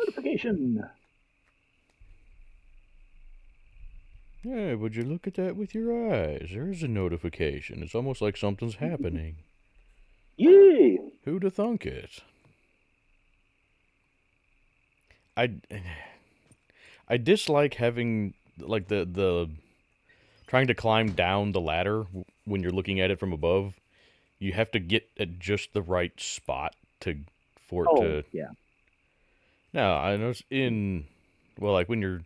Notification. Hey, would you look at that with your eyes? There is a notification. It's almost like something's happening. Yay! Who'd have thunk it? I I dislike having like the trying to climb down the ladder when you're looking at it from above. You have to get at just the right spot to for it Oh, to. yeah. No, I know well, like when you're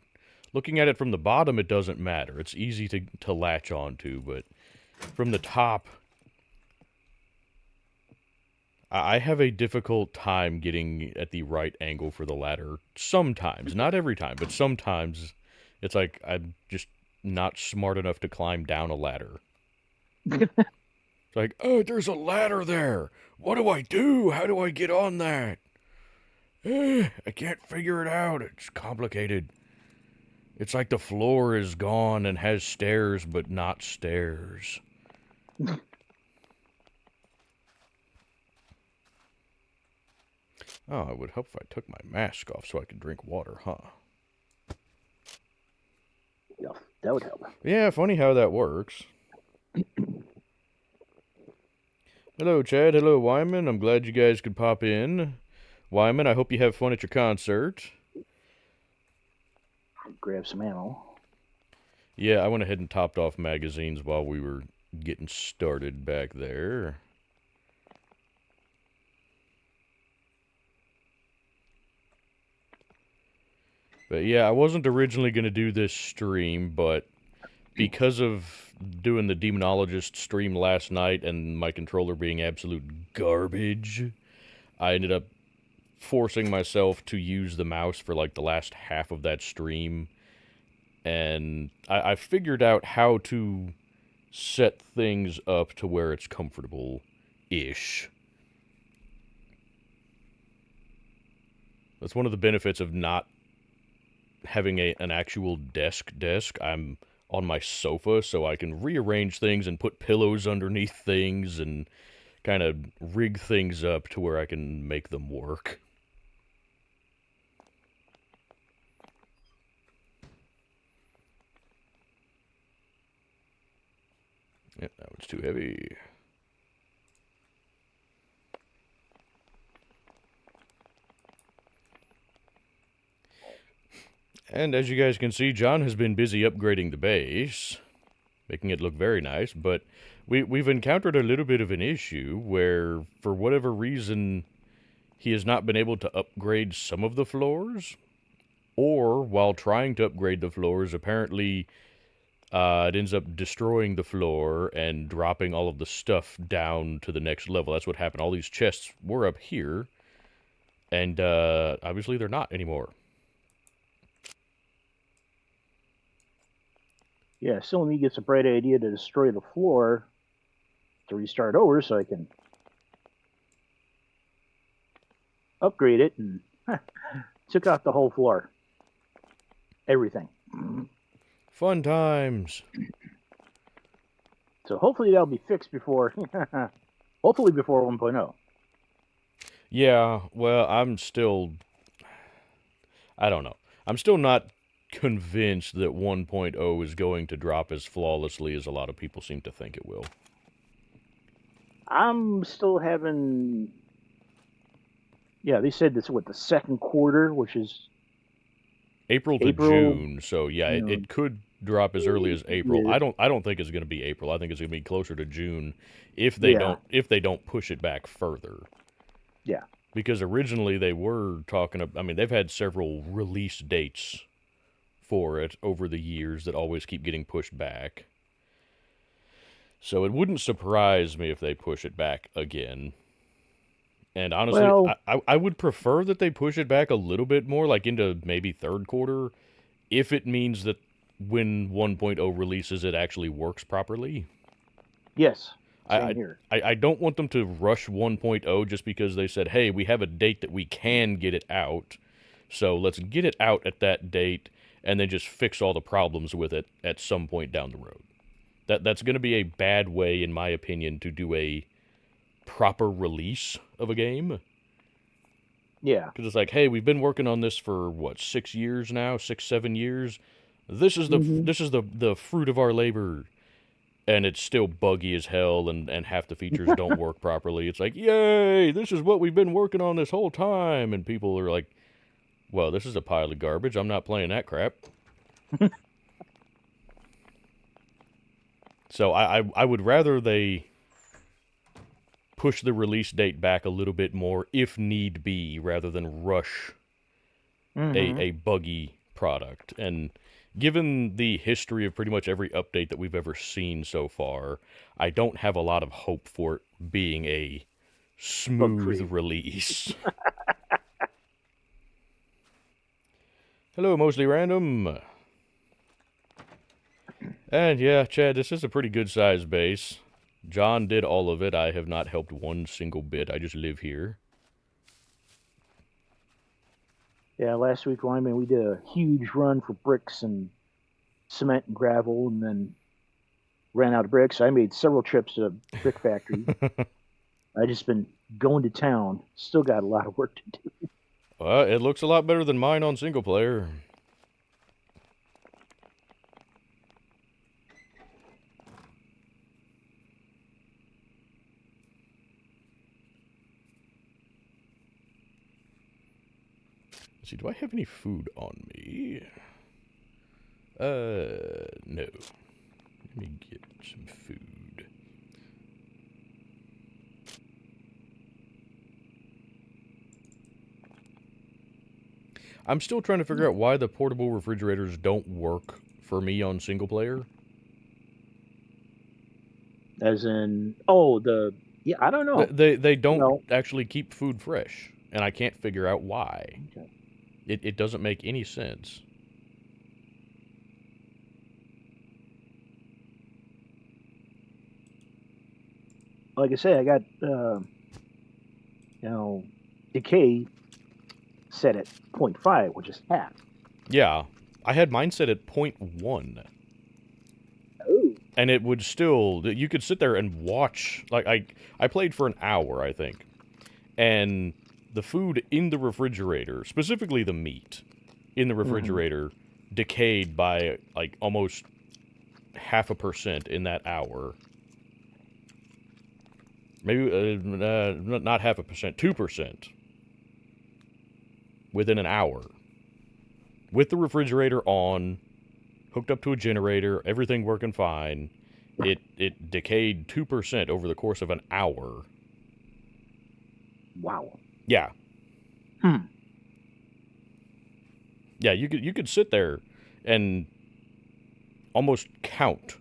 looking at it from the bottom, it doesn't matter. It's easy to latch onto, but from the top, I have a difficult time getting at the right angle for the ladder. Sometimes, not every time, but sometimes it's like I'm just not smart enough to climb down a ladder. It's like, oh, there's a ladder there. What do I do? How do I get on that? I can't figure it out. It's complicated. It's like the floor is gone and has stairs, but not stairs. Oh, I would hope if I took my mask off so I could drink water, huh? Yeah, that would help. Yeah, funny how that works. Hello, Chad. Hello, Wyman. I'm glad you guys could pop in. Wyman, I hope you have fun at your concert. Grab some ammo. Yeah, I went ahead and topped off magazines while we were getting started back there. But yeah, I wasn't originally going to do this stream, but because of doing the Demonologist stream last night and my controller being absolute garbage, I ended up forcing myself to use the mouse for like the last half of that stream. And I figured out how to set things up to where it's comfortable-ish. That's one of the benefits of not having an actual desk. I'm on my sofa, so I can rearrange things and put pillows underneath things and kind of rig things up to where I can make them work. Yep, that one's too heavy. And as you guys can see, John has been busy upgrading the base, making it look very nice, but we've encountered a little bit of an issue where, for whatever reason, he has not been able to upgrade some of the floors, or while trying to upgrade the floors, apparently it ends up destroying the floor and dropping all of the stuff down to the next level. That's what happened. All these chests were up here, and obviously they're not anymore. Yeah, still need to get a bright idea to destroy the floor to restart over so I can upgrade it, and took out the whole floor. Everything. Fun times. So hopefully that'll be fixed before, hopefully before 1.0. Yeah, well, I don't know. I'm still not convinced that 1.0 is going to drop as flawlessly as a lot of people seem to think it will. I'm still having... Yeah, they said this, the second quarter, which is... April to June, so yeah, it could drop as early as April. Yeah. I don't think it's going to be April. I think it's going to be closer to June if they don't push it back further. Yeah. Because originally they were talking I mean, they've had several release dates for it over the years that always keep getting pushed back. So it wouldn't surprise me if they push it back again. And honestly, I would prefer that they push it back a little bit more, like into maybe third quarter, if it means that when 1.0 releases, it actually works properly. Yes, same here. I don't want them to rush 1.0 just because they said, hey, we have a date that we can get it out, so let's get it out at that date, and then just fix all the problems with it at some point down the road. That's going to be a bad way, in my opinion, to do a proper release of a game. Yeah. Because it's like, hey, we've been working on this for what, 6 years now, 6, 7 years. This is the fruit of our labor, and it's still buggy as hell, and half the features don't work properly. It's like, yay, this is what we've been working on this whole time, and people are like, well, this is a pile of garbage. I'm not playing that crap. So I would rather they push the release date back a little bit more if need be, rather than rush a buggy product. And given the history of pretty much every update that we've ever seen so far, I don't have a lot of hope for it being a smooth release. Hello, Mostly Random. And yeah, Chad, this is a pretty good sized base. John did all of it. I have not helped one single bit. I just live here. Yeah, last week, Lyman, we did a huge run for bricks and cement and gravel, and then ran out of bricks. I made several trips to a brick factory. I just been going to town. Still got a lot of work to do. Well, it looks a lot better than mine on single player. Let's see, do I have any food on me? No. Let me get some food. I'm still trying to figure out why the portable refrigerators don't work for me on single player. As in, yeah, I don't know. They don't actually keep food fresh, and I can't figure out why. Okay. It doesn't make any sense. Like I say, I got decay set at 0.5, which is half. Yeah, I had mine set at 0.1. Oh. And it would still, you could sit there and watch, like, I played for an hour, I think, and the food in the refrigerator, specifically the meat in the refrigerator, decayed by, like, almost 0.5% in that hour. Maybe, not 0.5%, 2%. Within an hour. With the refrigerator on, hooked up to a generator, everything working fine, it decayed 2% over the course of an hour. Wow. Yeah. Yeah, you could sit there and almost count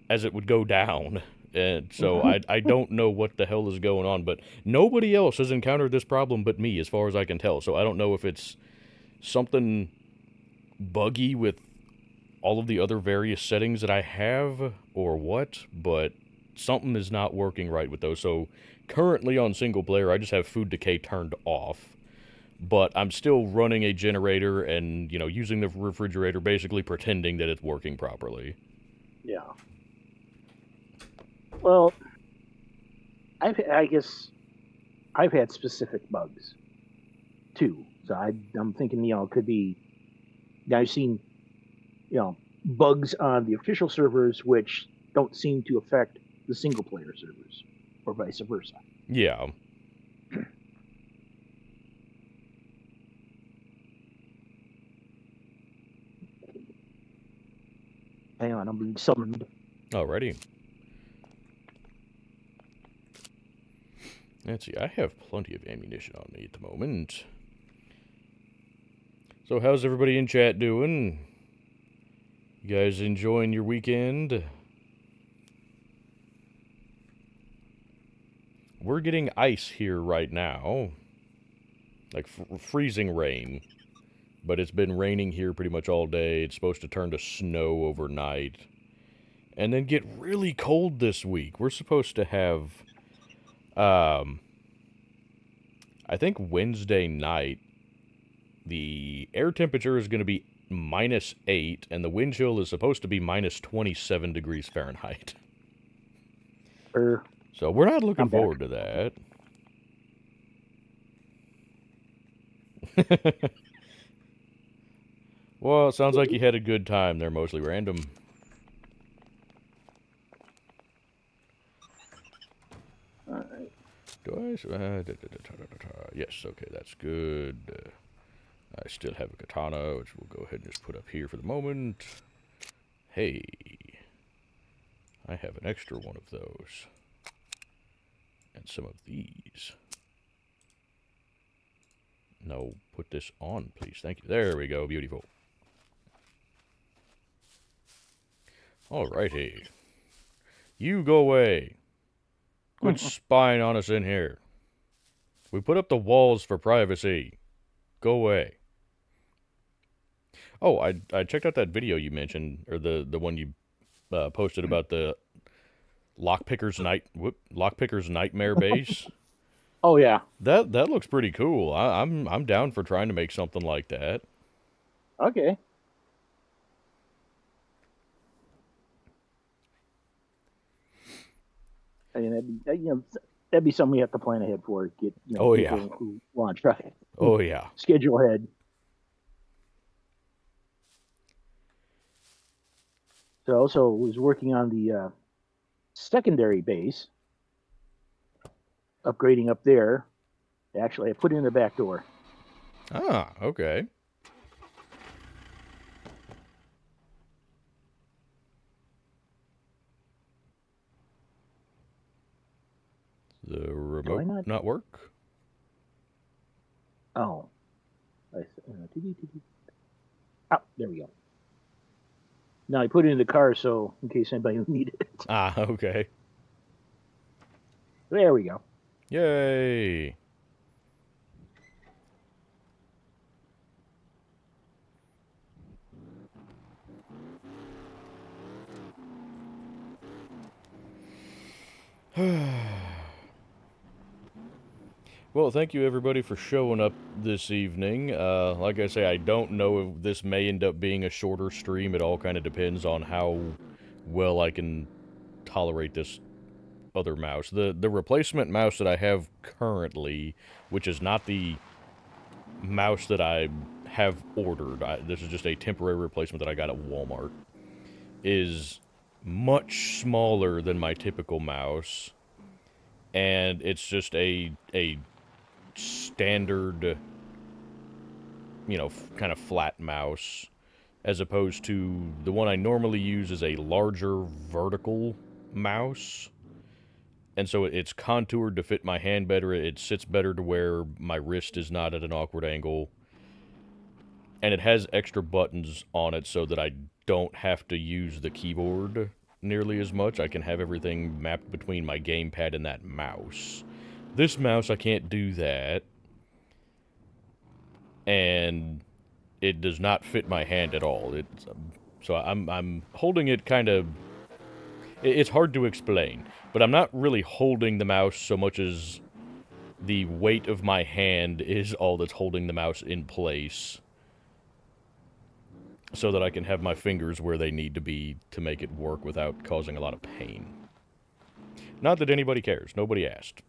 as it would go down. And so I don't know what the hell is going on, but nobody else has encountered this problem but me, as far as I can tell. So I don't know if it's something buggy with all of the other various settings that I have or what, but something is not working right with those. So currently on single player, I just have food decay turned off, but I'm still running a generator and, using the refrigerator, basically pretending that it's working properly. Yeah. Well, I guess I've had specific bugs too. So I'm thinking, it could be. Now I've seen, bugs on the official servers which don't seem to affect the single player servers, or vice versa. Yeah. Hang on, I'm being summoned. Alrighty. Let's see, I have plenty of ammunition on me at the moment. So how's everybody in chat doing? You guys enjoying your weekend? We're getting ice here right now. Like freezing rain. But it's been raining here pretty much all day. It's supposed to turn to snow overnight. And then get really cold this week. We're supposed to have... I think Wednesday night, the air temperature is going to be -8, and the wind chill is supposed to be -27 degrees Fahrenheit. So we're not looking forward to that. Well, it sounds like you had a good time. They're mostly random. All right. Do I? Yes, okay, that's good. I still have a katana, which we'll go ahead and just put up here for the moment. Hey, I have an extra one of those. And some of these. No, put this on, please. Thank you. There we go. Beautiful. Alrighty. You go away. Quit spying on us in here. We put up the walls for privacy. Go away. Oh, I checked out that video you mentioned, or the one you posted about the lockpicker's nightmare base. Oh yeah. That looks pretty cool. I'm down for trying to make something like that. Okay. I mean, that'd be something we have to plan ahead for. Get Oh, people yeah. who want to try it. Oh yeah. Schedule ahead. So I also was working on the secondary base, upgrading up there. Actually, I put in the back door. Ah, okay. The remote not work? Oh. Oh, there we go. Now I put it in the car so in case anybody needed it. Ah, okay. There we go. Yay. Well, thank you everybody for showing up this evening. Like I say, I don't know if this may end up being a shorter stream. It all kind of depends on how well I can tolerate this other mouse. The replacement mouse that I have currently, which is not the mouse that I have ordered, this is just a temporary replacement that I got at Walmart, is much smaller than my typical mouse, and it's just a standard, kind of flat mouse, as opposed to the one I normally use is a larger vertical mouse. And so it's contoured to fit my hand better. It sits better to where my wrist is not at an awkward angle. And it has extra buttons on it so that I don't have to use the keyboard nearly as much. I can have everything mapped between my gamepad and that mouse. This mouse, I can't do that. And it does not fit my hand at all. So I'm holding it kind of... It's hard to explain, but I'm not really holding the mouse so much as the weight of my hand is all that's holding the mouse in place so that I can have my fingers where they need to be to make it work without causing a lot of pain. Not that anybody cares. Nobody asked.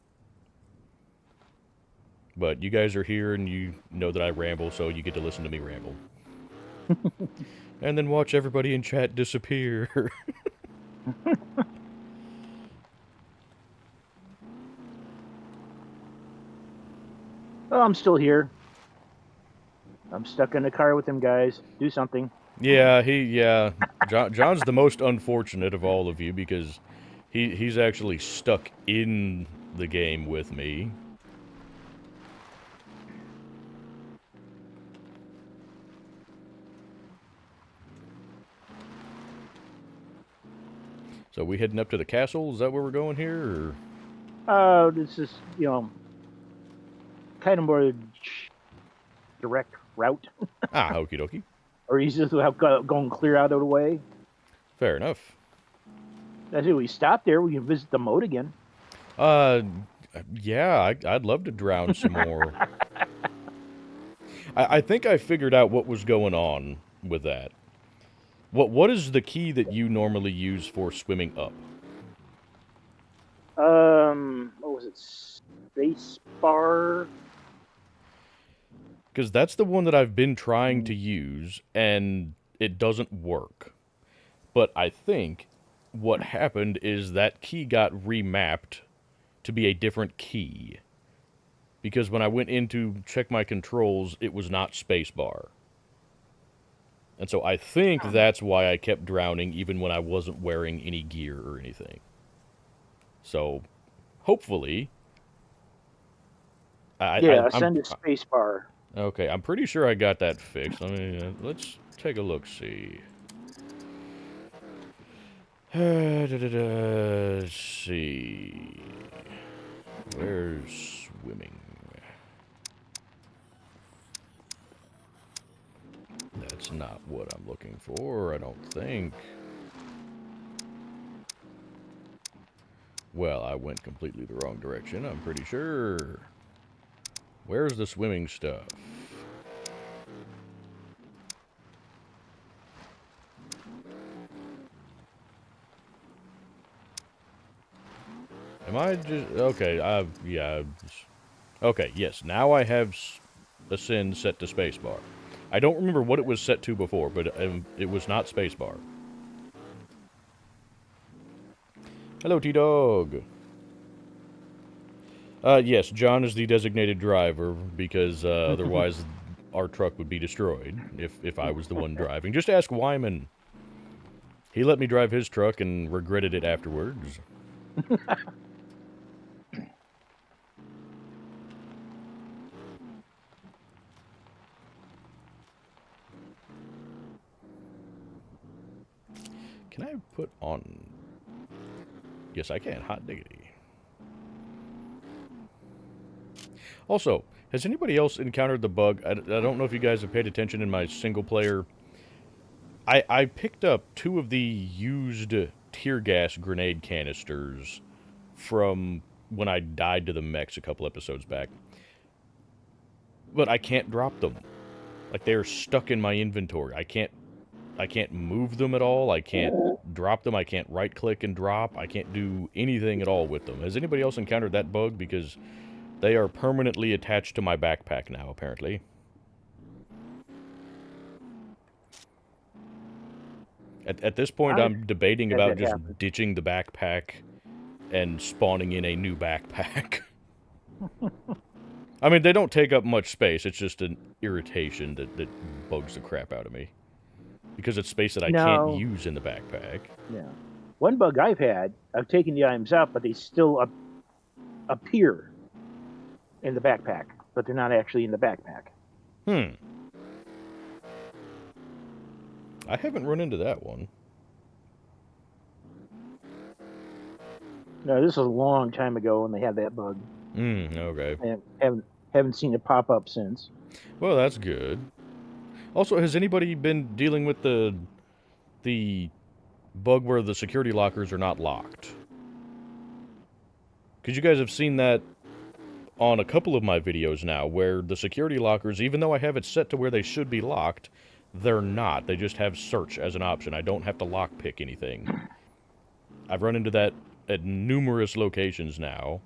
But you guys are here and you know that I ramble, so you get to listen to me ramble. And then watch everybody in chat disappear. Oh, I'm still here. I'm stuck in the car with them guys. Do something. Yeah, John's the most unfortunate of all of you because he's actually stuck in the game with me. So we heading up to the castle? Is that where we're going here? Or? This is, kind of more direct route. Okie dokie. Or easy to going clear out of the way. Fair enough. That's it. We stop there. We can visit the moat again. Yeah, I'd love to drown some more. I think I figured out what was going on with that. What is the key that you normally use for swimming up? What was it? Space bar? Because that's the one that I've been trying to use, and it doesn't work. But I think what happened is that key got remapped to be a different key. Because when I went in to check my controls, it was not spacebar. And so I think that's why I kept drowning even when I wasn't wearing any gear or anything. So, hopefully... Send a space bar. Okay, I'm pretty sure I got that fixed. Let's take a look-see. Let's see... Where's swimming? That's not what I'm looking for, I don't think. Well, I went completely the wrong direction, I'm pretty sure. Where's the swimming stuff? Am I just... Okay, yeah. Okay, yes, now I have Ascend set to spacebar. I don't remember what it was set to before, but it was not spacebar. Hello, T-Dog. Yes, John is the designated driver, because otherwise our truck would be destroyed if I was the one driving. Just ask Wyman. He let me drive his truck and regretted it afterwards. Can I put on... Yes, I can. Hot diggity. Also, has anybody else encountered the bug? I don't know if you guys have paid attention in my single player. I picked up 2 of the used tear gas grenade canisters from when I died to the mechs a couple episodes back. But I can't drop them. Like, they're stuck in my inventory. I can't move them at all. I can't drop them. I can't right-click and drop. I can't do anything at all with them. Has anybody else encountered that bug? Because they are permanently attached to my backpack now, apparently. At this point, I'm debating about just ditching the backpack and spawning in a new backpack. I mean, they don't take up much space. It's just an irritation that bugs the crap out of me. Because it's space that I can't use in the backpack. Yeah. One bug I've had, I've taken the items out, but they still appear in the backpack. But they're not actually in the backpack. I haven't run into that one. No, this was a long time ago when they had that bug. Okay. And haven't seen it pop up since. Well, that's good. Also, has anybody been dealing with the bug where the security lockers are not locked? Because you guys have seen that on a couple of my videos now, where the security lockers, even though I have it set to where they should be locked, they're not. They just have search as an option. I don't have to lockpick anything. I've run into that at numerous locations now.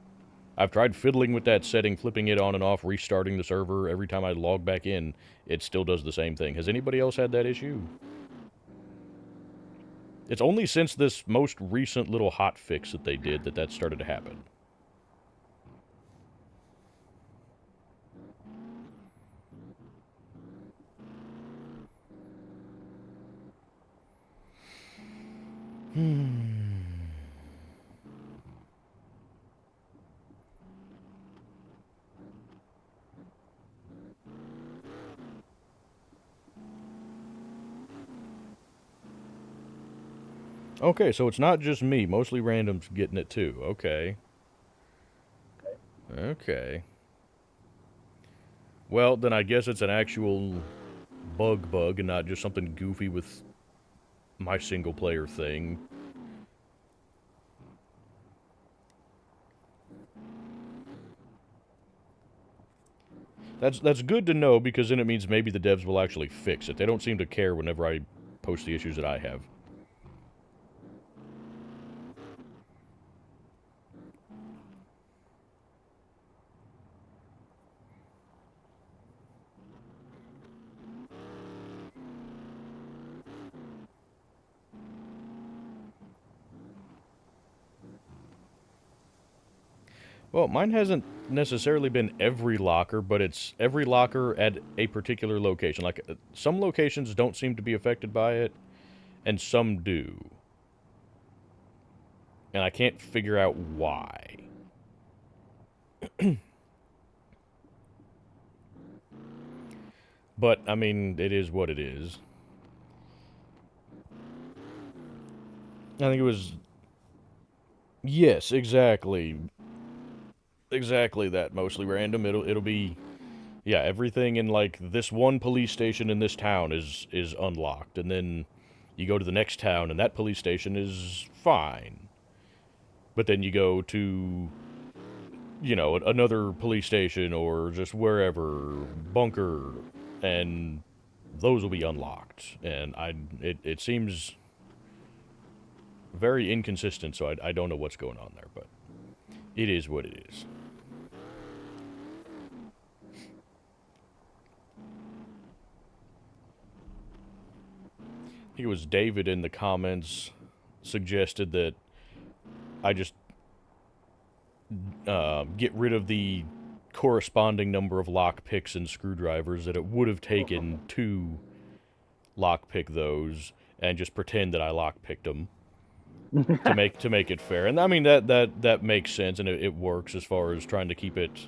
I've tried fiddling with that setting, flipping it on and off, restarting the server. Every time I log back in, it still does the same thing. Has anybody else had that issue? It's only since this most recent little hot fix that they did that started to happen. Okay, so it's not just me. Mostly randoms getting it too. Okay. Okay. Well, then I guess it's an actual bug and not just something goofy with my single-player thing. That's good to know, because then it means maybe the devs will actually fix it. They don't seem to care whenever I post the issues that I have. Well, mine hasn't necessarily been every locker, but it's every locker at a particular location. Like, some locations don't seem to be affected by it, and some do. And I can't figure out why. But, I mean, it is what it is. I think it was... Yes, exactly. Exactly that. Mostly random. It'll be... Yeah, everything in, like, this one police station in this town is unlocked. And then you go to the next town, and that police station is fine. But then you go to, you know, another police station or just wherever, bunker, and those will be unlocked. And it seems very inconsistent, so I don't know what's going on there, but it is what it is. I think it was David in the comments suggested that I just get rid of the corresponding number of lock picks and screwdrivers that it would have taken to lockpick those, and just pretend that I lockpicked them to make it fair. And I mean that makes sense, and it works as far as trying to keep it,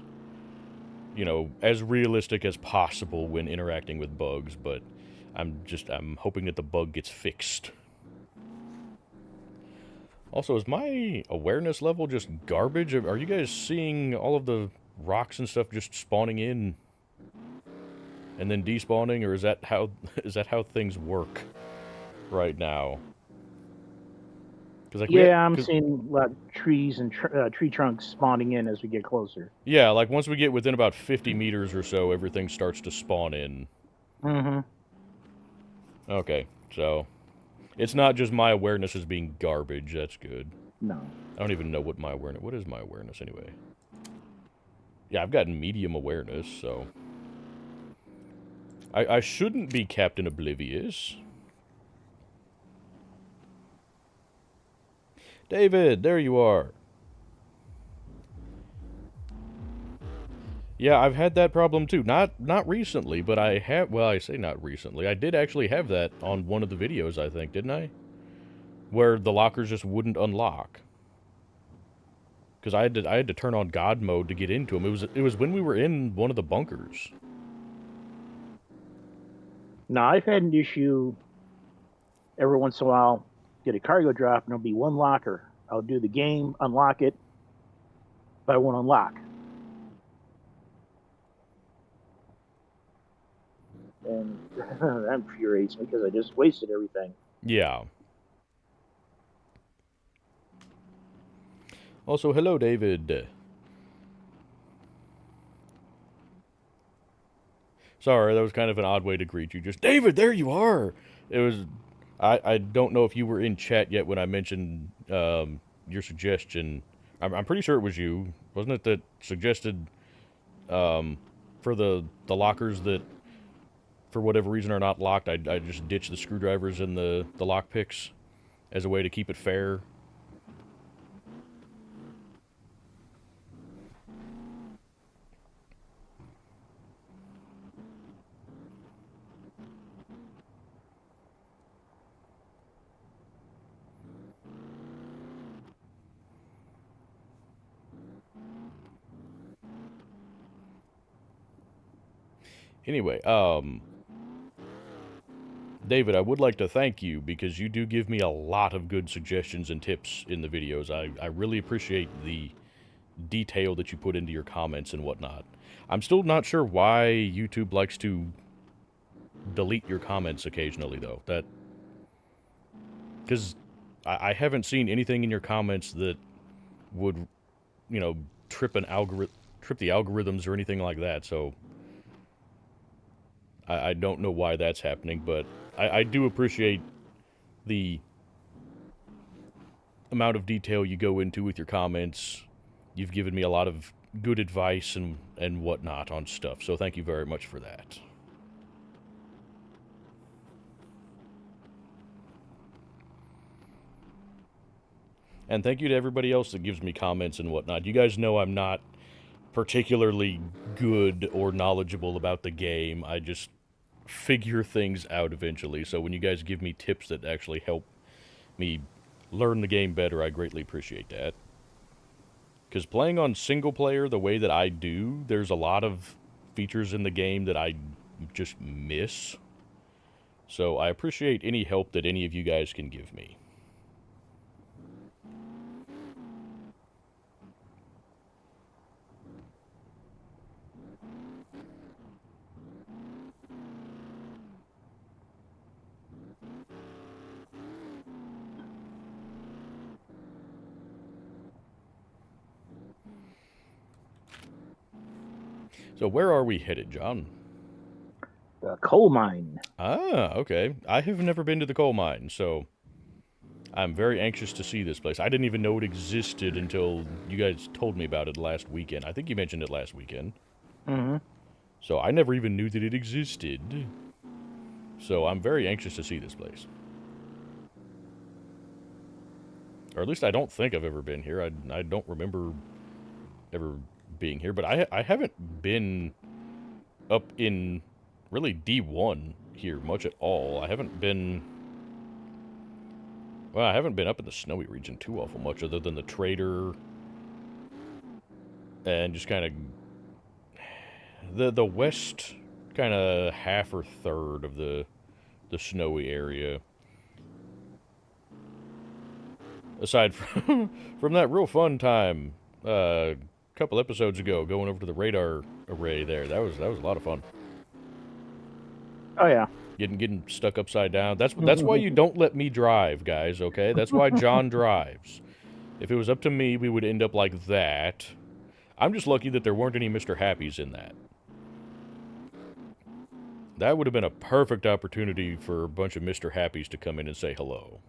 you know, as realistic as possible when interacting with bugs. But I'm hoping that the bug gets fixed. Also, is my awareness level just garbage? Are you guys seeing all of the rocks and stuff just spawning in and then despawning, or is that how things work right now? Like I'm seeing a lot of trees and tree trunks spawning in as we get closer. Yeah, like once we get within about 50 meters or so, everything starts to spawn in. Mm-hmm. Okay, so it's not just my awareness as being garbage. That's good. No. I don't even know what is my awareness anyway? Yeah, I've got medium awareness, so I shouldn't be Captain Oblivious. David, there you are. Yeah, I've had that problem too. Not recently, but I have... Well, I say not recently. I did actually have that on one of the videos, I think, didn't I? Where the lockers just wouldn't unlock. Because I had to turn on God mode to get into them. It was when we were in one of the bunkers. Now, I've had an issue every once in a while. Get a cargo drop, and there'll be one locker. I'll do the game, unlock it, but I won't unlock. And that infuriates me because I just wasted everything. Yeah. Also, hello, David. Sorry, that was kind of an odd way to greet you. Just, David, there you are! It was... I don't know if you were in chat yet when I mentioned your suggestion. I'm pretty sure it was you. Wasn't it that suggested for the lockers that, for whatever reason, are not locked, I just ditch the screwdrivers and the lockpicks as a way to keep it fair? Anyway, David, I would like to thank you because you do give me a lot of good suggestions and tips in the videos. I really appreciate the detail that you put into your comments and whatnot. I'm still not sure why YouTube likes to delete your comments occasionally, though. Because I haven't seen anything in your comments that would, you know, trip the algorithms or anything like that, so I don't know why that's happening, but I do appreciate the amount of detail you go into with your comments. You've given me a lot of good advice and whatnot on stuff, so thank you very much for that. And thank you to everybody else that gives me comments and whatnot. You guys know I'm not particularly good or knowledgeable about the game. I just figure things out eventually. So when you guys give me tips that actually help me learn the game better, I greatly appreciate that. Because playing on single player the way that I do, there's a lot of features in the game that I just miss. So I appreciate any help that any of you guys can give me. So where are we headed, John? The coal mine. Ah, okay. I have never been to the coal mine, so I'm very anxious to see this place. I didn't even know it existed until you guys told me about it last weekend. I think you mentioned it last weekend. Mm-hmm. So I never even knew that it existed. So I'm very anxious to see this place. Or at least I don't think I've ever been here. I don't remember ever being here, but I haven't been up in really D1 here much at all. I haven't been up in the snowy region too awful much, other than the trader and just kind of the west kind of half or third of the snowy area. Aside from that real fun time a couple episodes ago going over to the radar array there. That was a lot of fun. Oh yeah. Getting stuck upside down. That's why you don't let me drive, guys, okay? That's why John drives. If it was up to me, we would end up like that. I'm just lucky that there weren't any Mr. Happies in that. That would have been a perfect opportunity for a bunch of Mr. Happies to come in and say hello.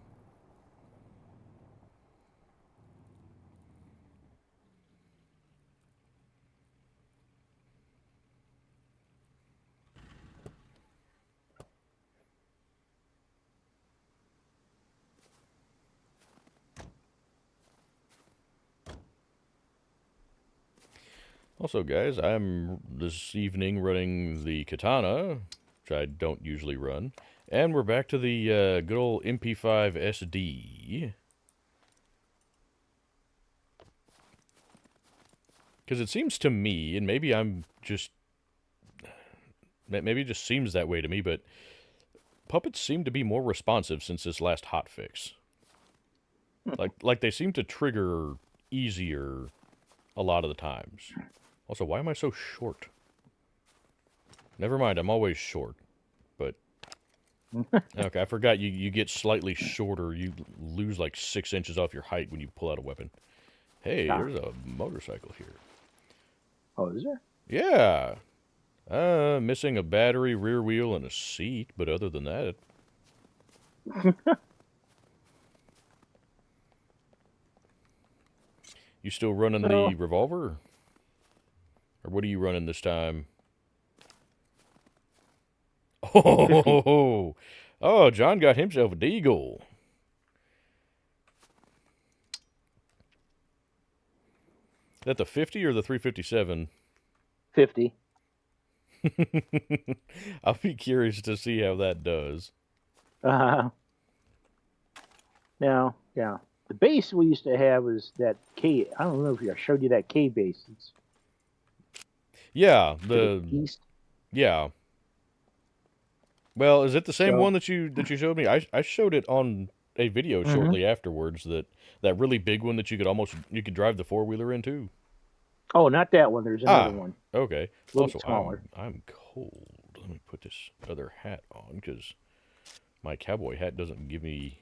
Also, guys, I'm this evening running the Katana, which I don't usually run, and we're back to the good old MP5 SD. Because it seems to me, and maybe I'm just... maybe it just seems that way to me, but puppets seem to be more responsive since this last hotfix. Like they seem to trigger easier a lot of the times. Also, why am I so short? Never mind, I'm always short. But, okay, I forgot you get slightly shorter. You lose like 6 inches off your height when you pull out a weapon. Hey, there's a motorcycle here. Oh, is there? Yeah. Missing a battery, rear wheel, and a seat, but other than that... You still running the revolver? Or what are you running this time? Oh, John got himself a deagle. Is that the 50 or the 357? 50. I'll be curious to see how that does. Now, yeah. The base we used to have was that K. I don't know if I showed you that K base. It's yeah, the east. Yeah. Well, is it the same one that you showed me? I showed it on a video shortly afterwards. That really big one that you could drive the 4-wheeler into. Oh, not that one. There's another one. Okay. A little smaller. I'm cold. Let me put this other hat on because my cowboy hat doesn't give me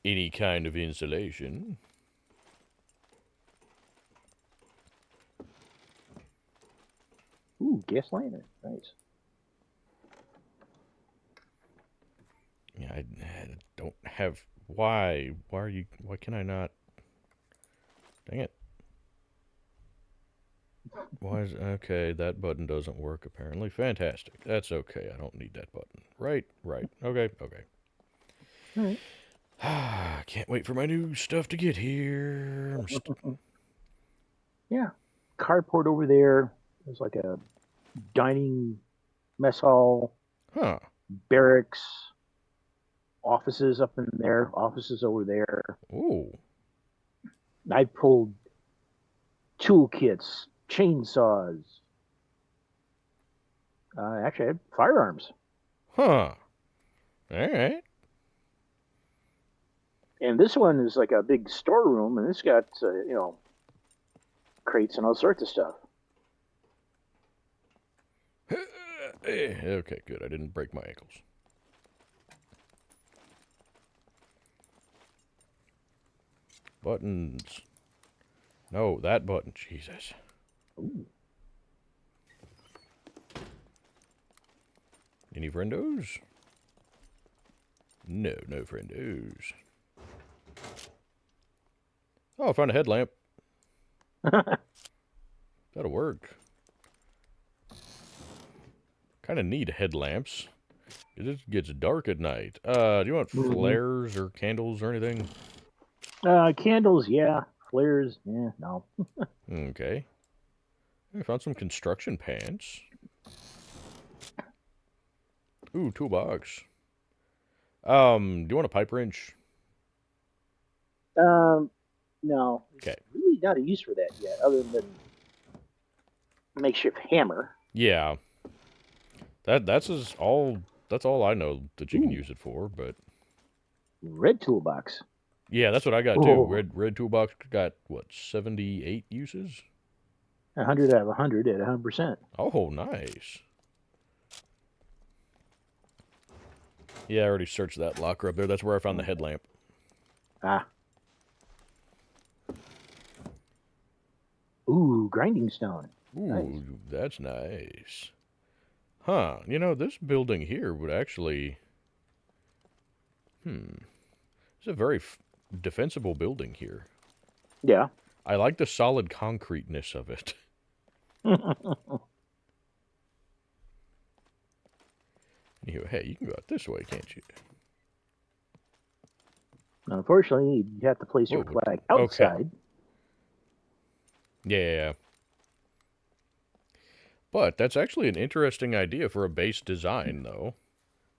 any kind of insulation. Ooh, gas lantern. Nice. Yeah, I don't have... Why can I not... Dang it. Why is... Okay, that button doesn't work apparently. Fantastic. That's okay. I don't need that button. Right. Okay. All right. Can't wait for my new stuff to get here. Yeah. Carport over there. There's like a dining mess hall, Huh. barracks, offices up in there, offices over there. Ooh. I pulled toolkits, chainsaws. Actually, I had firearms. Huh. All right. And this one is like a big storeroom, and it's got, crates and all sorts of stuff. Okay, good. I didn't break my ankles. Buttons. No, that button. Jesus. Ooh. Any friendos? No, no friendos. Oh, I found a headlamp. That'll work. Kind of need headlamps. It gets dark at night. Do you want flares or candles or anything? Candles, yeah. Flares, yeah, no. Okay. I found some construction pants. Ooh, toolbox. Do you want a pipe wrench? No. Okay. Really not a use for that yet, other than makeshift hammer. Yeah. That's all I know that you can use it for, but Red toolbox. yeah, that's what I got too. Red toolbox got what, 78 uses? 100 out of 100 at 100%. Oh, nice. Yeah, I already searched that locker up there. That's where I found the headlamp. Ah. Ooh, grinding stone. Ooh, Nice. that's nice. Huh, this building here would actually... It's a very defensible building here. Yeah. I like the solid concreteness of it. Hey, you can go out this way, can't you? Unfortunately, you have to place your flag outside. Okay. Yeah. But that's actually an interesting idea for a base design, though.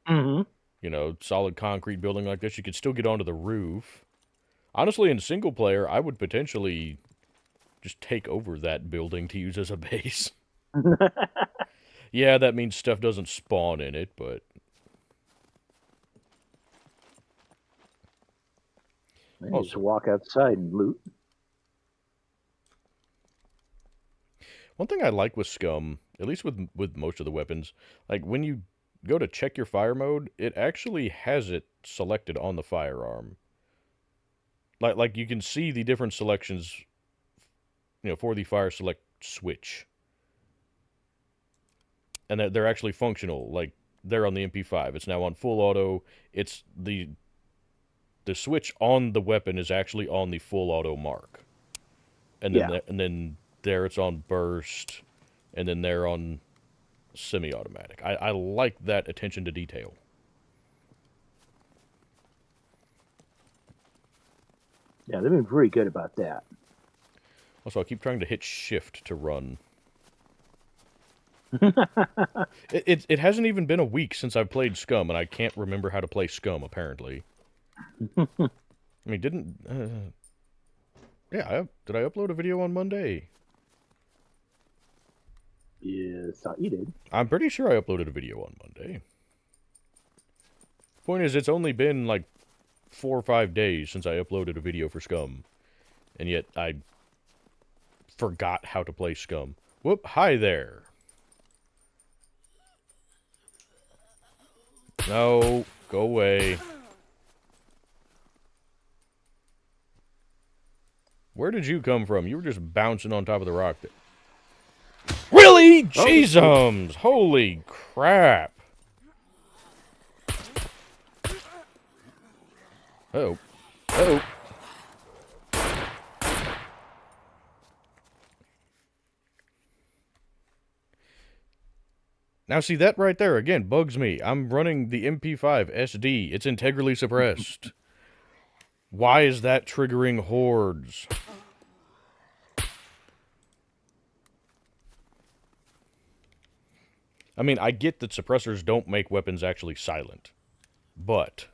Mm-hmm. Solid concrete building like this, you could still get onto the roof. Honestly, in single player, I would potentially just take over that building to use as a base. Yeah, that means stuff doesn't spawn in it, but... Just walk outside and loot. One thing I like with SCUM, at least with most of the weapons, like when you go to check your fire mode, it actually has it selected on the firearm. Like you can see the different selections, for the fire select switch. And they're actually functional. Like, they're on the MP5. It's now on full auto. It's the switch on the weapon is actually on the full auto mark. And then there it's on burst. And then there on semi-automatic. I like that attention to detail. Yeah, they've been very good about that. Also, I keep trying to hit shift to run. It hasn't even been a week since I've played SCUM, and I can't remember how to play SCUM, apparently. I mean, did I upload a video on Monday? Yeah, thought you did. I'm pretty sure I uploaded a video on Monday. Point is, it's only been like 4 or 5 days since I uploaded a video for SCUM, and yet I forgot how to play SCUM. Whoop, hi there. No, go away. Where did you come from? You were just bouncing on top of the rock there. Really? Jeezums! Holy crap. Oh. Now see, that right there, again, bugs me. I'm running the MP5 SD. It's integrally suppressed. Why is that triggering hordes? I mean, I get that suppressors don't make weapons actually silent, but...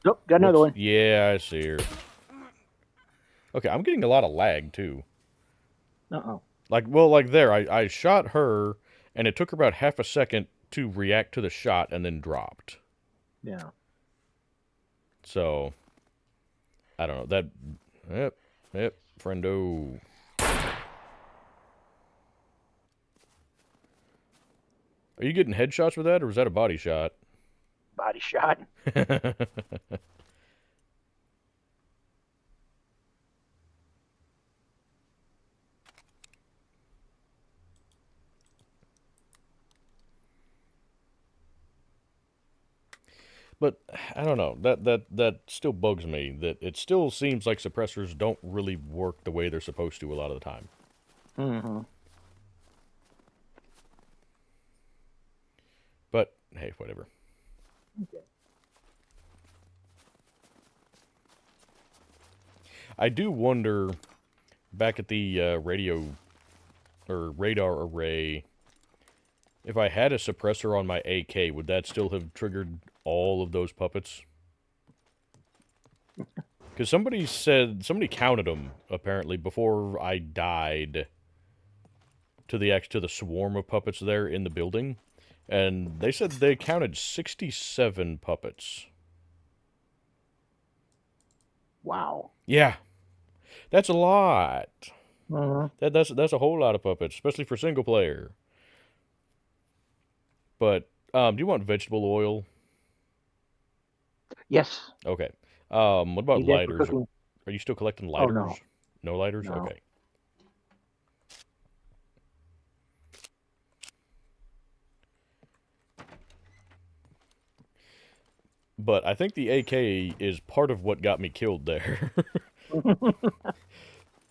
Nope, got another one. Yeah, I see her. Okay, I'm getting a lot of lag, too. Uh-oh. Like there, I shot her, and it took her about half a second to react to the shot, and then dropped. Yeah. So, I don't know. Yep, friendo. Are you getting headshots with that, or was that a body shot? Body shot. But I don't know. That still bugs me. That it still seems like suppressors don't really work the way they're supposed to a lot of the time. Mm-hmm. But hey, whatever. Okay. I do wonder, back at the radio or radar array, if I had a suppressor on my AK, would that still have triggered all of those puppets? Because somebody counted them, apparently, before I died to the swarm of puppets there in the building. And they said they counted 67 puppets. Wow. Yeah. That's a lot. Mm-hmm. That's a whole lot of puppets, especially for single player. But, do you want vegetable oil? Yes. Okay. What about Need that for lighters? cooking. Are you still collecting Oh, lighters? no. No lighters? No. Okay. But I think the AK is part of what got me killed there.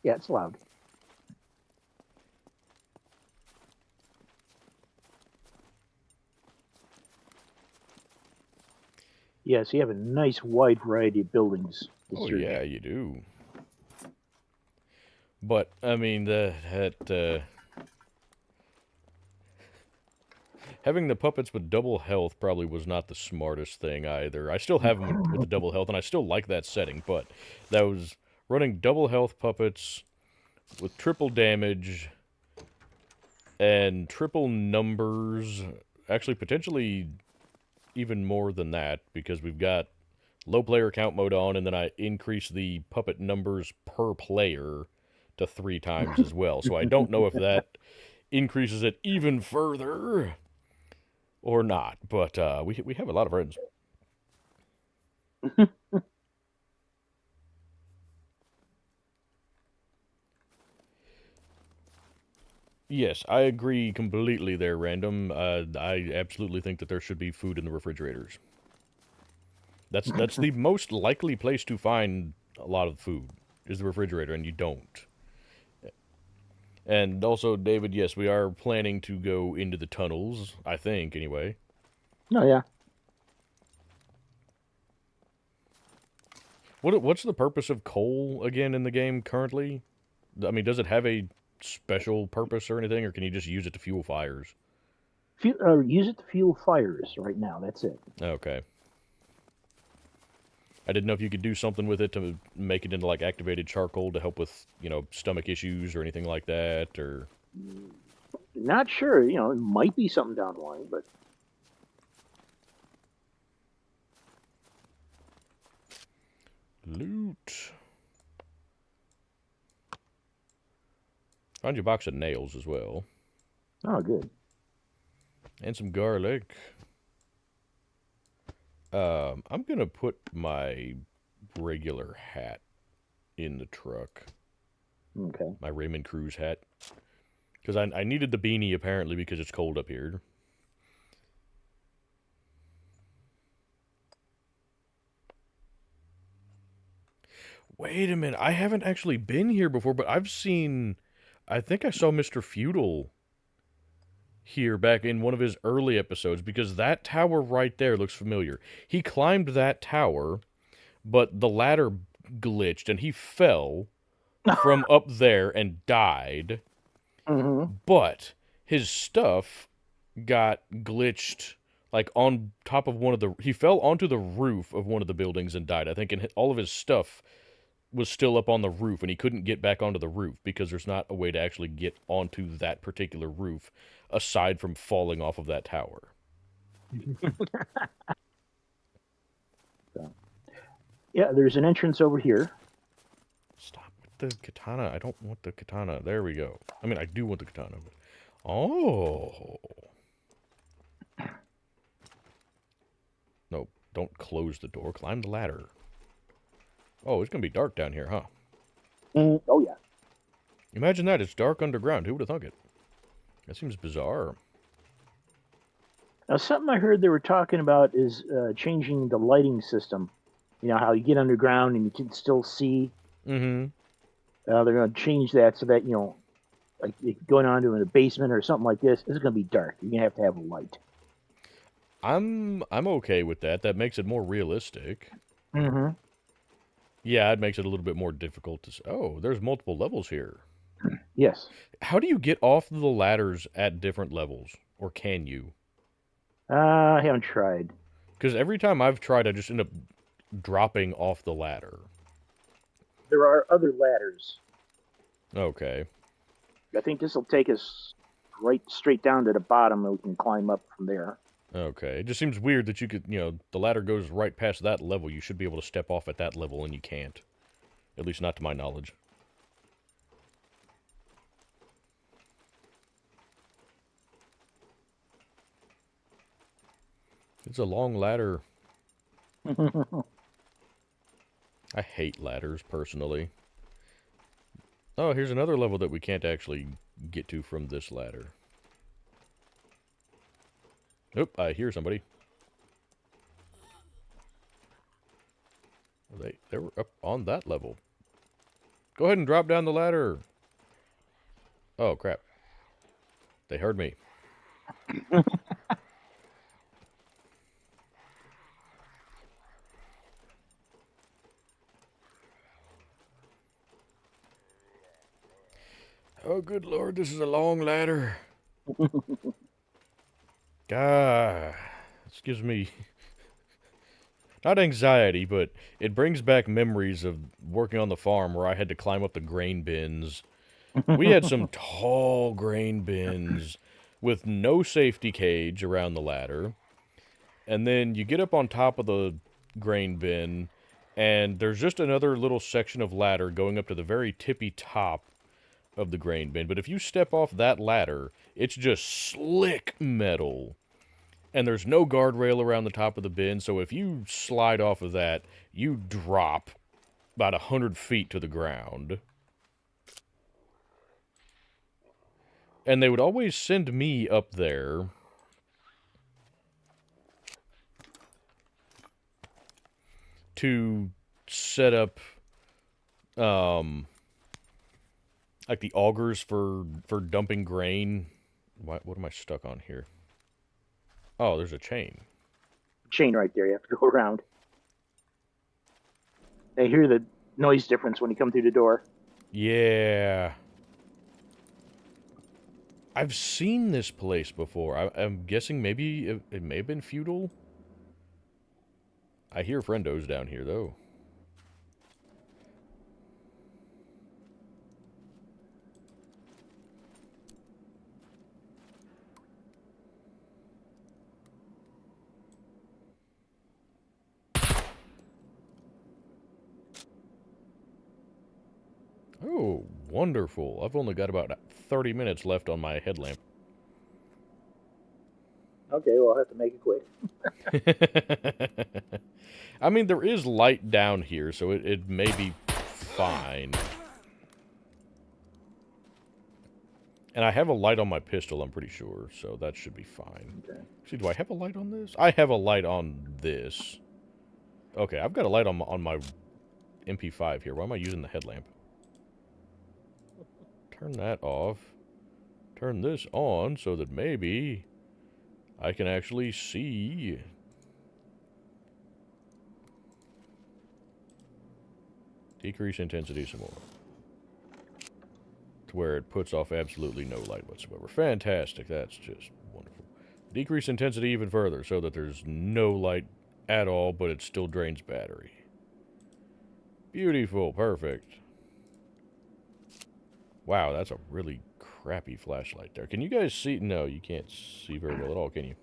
Yeah, it's loud. Yes, you have a nice wide variety of buildings. Oh yeah, you do. But I mean, having the puppets with double health probably was not the smartest thing either. I still have them with the double health, and I still like that setting. But that was running double health puppets with triple damage and triple numbers. Actually, potentially even more than that, because we've got low player count mode on, and then I increase the puppet numbers per player to 3 times as well. So I don't know if that increases it even further or not, but we have a lot of friends. Yes, I agree completely there, Random. I absolutely think that there should be food in the refrigerators. That's the most likely place to find a lot of food, is the refrigerator, and you don't. And also, David, yes, we are planning to go into the tunnels, I think, anyway. Oh, yeah. What's the purpose of coal, again, in the game currently? I mean, does it have a special purpose or anything, or can you just use it to fuel fires? Use it to fuel fires right now. That's it. Okay. I didn't know if you could do something with it to make it into, like, activated charcoal to help with, stomach issues or anything like that, or... Not sure. It might be something down the line, but... Loot. Found your box of nails as well. Oh, good. And some garlic. I'm gonna put my regular hat in the truck. Okay. My Raymond Cruz hat. Because I needed the beanie, apparently, because it's cold up here. Wait a minute. I haven't actually been here before, but I've seen... I think I saw Mr. Feudal here back in one of his early episodes, because that tower right there looks familiar. He climbed that tower, but the ladder glitched and he fell from up there and died. Mm-hmm. But his stuff got glitched like on top of one of the. He fell onto the roof of one of the buildings and died, I think, and all of his stuff was still up on the roof, and he couldn't get back onto the roof because there's not a way to actually get onto that particular roof aside from falling off of that tower. So, yeah, there's an entrance over here. Stop with the katana. I don't want the katana. There we go. I mean, I do want the katana. But... Oh. No, don't close the door. Climb the ladder. Oh, it's going to be dark down here, huh? Oh, yeah. Imagine that. It's dark underground. Who would have thunk it? That seems bizarre. Now, something I heard they were talking about is changing the lighting system. You know, how you get underground and you can still see. Mm-hmm. They're going to change that so that, you know, like going on to in a basement or something like this, it's going to be dark. You're going to have a light. I'm okay with that. That makes it more realistic. Mm-hmm. Yeah, it makes it a little bit more difficult to... Oh, there's multiple levels here. Yes. How do you get off the ladders at different levels? Or can you? I haven't tried. Because every time I've tried, I just end up dropping off the ladder. There are other ladders. Okay. I think this will take us right straight down to the bottom, and we can climb up from there. Okay. It just seems weird that you could, you know, the ladder goes right past that level. You should be able to step off at that level, and you can't. At least not to my knowledge. It's a long ladder. I hate ladders, personally. Oh, here's another level that we can't actually get to from this ladder. Oop, I hear somebody. They were up on that level. Go ahead and drop down the ladder. Oh, crap. They heard me. Oh, good Lord, this is a long ladder. God, this gives me, not anxiety, but it brings back memories of working on the farm where I had to climb up the grain bins. We had some tall grain bins with no safety cage around the ladder. And then you get up on top of the grain bin, and there's just another little section of ladder going up to the very tippy top of the grain bin. But if you step off that ladder, it's just slick metal. And there's no guardrail around the top of the bin, so if you slide off of that, you drop about 100 feet to the ground. And they would always send me up there to set up, like the augers for dumping grain. What am I stuck on here? Oh, there's a chain. Chain right there. You have to go around. They hear the noise difference when you come through the door. Yeah. I've seen this place before. I'm guessing maybe it may have been feudal. I hear friendos down here, though. Oh, wonderful. I've only got about 30 minutes left on my headlamp. Okay, well, I'll have to make it quick. I mean, there is light down here, so it may be fine. And I have a light on my pistol, I'm pretty sure, so that should be fine. Okay. See, do I have a light on this? I have a light on this. Okay, I've got a light on my MP5 here. Why am I using the headlamp? Turn that off. Turn this on so that maybe I can actually see. Decrease intensity some more. To where it puts off absolutely no light whatsoever. Fantastic. That's just wonderful. Decrease intensity even further so that there's no light at all, but it still drains battery. Beautiful. Perfect. Wow, that's a really crappy flashlight there. Can you guys see? No, you can't see very well at all, can you?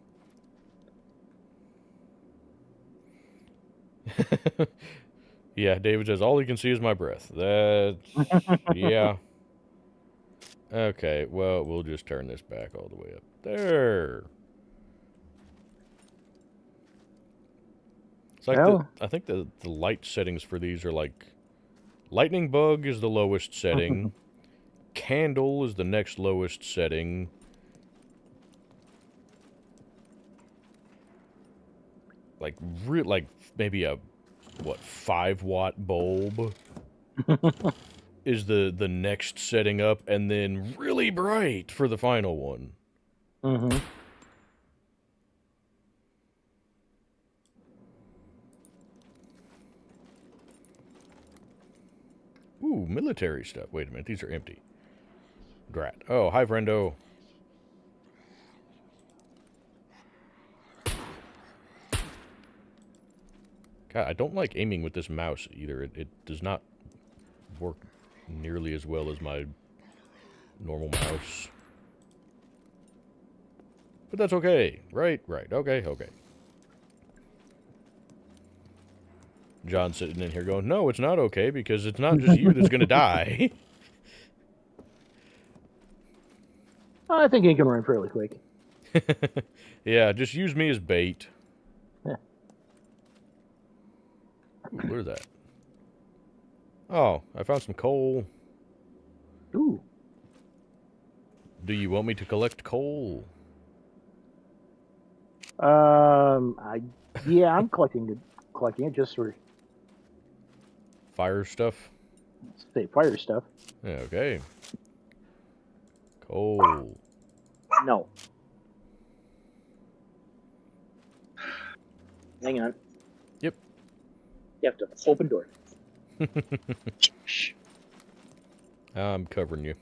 Yeah, David says, all he can see is my breath. That's... yeah. Okay, well, we'll just turn this back all the way up. There. It's like Well, I think the light settings for these are like... Lightning bug is the lowest setting. Candle is the next lowest setting. Like maybe a, what, 5-watt bulb is the next setting up, and then really bright for the final one. mm-hmm. Ooh, military stuff. Wait a minute, these are empty. Drat. Oh, hi, friendo. God, I don't like aiming with this mouse either. It does not work nearly as well as my normal mouse. But that's okay. Right. Okay. John's sitting in here going, no, it's not okay, because it's not just you that's going to die. I think he can run fairly quick. Yeah, just use me as bait. Yeah. What is that? Oh, I found some coal. Ooh. Do you want me to collect coal? Yeah, I'm collecting it just for Fire stuff? say fire stuff. Yeah, okay. Coal. No. Hang on. Yep. You have to open door. I'm covering you.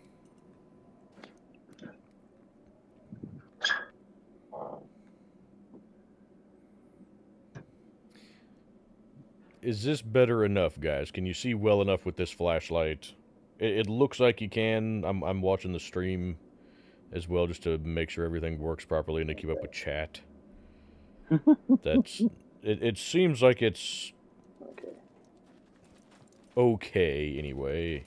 Is this better enough, guys? Can you see well enough with this flashlight? It looks like you can. I'm watching the stream as well, just to make sure everything works properly and to keep up with chat. It seems like it's okay anyway.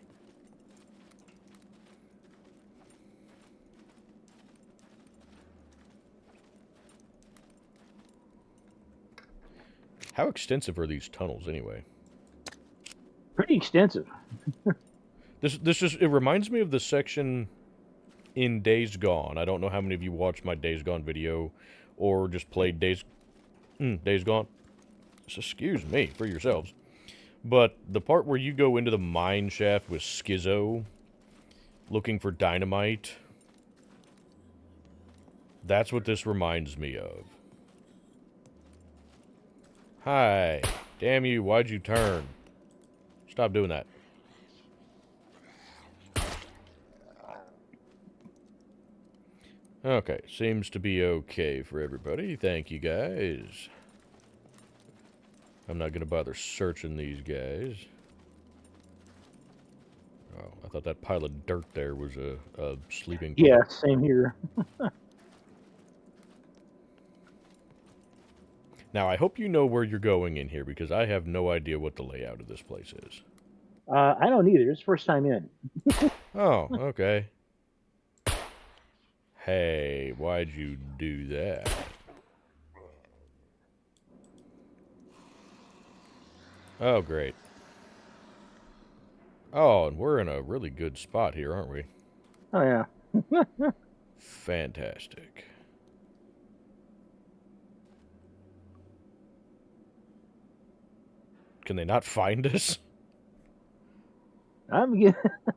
How extensive are these tunnels anyway? Pretty extensive. It reminds me of the section in Days Gone. I don't know how many of you watched my Days Gone video or just played Days Gone. So excuse me for yourselves. But the part where you go into the mine shaft with Schizo looking for dynamite, that's what this reminds me of. Hi. Damn you, why'd you turn? Stop doing that. Okay, seems to be okay for everybody. Thank you, guys. I'm not going to bother searching these guys. Oh, I thought that pile of dirt there was a sleeping puppy. Yeah, same here. Now, I hope you know where you're going in here, because I have no idea what the layout of this place is. I don't either. It's first time in. Oh, okay. Hey, why'd you do that? Oh, great. Oh, and we're in a really good spot here, aren't we? Oh, yeah. Fantastic. Can they not find us? I'm getting... I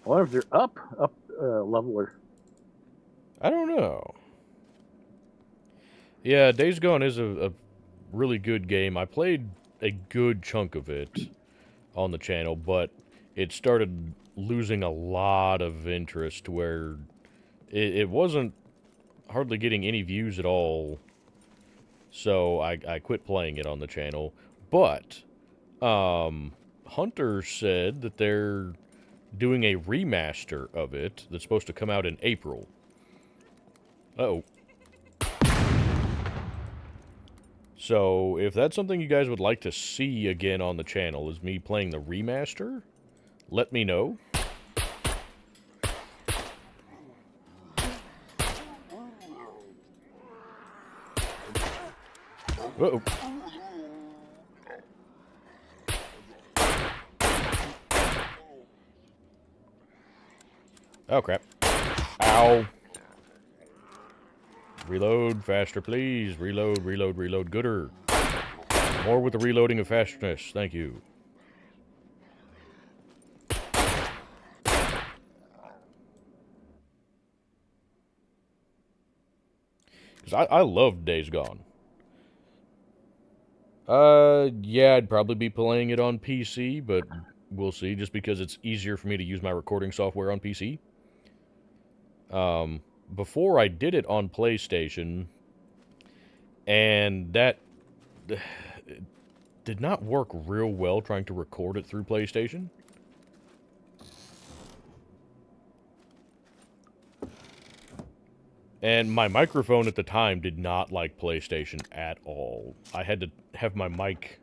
wonder if they're up level or... I don't know. Yeah, Days Gone is a really good game. I played a good chunk of it. on the channel, but it started losing a lot of interest where it wasn't hardly getting any views at all. So I quit playing it on the channel. But Hunter said that they're doing a remaster of it that's supposed to come out in April. Uh-oh. So, if that's something you guys would like to see again on the channel, is me playing the remaster, let me know. Uh-oh. Oh, crap. Ow. Reload faster, please. Reload, reload, reload. Gooder. More with the reloading of fastness. Thank you. Because I love Days Gone. Yeah, I'd probably be playing it on PC, but we'll see, just because it's easier for me to use my recording software on PC. Before I did it on PlayStation, and that did not work real well trying to record it through PlayStation. And my microphone at the time did not like PlayStation at all. I had to have my mic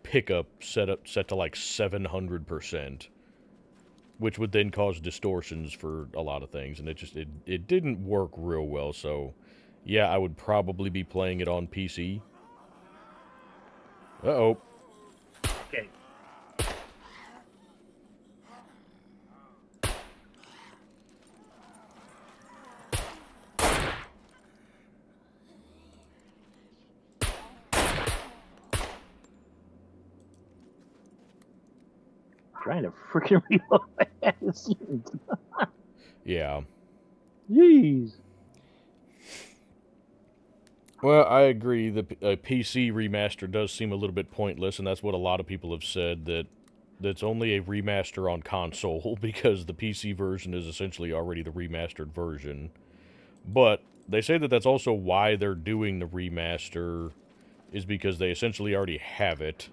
pickup set to like 700%, which would then cause distortions for a lot of things, and it didn't work real well. So, yeah, I would probably be playing it on PC. Uh-oh. Okay. Trying to freaking reload my magazines. Yeah. Jeez. Well, I agree. The PC remaster does seem a little bit pointless, and that's what a lot of people have said, that's only a remaster on console, because the PC version is essentially already the remastered version. But they say that that's also why they're doing the remaster, is because they essentially already have it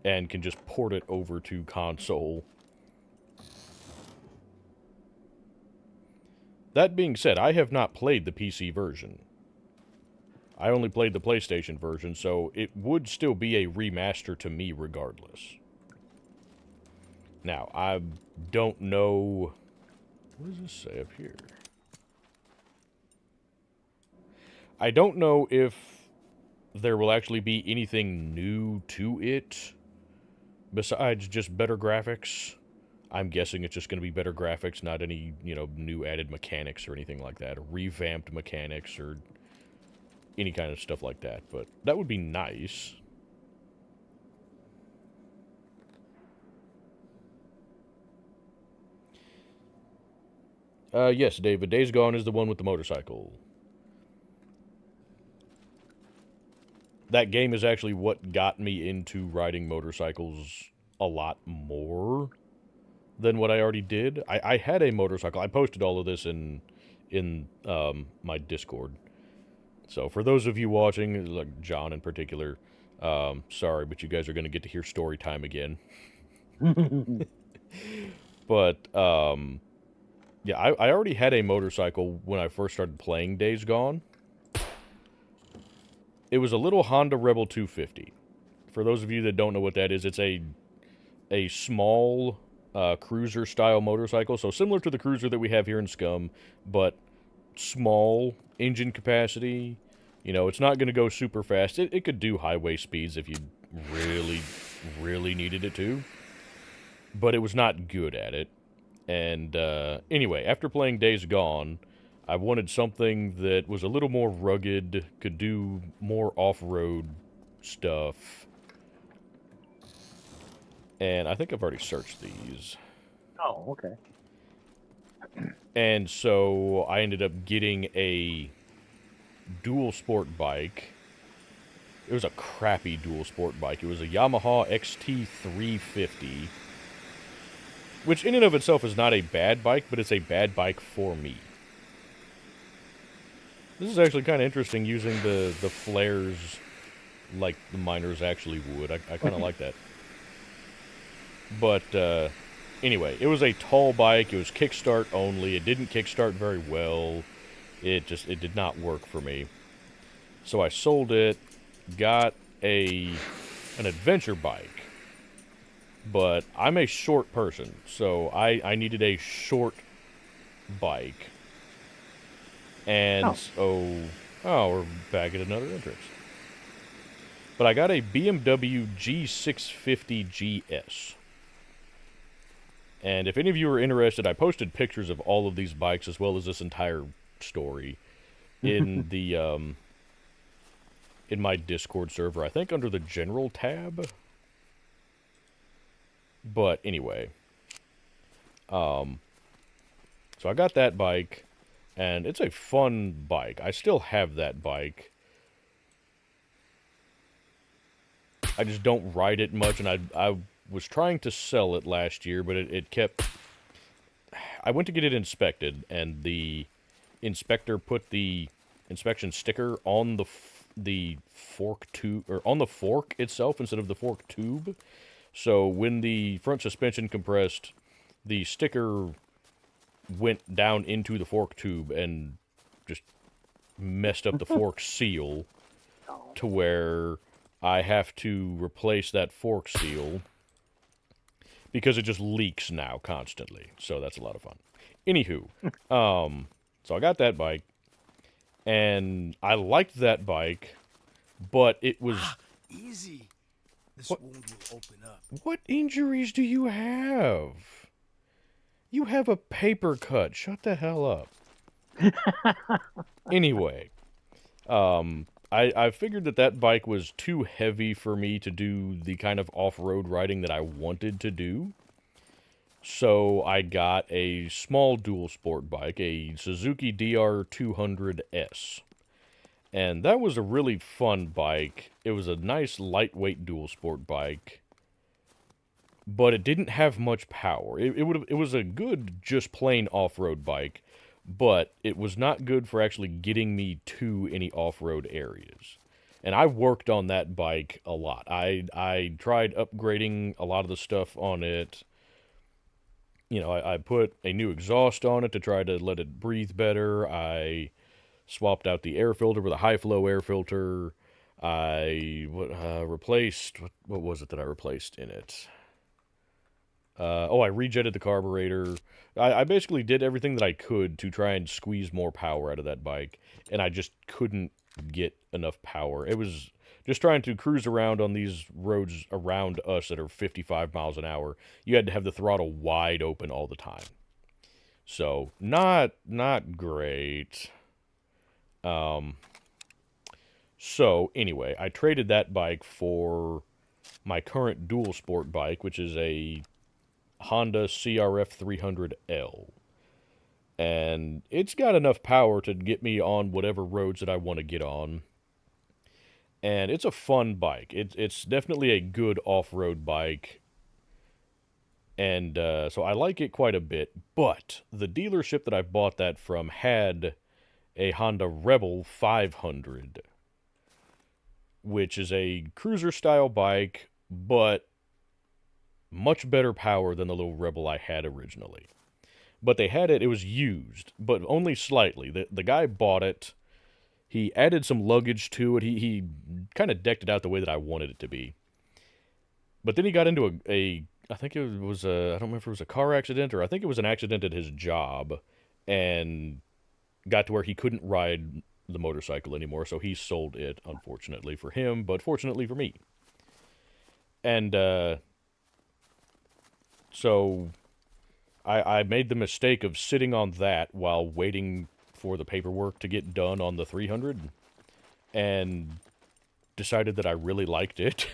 and can just port it over to console. That being said, I have not played the PC version. I only played the PlayStation version, so it would still be a remaster to me regardless. Now, I don't know... What does this say up here? I don't know if there will actually be anything new to it besides just better graphics. I'm guessing it's just going to be better graphics, not any, new added mechanics or anything like that, or revamped mechanics or any kind of stuff like that, but that would be nice. Yes, David, Days Gone is the one with the motorcycle. That game is actually what got me into riding motorcycles a lot more than what I already did. I had a motorcycle. I posted all of this in my Discord. So for those of you watching, like John in particular, sorry, but you guys are going to get to hear story time again. But, yeah, I already had a motorcycle when I first started playing Days Gone. It was a little Honda Rebel 250. For those of you that don't know what that is, it's a small cruiser-style motorcycle. So similar to the cruiser that we have here in SCUM, but small engine capacity. It's not going to go super fast. It could do highway speeds if you really, really needed it to. But it was not good at it. And anyway, after playing Days Gone, I wanted something that was a little more rugged, could do more off-road stuff. And I think I've already searched these. Oh, okay. And so I ended up getting a dual sport bike. was a crappy dual sport bike. It was a Yamaha XT350, which in and of itself is not a bad bike, but it's a bad bike for me. This is actually kind of interesting using the flares like the miners actually would. I kind of like that. But anyway, it was a tall bike. It was kickstart only. It didn't kickstart very well. It did not work for me. So I sold it, got an adventure bike. But I'm a short person, so I needed a short bike. And we're back at another entrance. But I got a BMW G650 GS. And if any of you are interested, I posted pictures of all of these bikes as well as this entire story in the in my Discord server. I think under the general tab. But anyway, so I got that bike, and it's a fun bike. I still have that bike. I just don't ride it much, and I was trying to sell it last year, but it kept... I went to get it inspected, and the inspector put the inspection sticker on the fork tube, or on the fork itself instead of the fork tube. So when the front suspension compressed, the sticker went down into the fork tube and just messed up the fork seal to where I have to replace that fork seal because it just leaks now constantly. So that's a lot of fun. Anywho, so I got that bike, and I liked that bike, but it was... Easy. This wound will open up. What injuries do you have? You have a paper cut. Shut the hell up. Anyway, I figured that bike was too heavy for me to do the kind of off-road riding that I wanted to do. So I got a small dual sport bike, a Suzuki DR200S. And that was a really fun bike. It was a nice lightweight dual sport bike, but it didn't have much power. It was a good just plain off-road bike, but it was not good for actually getting me to any off-road areas. And I worked on that bike a lot. I tried upgrading a lot of the stuff on it. You know, I put a new exhaust on it to try to let it breathe better. I swapped out the air filter with a high-flow air filter. I replaced... What was it that I replaced in it? I rejetted the carburetor. I basically did everything that I could to try and squeeze more power out of that bike, and I just couldn't get enough power. It was just trying to cruise around on these roads around us that are 55 miles an hour. You had to have the throttle wide open all the time. So, not great. So, anyway, I traded that bike for my current dual sport bike, which is a Honda CRF 300L. And it's got enough power to get me on whatever roads that I want to get on. And it's a fun bike. It's definitely a good off-road bike. And so I like it quite a bit. But the dealership that I bought that from had a Honda Rebel 500, which is a cruiser-style bike, but much better power than the little Rebel I had originally. But they had it was used, but only slightly. The guy bought it. He added some luggage to it. He kind of decked it out the way that I wanted it to be. But then he got into I think it was I don't remember if it was a car accident, or I think it was an accident at his job, and got to where he couldn't ride the motorcycle anymore, so he sold it, unfortunately for him, but fortunately for me. And so I made the mistake of sitting on that while waiting for the paperwork to get done on the 300, and decided that I really liked it.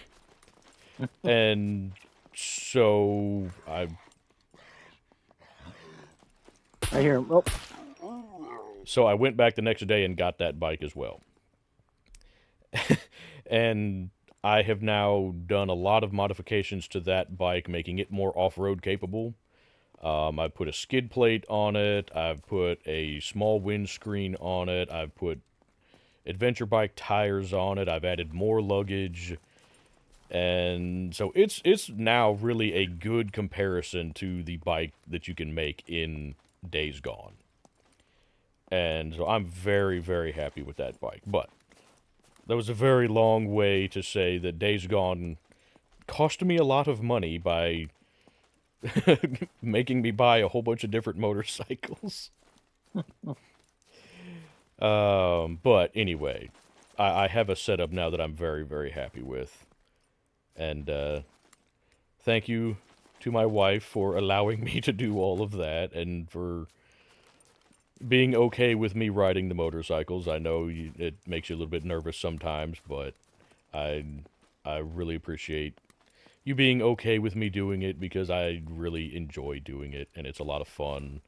And so I hear him. Oh. So I went back the next day and got that bike as well. And I have now done a lot of modifications to that bike, making it more off-road capable. I've put a skid plate on it. I've put a small windscreen on it. I've put adventure bike tires on it. I've added more luggage. And so it's now really a good comparison to the bike that you can make in Days Gone. And so I'm very, very happy with that bike. But that was a very long way to say that Days Gone cost me a lot of money by making me buy a whole bunch of different motorcycles. But anyway, I have a setup now that I'm very, very happy with. And thank you to my wife for allowing me to do all of that and for being okay with me riding the motorcycles. I know it makes you a little bit nervous sometimes, but I really appreciate you being okay with me doing it because I really enjoy doing it and it's a lot of fun.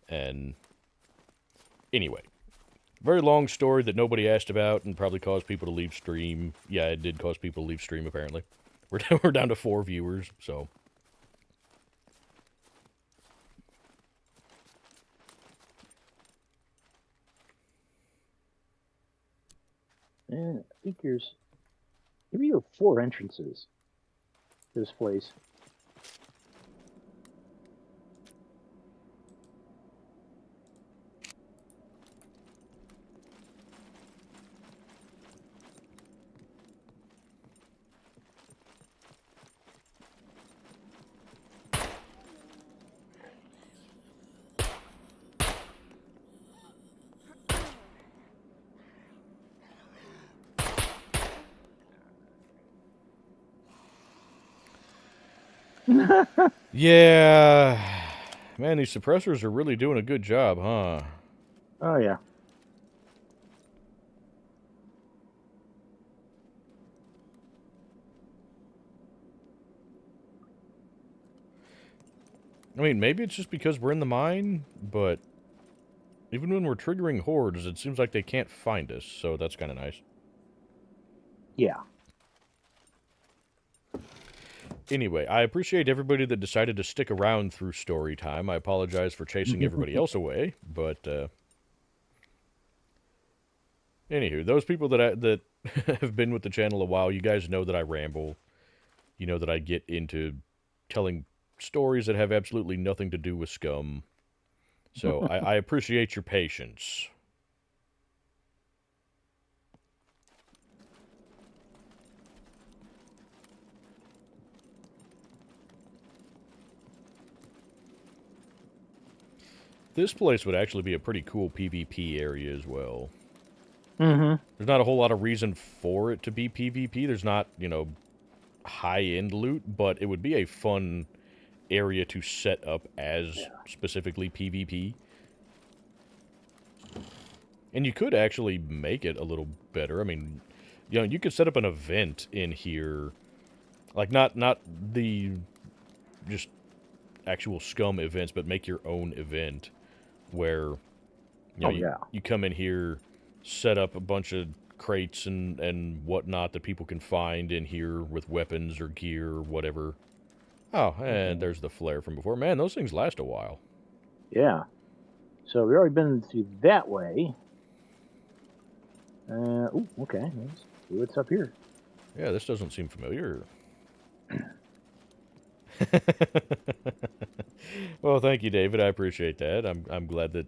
And anyway, very long story that nobody asked about and probably caused people to leave stream. Yeah, it did cause people to leave stream apparently. We're down to 4 viewers, so. And I think there's maybe there are 4 entrances to this place. Yeah. Man, these suppressors are really doing a good job, huh? Oh, yeah. I mean, maybe it's just because we're in the mine, but even when we're triggering hordes, it seems like they can't find us, so that's kind of nice. Yeah. Anyway, I appreciate everybody that decided to stick around through story time. I apologize for chasing everybody else away, but anywho, those people that have been with the channel a while, you guys know that I ramble. You know that I get into telling stories that have absolutely nothing to do with SCUM. So I appreciate your patience. This place would actually be a pretty cool PvP area as well. Mm-hmm. There's not a whole lot of reason for it to be PvP. There's not, you know, high-end loot, but it would be a fun area to set up as specifically PvP. And you could actually make it a little better. I mean, you know, you could set up an event in here. Like, not the just actual SCUM events, but make your own event where, you know, you come in here, set up a bunch of crates and whatnot that people can find in here with weapons or gear or whatever. Oh, and there's the flare from before. Man, those things last a while. Yeah. So we've already been through that way. Oh, okay. Let's see what's up here. Yeah, this doesn't seem familiar. Well, thank you, David. I appreciate that. I'm glad that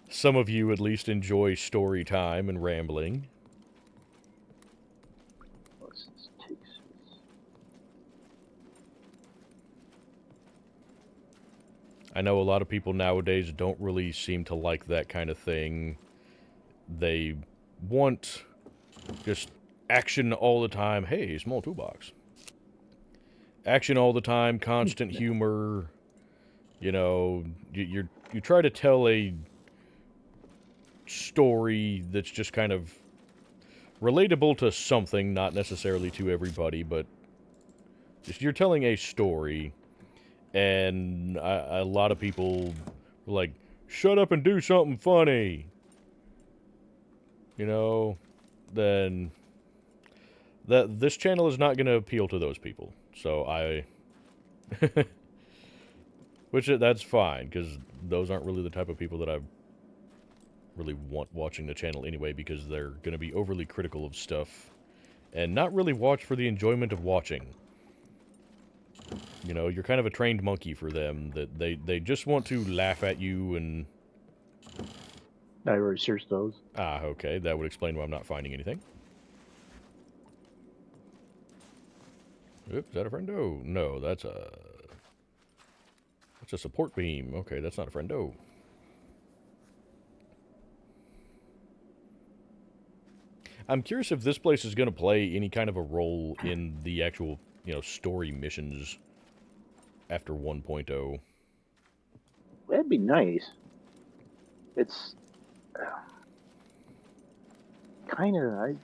some of you at least enjoy story time and rambling. I know a lot of people nowadays don't really seem to like that kind of thing. They want just action all the time. Hey, small toolbox. Action all the time, constant humor. You know, you try to tell a story that's just kind of relatable to something, not necessarily to everybody, but just you're telling a story, and a lot of people are like, shut up and do something funny. You know, then This channel is not going to appeal to those people. So I... that's fine, because those aren't really the type of people that I really want watching the channel anyway, because they're going to be overly critical of stuff and not really watch for the enjoyment of watching. You know, you're kind of a trained monkey for them, that they just want to laugh at you and... I already searched those. Ah, okay, that would explain why I'm not finding anything. Oops, is that a friendo? No, that's a support beam. Okay, that's not a friendo. I'm curious if this place is going to play any kind of a role in the actual, you know, story missions after 1.0. That'd be nice. It's kind of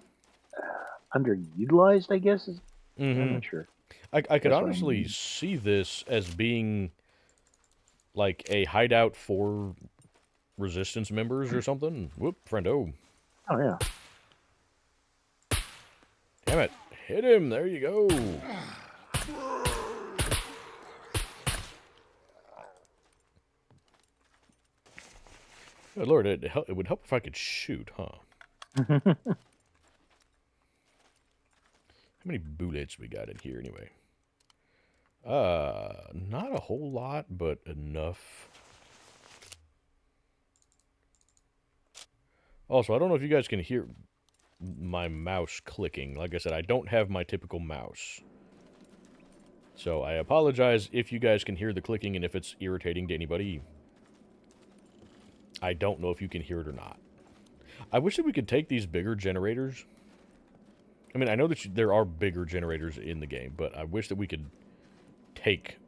underutilized, I guess. I'm not sure. I could honestly see this as being like a hideout for resistance members or something. Whoop, friendo. Oh, yeah. Damn it. Hit him. There you go. Good Lord, it would help if I could shoot, huh? How many bullets we got in here, anyway? Not a whole lot, but enough. Also, I don't know if you guys can hear my mouse clicking. Like I said, I don't have my typical mouse. So I apologize if you guys can hear the clicking and if it's irritating to anybody. I don't know if you can hear it or not. I wish that we could take these bigger generators. I mean, I know that there are bigger generators in the game, but I wish that we could take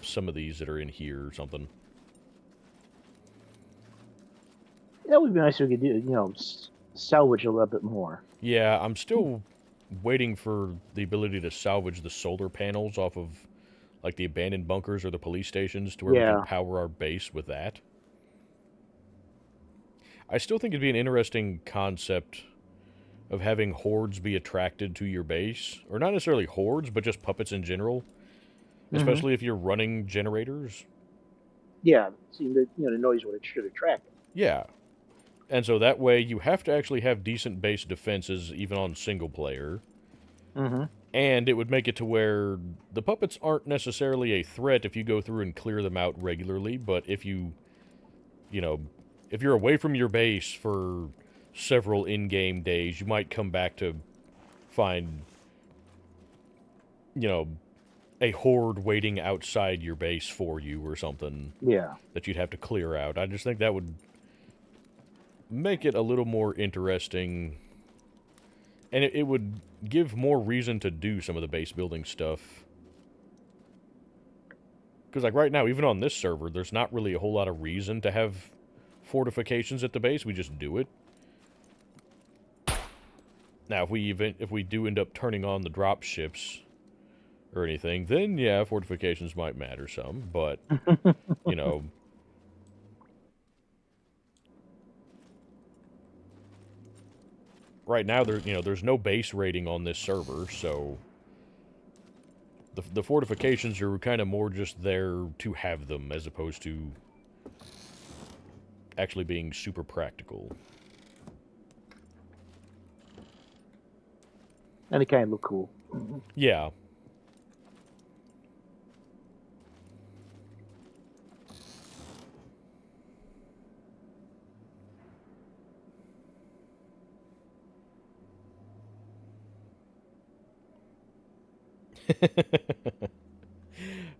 some of these that are in here or something. That would be nice if we could do, you know, salvage a little bit more. Yeah, I'm still waiting for the ability to salvage the solar panels off of, like, the abandoned bunkers or the police stations to where we can power our base with that. I still think it'd be an interesting concept of having hordes be attracted to your base. Or not necessarily hordes, but just puppets in general. Especially if you're running generators. Yeah, seeing the, you know, the noise would should attract them. Yeah. And so that way you have to actually have decent base defenses even on single player. And it would make it to where the puppets aren't necessarily a threat if you go through and clear them out regularly, but if you know, if you're away from your base for several in-game days, you might come back to find, you know, a horde waiting outside your base for you or something. Yeah. That you'd have to clear out. I just think that would make it a little more interesting. And it would give more reason to do some of the base building stuff. Because, like, right now, even on this server, there's not really a whole lot of reason to have fortifications at the base. We just do it. Now, if we do end up turning on the drop ships or anything, then, yeah, fortifications might matter some. But, you know... Right now, there's no base rating on this server, so the fortifications are kind of more just there to have them, as opposed to actually being super practical. And they kind of look cool. Yeah.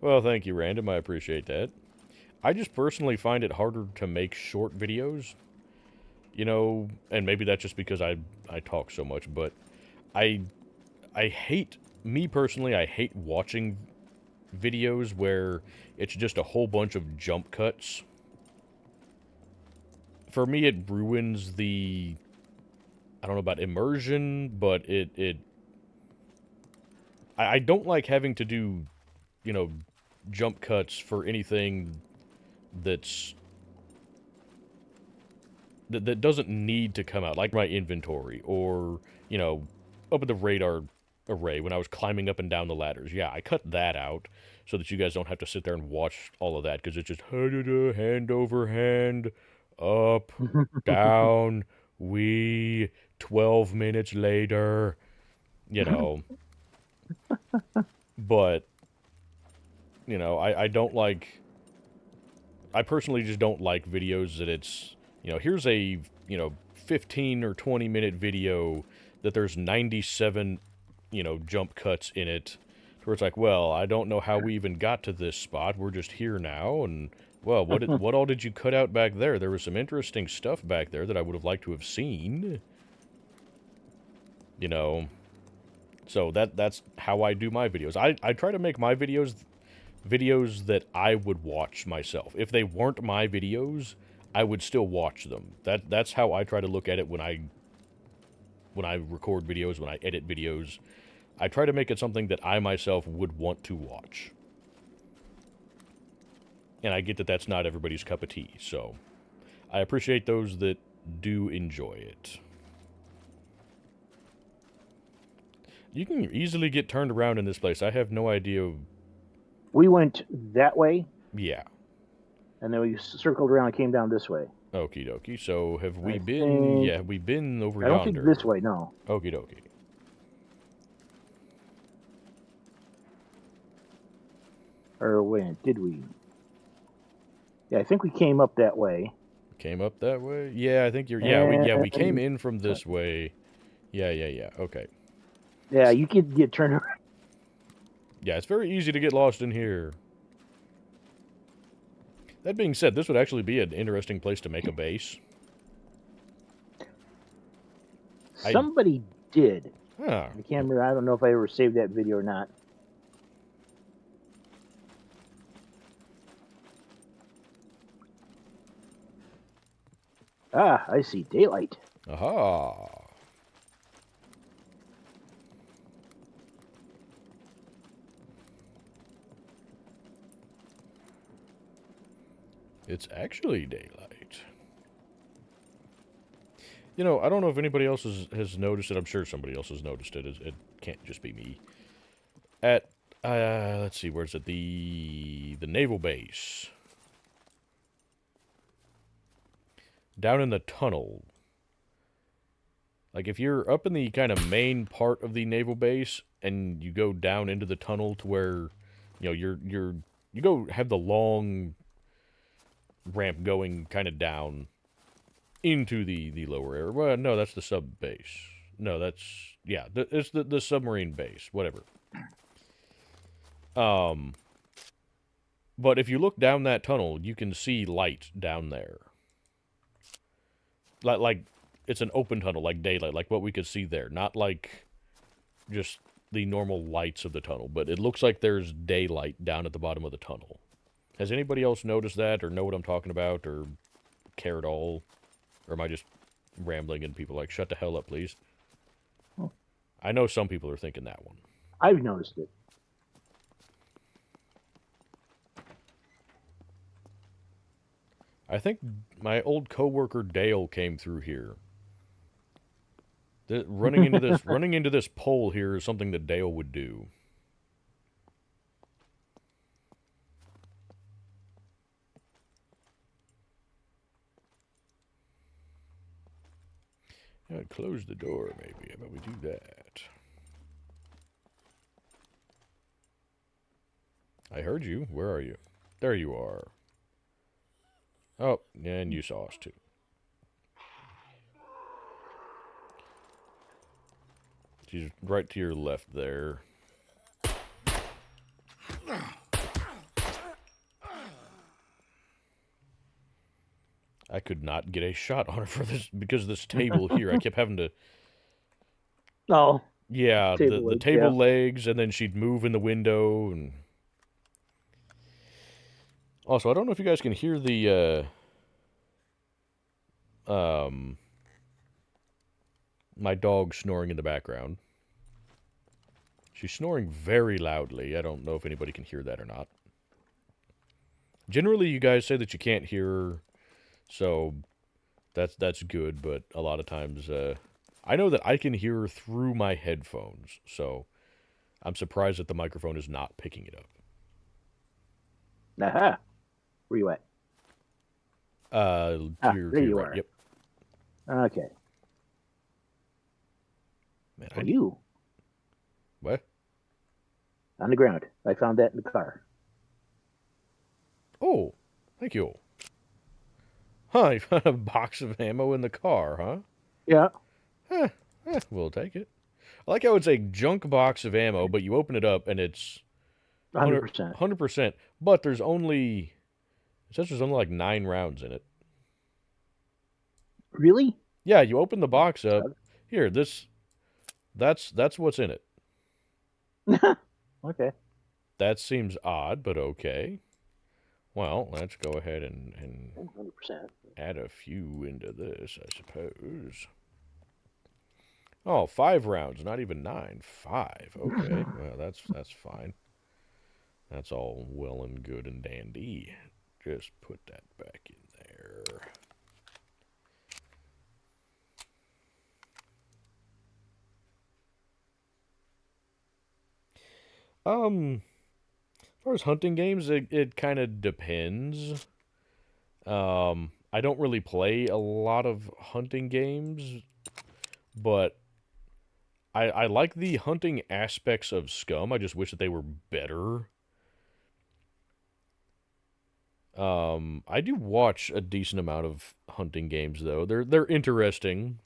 Well, thank you, Random. I appreciate that. I just personally find it harder to make short videos. You know, and maybe that's just because I talk so much, but I hate, me personally, I hate watching videos where it's just a whole bunch of jump cuts. For me, it ruins the, I don't know about immersion, but I don't like having to do, you know, jump cuts for anything that doesn't need to come out, like my inventory, or, you know, up at the radar array when I was climbing up and down the ladders. Yeah, I cut that out so that you guys don't have to sit there and watch all of that, because it's just hand over hand, up, down, 12 minutes later, you know. But, you know, I don't like, I personally just don't like videos that it's, you know, here's a, 15 or 20 minute video that there's 97, jump cuts in it, where it's like, well, I don't know how we even got to this spot. We're just here now, and, well, what all did you cut out back there? There was some interesting stuff back there that I would have liked to have seen. You know, so that's how I do my videos. I try to make my videos that I would watch myself. If they weren't my videos, I would still watch them. That's how I try to look at it when I record videos, when I edit videos. I try to make it something that I myself would want to watch. And I get that that's not everybody's cup of tea, so I appreciate those that do enjoy it. You can easily get turned around in this place. I have no idea. We went that way. Yeah. And then we circled around and came down this way. Okie dokie. So have we been... Yeah, have we been over yonder? I don't think this way, no. Okie dokie. Or when did we? Yeah, I think we came up that way. Came up that way? Yeah, I think you're... we came in from this way. Yeah. Okay. Yeah, you could get turned around. Yeah, it's very easy to get lost in here. That being said, this would actually be an interesting place to make a base. Somebody did. Huh. I can't remember. I don't know if I ever saved that video or not. Ah, I see daylight. Aha. It's actually daylight. You know, I don't know if anybody else has noticed it. I'm sure somebody else has noticed it. It can't just be me. At, let's see, where's it? The naval base. Down in the tunnel. Like, if you're up in the kind of main part of the naval base, and you go down into the tunnel to where, you go have the long ramp going kind of down into the lower area. Well, no, that's the sub base. No, that's, yeah, it's the submarine base, whatever. But if you look down that tunnel, you can see light down there. Like it's an open tunnel, like daylight, like what we could see there. Not like just the normal lights of the tunnel, but it looks like there's daylight down at the bottom of the tunnel. Has anybody else noticed that, or know what I'm talking about, or care at all? Or am I just rambling and people are like, shut the hell up, please? Oh. I know some people are thinking that one. I've noticed it. I think my old coworker Dale came through here. Running into this pole here is something that Dale would do. I'd close the door, maybe. How about we do that? I heard you. Where are you? There you are. Oh, and you saw us too. She's right to your left there. I could not get a shot on her for this because of this table here. I kept having to... Oh. Yeah, the table legs, and then she'd move in the window. And also, I don't know if you guys can hear the... my dog snoring in the background. She's snoring very loudly. I don't know if anybody can hear that or not. Generally, you guys say that you can't hear her, so that's good, but a lot of times I know that I can hear through my headphones, so I'm surprised that the microphone is not picking it up. Aha. Where you at? To There your you right. are. Yep. Okay. Man, Well, you what? on the ground. I found that in the car. Oh, thank you. Huh, you found a box of ammo in the car, huh? Yeah. We'll take it. I like how it's a junk box of ammo, but you open it up and it's 100%. 100%, but it says there's only like 9 rounds in it. Really? Yeah, you open the box up. Here, that's what's in it. Okay. That seems odd, but okay. Well, let's go ahead and 100%. add a few into this, I suppose. Oh, 5 rounds, not even 9. 5. Okay, well, that's fine. That's all well and good and dandy. Just put that back in there. As far as hunting games, it kind of depends. I don't really play a lot of hunting games, but I like the hunting aspects of SCUM. I just wish that they were better. I do watch a decent amount of hunting games though. They're interesting.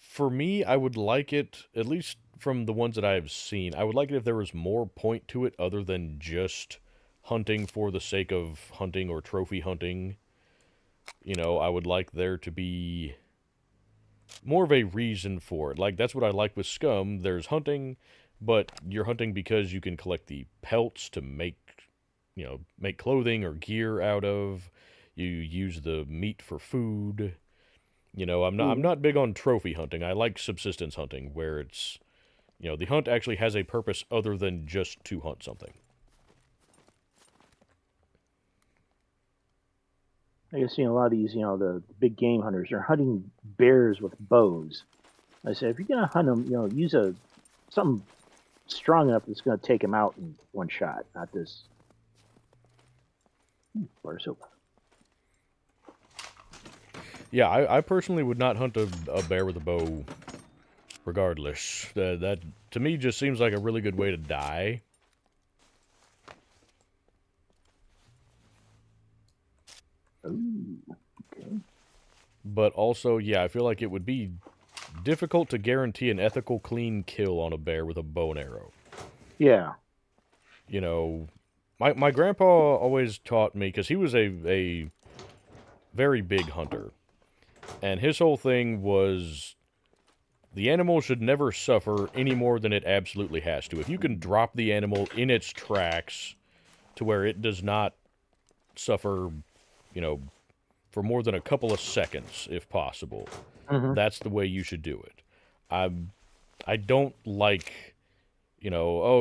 For me, I would like it, at least from the ones that I have seen, I would like it if there was more point to it other than just hunting for the sake of hunting or trophy hunting. You know, I would like there to be more of a reason for it. Like, that's what I like with SCUM. There's hunting, but you're hunting because you can collect the pelts to make clothing or gear out of. You use the meat for food. I'm not big on trophy hunting. I like subsistence hunting where it's, the hunt actually has a purpose other than just to hunt something. I guess a lot of these, the big game hunters are hunting bears with bows. I said, if you're gonna hunt them, use something strong enough that's gonna take them out in one shot, not this bar soap. Yeah, I personally would not hunt a bear with a bow regardless. That to me just seems like a really good way to die. Ooh, okay. But also, yeah, I feel like it would be difficult to guarantee an ethical, clean kill on a bear with a bow and arrow. Yeah. My grandpa always taught me, because he was a very big hunter, and his whole thing was the animal should never suffer any more than it absolutely has to. If you can drop the animal in its tracks to where it does not suffer, for more than a couple of seconds, if possible, that's the way you should do it. I don't like,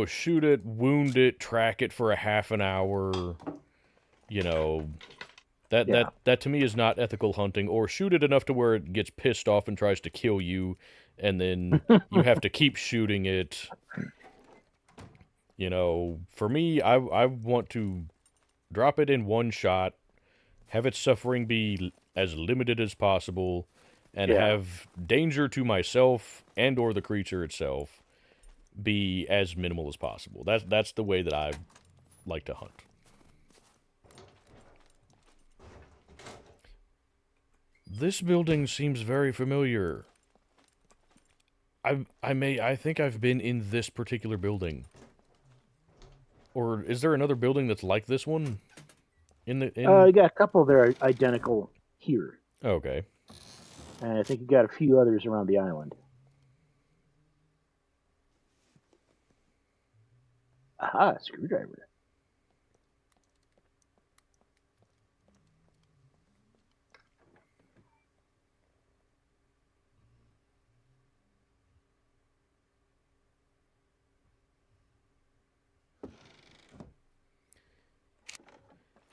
shoot it, wound it, track it for a half an hour, that to me is not ethical hunting. Or shoot it enough to where it gets pissed off and tries to kill you, and then you have to keep shooting it. For me, I want to drop it in one shot, have its suffering be as limited as possible, and have danger to myself and or the creature itself be as minimal as possible. That's the way that I like to hunt. This building seems very familiar. I think I've been in this particular building. Or is there another building that's like this one? You got a couple that are identical here. Okay. And I think you got a few others around the island. Aha, screwdriver.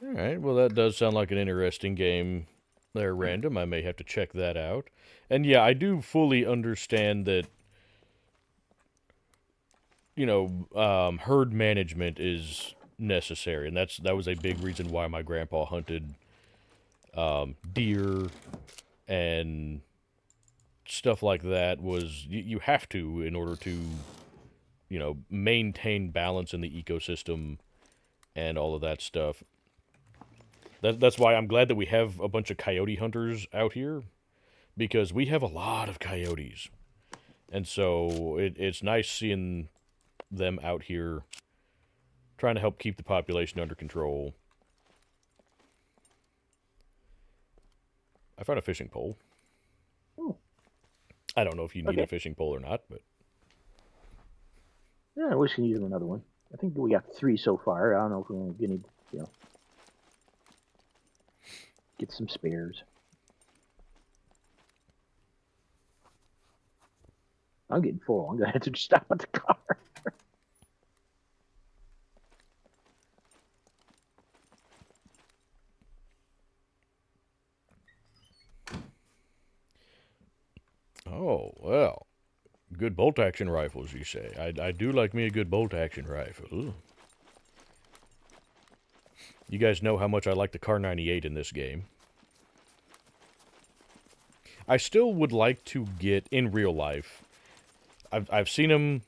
All right. Well, that does sound like an interesting game there, Random. I may have to check that out. And yeah, I do fully understand that, herd management is necessary, and that was a big reason why my grandpa hunted deer and stuff like that. Was you have to in order to maintain balance in the ecosystem and all of that stuff. That's why I'm glad that we have a bunch of coyote hunters out here, because we have a lot of coyotes, and so it's nice seeing them out here trying to help keep the population under control. I found a fishing pole. Oh, I don't know if you need okay. a fishing pole or not, but Yeah, I wish we needed another one. I think we got 3 so far. I don't know if we're going to get some spares. I'm getting full. I'm going to have to just stop at the car. oh well. Good bolt action rifles, you say? I do like me a good bolt action rifle. You guys know how much I like the Kar 98 in this game. I still would like to get in real life. I've seen them.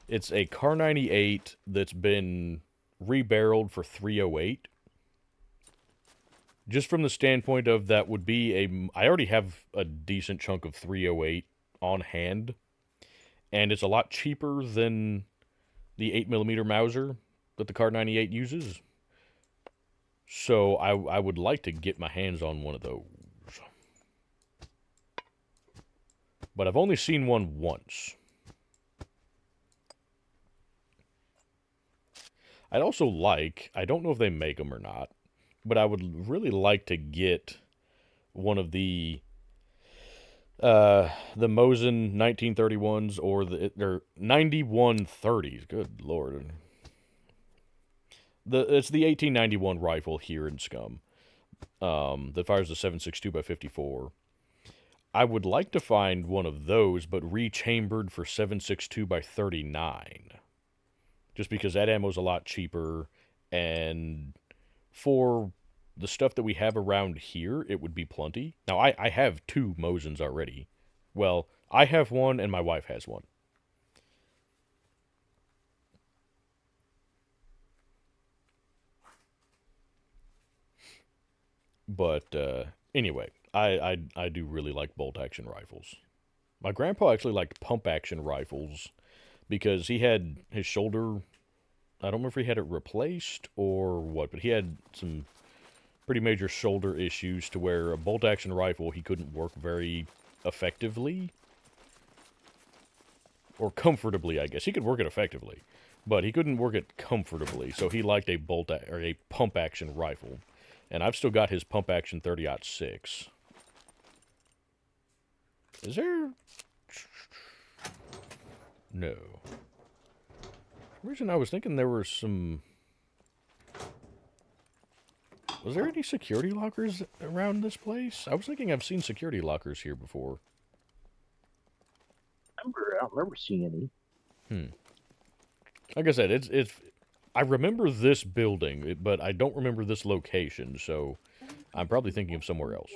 It's a Kar 98 that's been rebarreled for 308. Just from the standpoint of that would be I already have a decent chunk of 308 on hand, and it's a lot cheaper than the 8mm Mauser that the Kar 98 uses. So I would like to get my hands on one of those. But I've only seen one once. I'd also I don't know if they make them or not, but I would really like to get one of the Mosin 1931s or they're 9130s. Good lord. It's the 1891 rifle here in SCUM that fires the 7.62x54. I would like to find one of those, but rechambered for 7.62x39. Just because that ammo's a lot cheaper, and for the stuff that we have around here, it would be plenty. Now, I have 2 Mosins already. Well, I have one, and my wife has one. But anyway, I do really like bolt-action rifles. My grandpa actually liked pump-action rifles because he had his shoulder, I don't remember if he had it replaced or what, but he had some pretty major shoulder issues to where a bolt-action rifle he couldn't work very effectively. Or comfortably, I guess. He could work it effectively, but he couldn't work it comfortably, so he liked a pump-action rifle. And I've still got his pump-action 30-06. Is there... No. For some reason I was thinking there were some... Was there any security lockers around this place? I was thinking I've seen security lockers here before. I don't remember seeing any. Like I said, it's I remember this building, but I don't remember this location, so I'm probably thinking of somewhere else.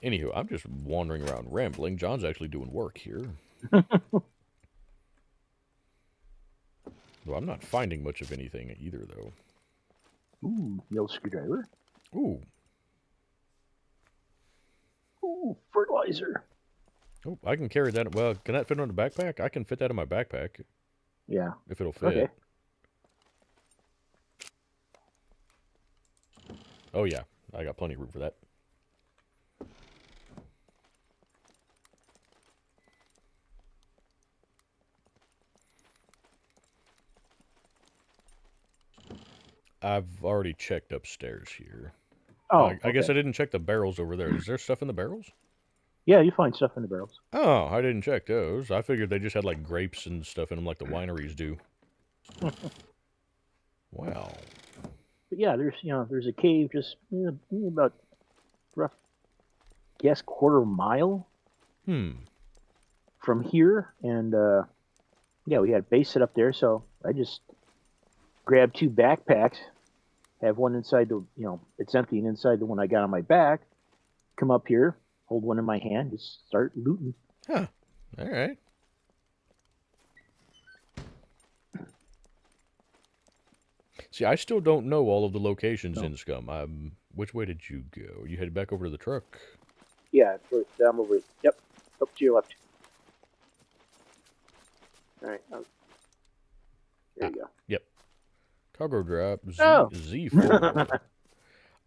Anywho, I'm just wandering around rambling. John's actually doing work here. Well, I'm not finding much of anything either, though. Ooh, the old screwdriver. Ooh. Ooh, fertilizer. Oh, I can carry that. Well, can that fit on the backpack? I can fit that in my backpack. Yeah. If it'll fit. Okay. Oh, yeah. I got plenty of room for that. I've already checked upstairs here. Oh, I guess okay. I didn't check the barrels over there. Is there stuff in the barrels? Yeah, you find stuff in the barrels. Oh, I didn't check those. I figured they just had like grapes and stuff in them like the wineries do. Wow. But yeah, there's a cave just about rough guess quarter-mile from here, and yeah, we had base set up there, so I just grabbed 2 backpacks, have one inside it's empty, and inside the one I got on my back, come up here, hold one in my hand, just start looting. Huh. All right. See, I still don't know all of the locations in SCUM. Which way did you go? You headed back over to the truck? Yeah, first I'm over. Yep, up to your left. All right. There you go. Yep. Cargo drop Z4.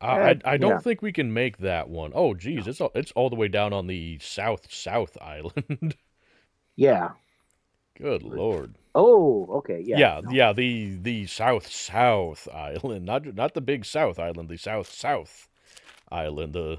I don't think we can make that one. Oh, geez, it's all the way down on the south island. Yeah. Good Lord. Oh, okay. Yeah. Yeah. The south island, not the big South Island, the south island.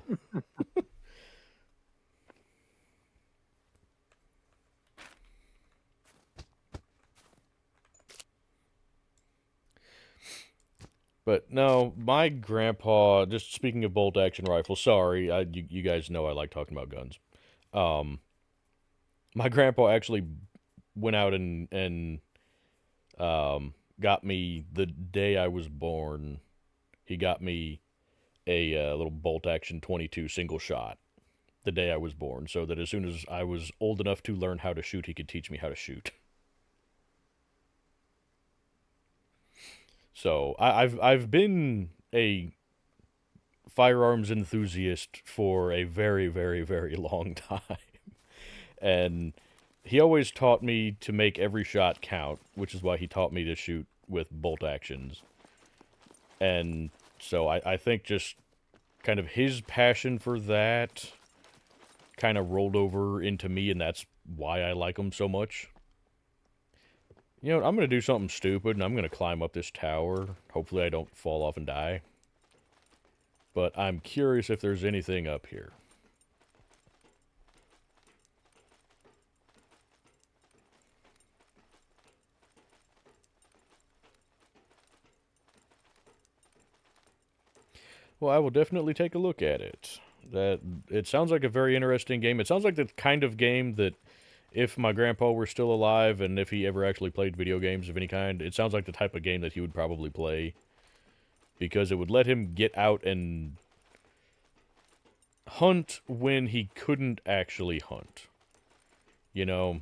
But no, my grandpa, just speaking of bolt action rifles, sorry, you guys know I like talking about guns. My grandpa actually went out and got me the day I was born. He got me a little bolt action 22 single shot the day I was born, so that as soon as I was old enough to learn how to shoot, he could teach me how to shoot. So I've been a firearms enthusiast for a very, very, very long time. And he always taught me to make every shot count, which is why he taught me to shoot with bolt actions. And so I think just kind of his passion for that kind of rolled over into me, and that's why I like them so much. You know what, I'm going to do something stupid, and I'm going to climb up this tower. Hopefully I don't fall off and die. But I'm curious if there's anything up here. Well, I will definitely take a look at it. It sounds like a very interesting game. It sounds like the kind of game that if my grandpa were still alive and if he ever actually played video games of any kind, it sounds like the type of game that he would probably play. Because it would let him get out and hunt when he couldn't actually hunt. You know?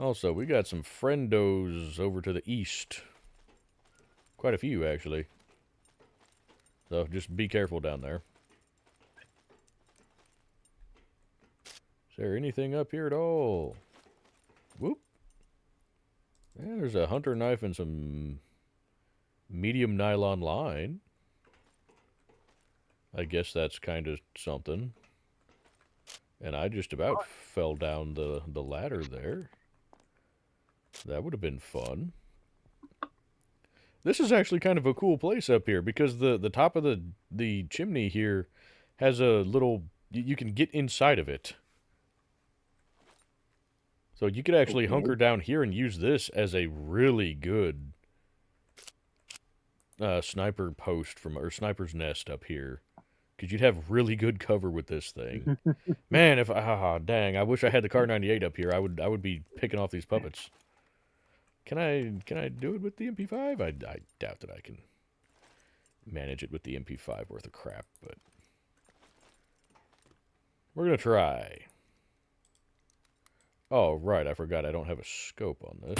Also, we got some friendos over to the east. Quite a few, actually. So, just be careful down there. Is there anything up here at all? Whoop. Yeah, there's a hunter knife and some medium nylon line. I guess that's kind of something. And I just about fell down the ladder there. That would have been fun. This is actually kind of a cool place up here because the top of the chimney here has a little... You can get inside of it. So you could actually hunker down here and use this as a really good sniper post or sniper's nest up here. Because you'd have really good cover with this thing. Man, if dang, I wish I had the Car 98 up here. I would be picking off these puppets. Can I do it with the MP5? I doubt that I can manage it with the MP5 worth of crap, but we're gonna try. Oh, right, I forgot I don't have a scope on this.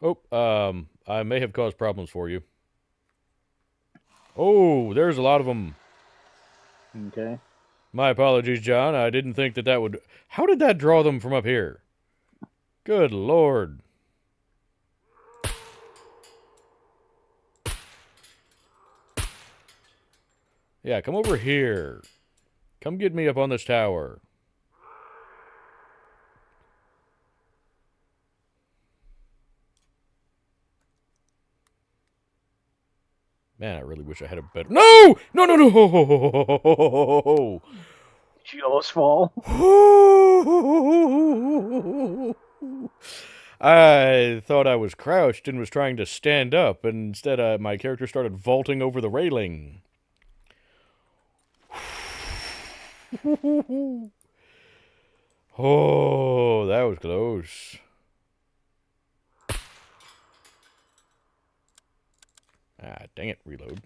Oh, I may have caused problems for you. Oh, there's a lot of them. Okay. My apologies, John. I didn't think that would... How did that draw them from up here? Good Lord. Yeah, come over here. Come get me up on this tower. Man, I really wish I had a better... No! No, no, no! Did you almost fall? I thought I was crouched and was trying to stand up, and instead my character started vaulting over the railing. Oh, that was close. Ah, dang it, reload.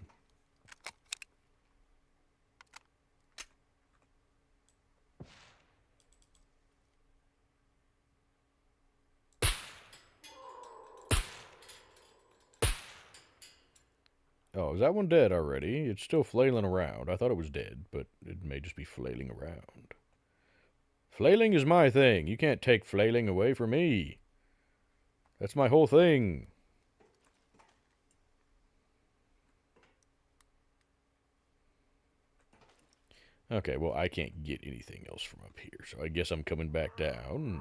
Oh, is that one dead already? It's still flailing around. I thought it was dead, but it may just be flailing around. Flailing is my thing. You can't take flailing away from me. That's my whole thing. Okay, well, I can't get anything else from up here, so I guess I'm coming back down.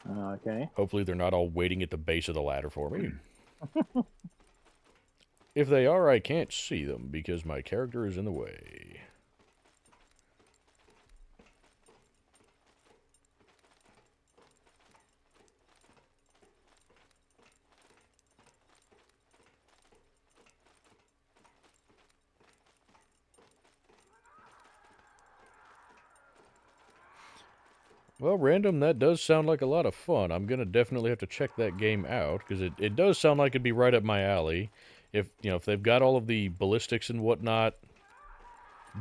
Okay. Hopefully they're not all waiting at the base of the ladder for me. If they are, I can't see them because my character is in the way. Well, random, that does sound like a lot of fun. I'm going to definitely have to check that game out, because it does sound like it'd be right up my alley. If they've got all of the ballistics and whatnot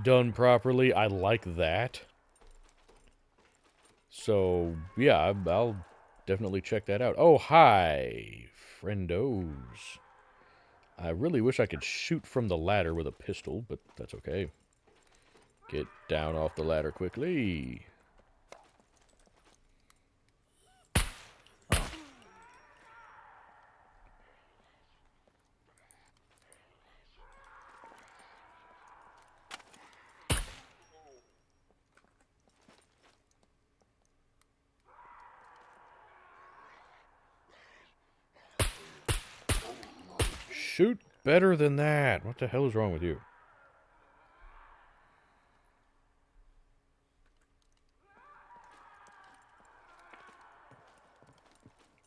done properly, I like that. So, yeah, I'll definitely check that out. Oh, hi, friendos. I really wish I could shoot from the ladder with a pistol, but that's okay. Get down off the ladder quickly. Shoot better than that. What the hell is wrong with you?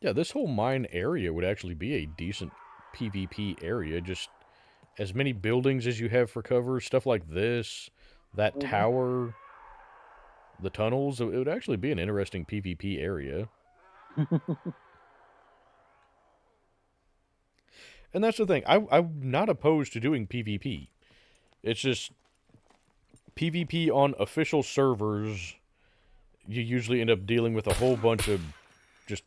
Yeah, this whole mine area would actually be a decent PvP area. Just as many buildings as you have for cover, stuff like this, that tower, the tunnels. It would actually be an interesting PvP area. And that's the thing. I'm not opposed to doing PvP. It's just PvP on official servers, you usually end up dealing with a whole bunch of just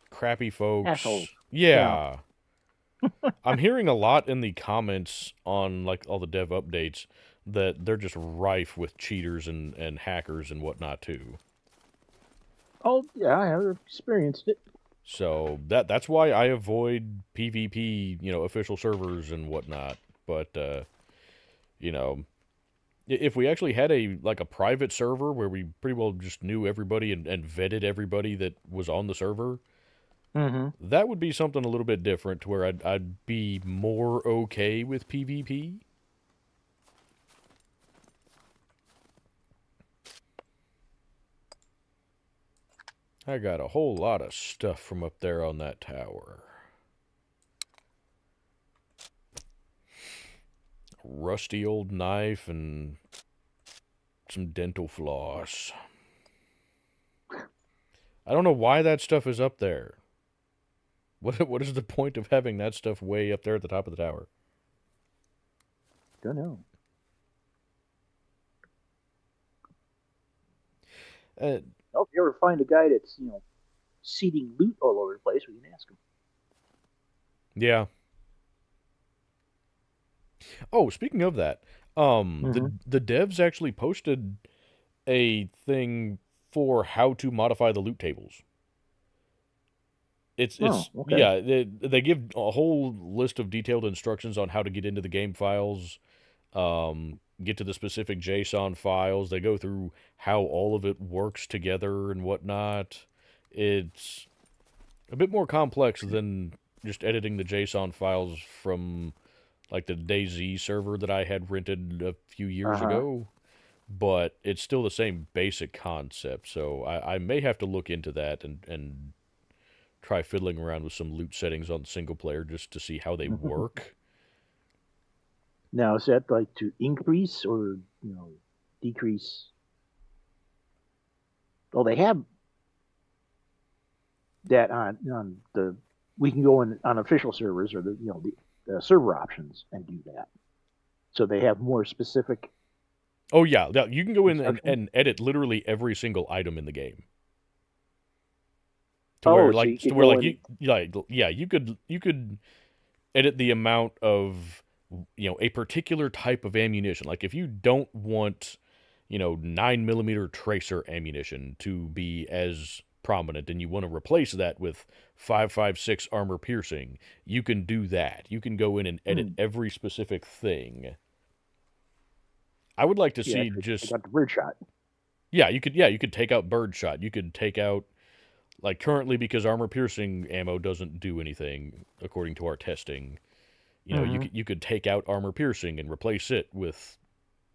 crappy folks. Assholes. Yeah. I'm hearing a lot in the comments on like all the dev updates that they're just rife with cheaters and hackers and whatnot too. Oh, yeah, I have experienced it. So that's why I avoid PvP, official servers and whatnot. But if we actually had a private server where we pretty well just knew everybody and vetted everybody that was on the server, that would be something a little bit different to where I'd be more okay with PvP. I got a whole lot of stuff from up there on that tower. Rusty old knife and some dental floss. I don't know why that stuff is up there. What is the point of having that stuff way up there at the top of the tower? Don't know. Well, if you ever find a guy that's, seeding loot all over the place, we can ask him. Yeah. Oh, speaking of that, the devs actually posted a thing for how to modify the loot tables. It's okay. Yeah, they give a whole list of detailed instructions on how to get into the game files, get to the specific JSON files. They go through how all of it works together and whatnot. It's a bit more complex than just editing the JSON files from like the DayZ server that I had rented a few years Uh-huh. ago, but it's still the same basic concept. So I may have to look into that and try fiddling around with some loot settings on single player just to see how they work. Now, is that like to increase or decrease? Well, they have that on the. We can go in on official servers or the server options and do that. So they have more specific Oh yeah, you can go in instructions. and edit literally every single item in the game. Oh, so you To could where go like in. you could edit the amount of a particular type of ammunition. Like if you don't want 9mm tracer ammunition to be as prominent and you want to replace that with 5.56 armor piercing, you can do that. You can go in and edit every specific thing. I would like to Yeah, see I just got the bird shot. you could take out birdshot. You could take out, like, currently, because armor piercing ammo doesn't do anything according to our testing. Mm-hmm. You could take out armor piercing and replace it with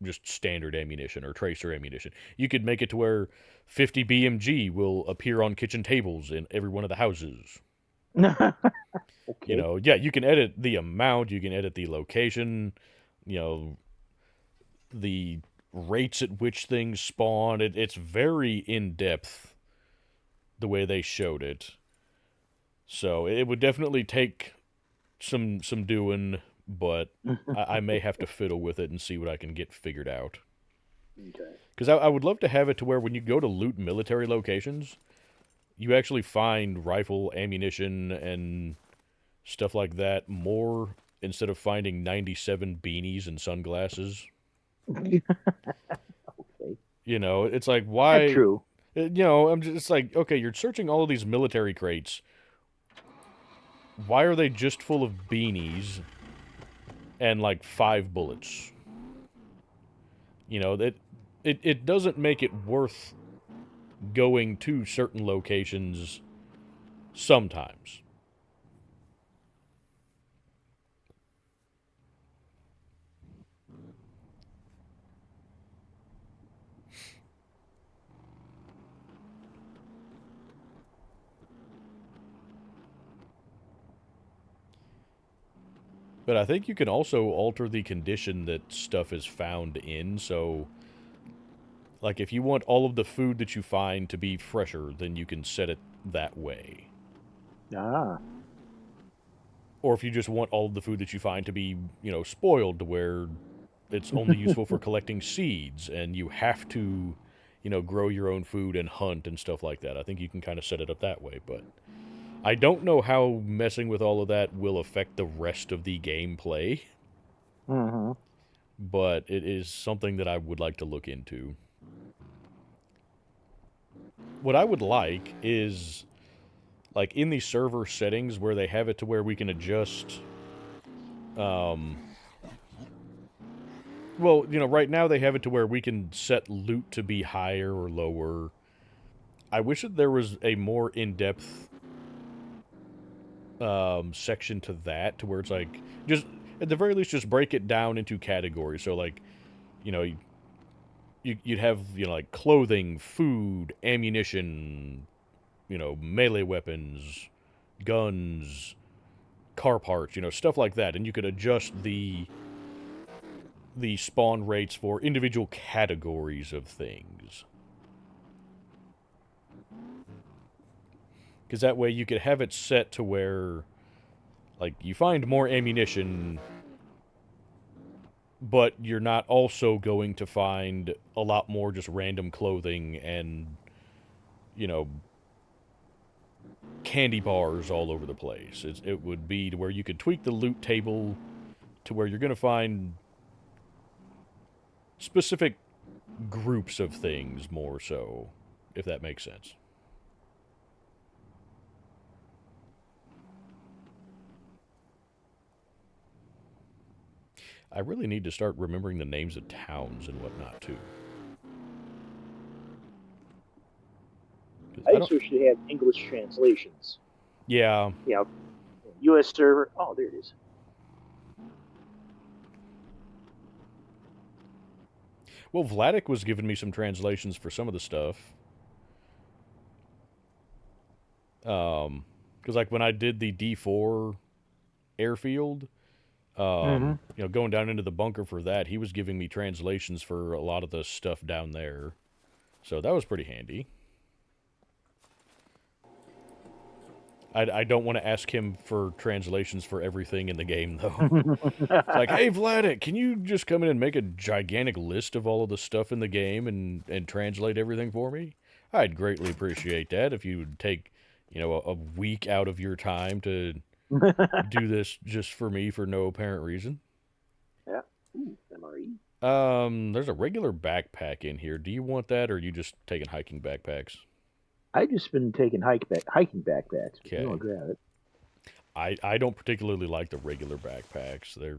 just standard ammunition or tracer ammunition. You could make it to where 50 BMG will appear on kitchen tables in every one of the houses. Okay. You can edit the amount, you can edit the location, the rates at which things spawn. It's very in depth the way they showed it. So it would definitely take some doing, but I may have to fiddle with it and see what I can get figured out. Okay. Because I would love to have it to where when you go to loot military locations, you actually find rifle ammunition and stuff like that more instead of finding 97 beanies and sunglasses. Okay. It's like, That's why? true. I'm just like, okay, you're searching all of these military crates. Why are they just full of beanies and like 5 bullets? It doesn't make it worth going to certain locations sometimes. But I think you can also alter the condition that stuff is found in. So, like, if you want all of the food that you find to be fresher, then you can set it that way. Ah. Or if you just want all of the food that you find to be, spoiled to where it's only useful for collecting seeds and you have to, grow your own food and hunt and stuff like that. I think you can kind of set it up that way, but I don't know how messing with all of that will affect the rest of the gameplay, Mm-hmm. but it is something that I would like to look into. What I would like is, like, in the server settings where they have it to where we can adjust, right now they have it to where we can set loot to be higher or lower. I wish that there was a more in-depth section to that, to where it's like, just at the very least, just break it down into categories. So, like, you'd have like clothing, food, ammunition, melee weapons, guns, car parts, stuff like that, and you could adjust the spawn rates for individual categories of things. Because that way you could have it set to where, like, you find more ammunition, but you're not also going to find a lot more just random clothing and, candy bars all over the place. It would be to where you could tweak the loot table to where you're going to find specific groups of things more so, if that makes sense. I really need to start remembering the names of towns and whatnot, too. I just wish they had English translations. Yeah. U.S. server. Oh, there it is. Well, Vladik was giving me some translations for some of the stuff. Because like when I did the D4 airfield, Mm-hmm. going down into the bunker for that, he was giving me translations for a lot of the stuff down there. So that was pretty handy. I don't want to ask him for translations for everything in the game, though. It's like, hey, Vladik, can you just come in and make a gigantic list of all of the stuff in the game and translate everything for me? I'd greatly appreciate that if you would take, a week out of your time to do this just for me for no apparent reason. Yeah. Ooh, MRE. There's a regular backpack in here. Do you want that, or are you just taking hiking backpacks? I just been taking hiking backpacks. But Okay. you want to grab it? I don't particularly like the regular backpacks. They're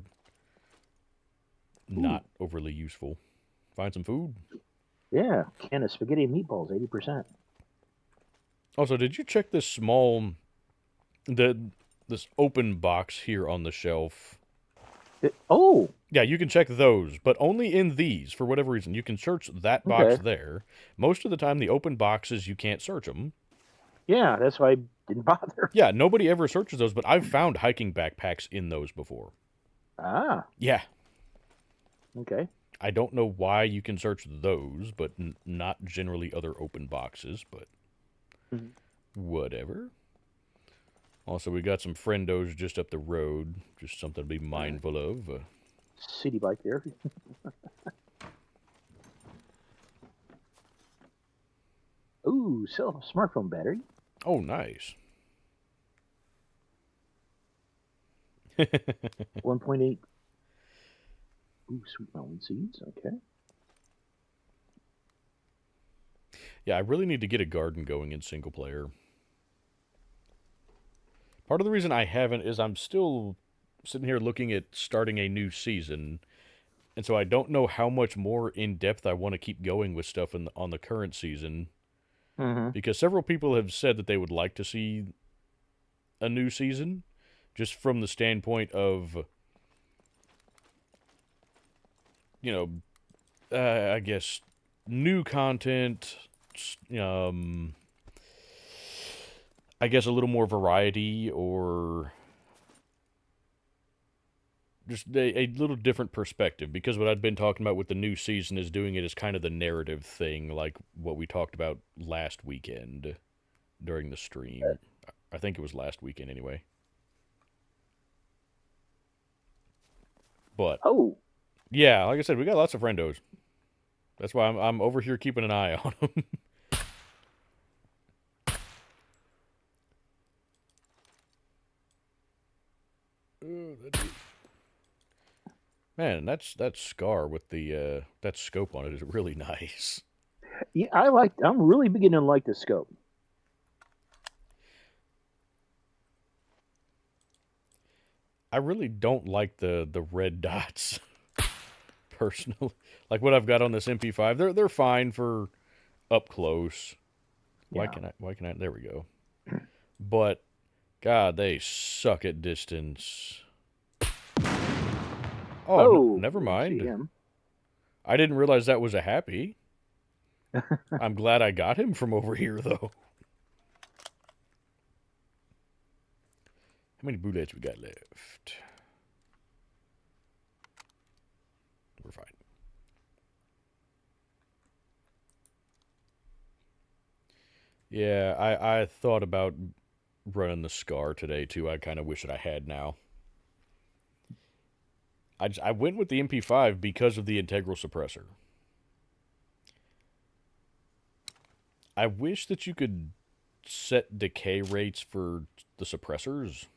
not overly useful. Find some food. Yeah, can of spaghetti and meatballs, 80%. Also, did you check this this open box here on the shelf? Oh, Yeah, you can check those, but only in these, for whatever reason. You can search that box there. Most of the time, the open boxes, you can't search them. yeah, that's why I didn't bother. Yeah, nobody ever searches those, but I've found hiking backpacks in those before. Ah, Yeah. okay. I don't know why you can search those, but not generally other open boxes, but whatever. Also, we got some friendos just up the road. Just something to be mindful of. City bike there. Ooh, smartphone battery. Oh, nice. 1.8. Ooh, sweet melon seeds. Okay. Yeah, I really need to get a garden going in single player. Part of the reason I haven't is I'm still sitting here looking at starting a new season, and so I don't know how much more in depth I want to keep going with stuff on the current season. Mm-hmm. Because several people have said that they would like to see a new season, just from the standpoint of, I guess, new content, I guess a little more variety, or just a little different perspective. Because what I've been talking about with the new season is doing it as kind of the narrative thing, like what we talked about last weekend during the stream. I think it was last weekend anyway. But yeah, like I said, we got lots of friendos. That's why I'm over here keeping an eye on them. Man, that scar with the that scope on it is really nice. Yeah, I'm really beginning to like the scope. I really don't like the red dots, personally. Like what I've got on this MP5, they're fine for up close. Why can I? There we go. But God, they suck at distance. Oh, never mind. I didn't realize that was a happy. I'm glad I got him from over here, though. How many bullets we got left? We're fine. Yeah, I thought about running the SCAR today, too. I kind of wish that I had now. I went with the MP5 because of the integral suppressor. I wish that you could set decay rates for the suppressors.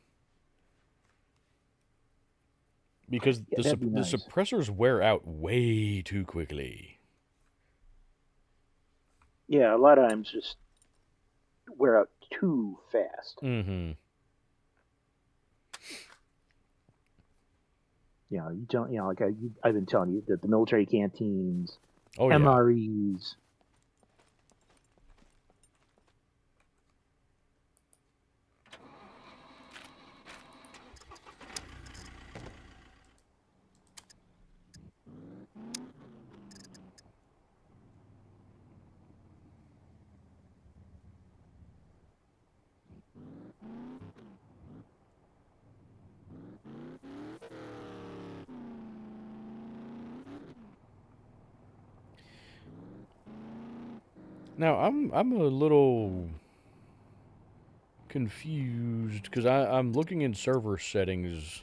Because the suppressors wear out way too quickly. Yeah, a lot of times just wear out too fast. Mm-hmm. Yeah, you don't. Like I've been telling you that the military canteens, yeah. MREs. Now I'm a little confused because I'm looking in server settings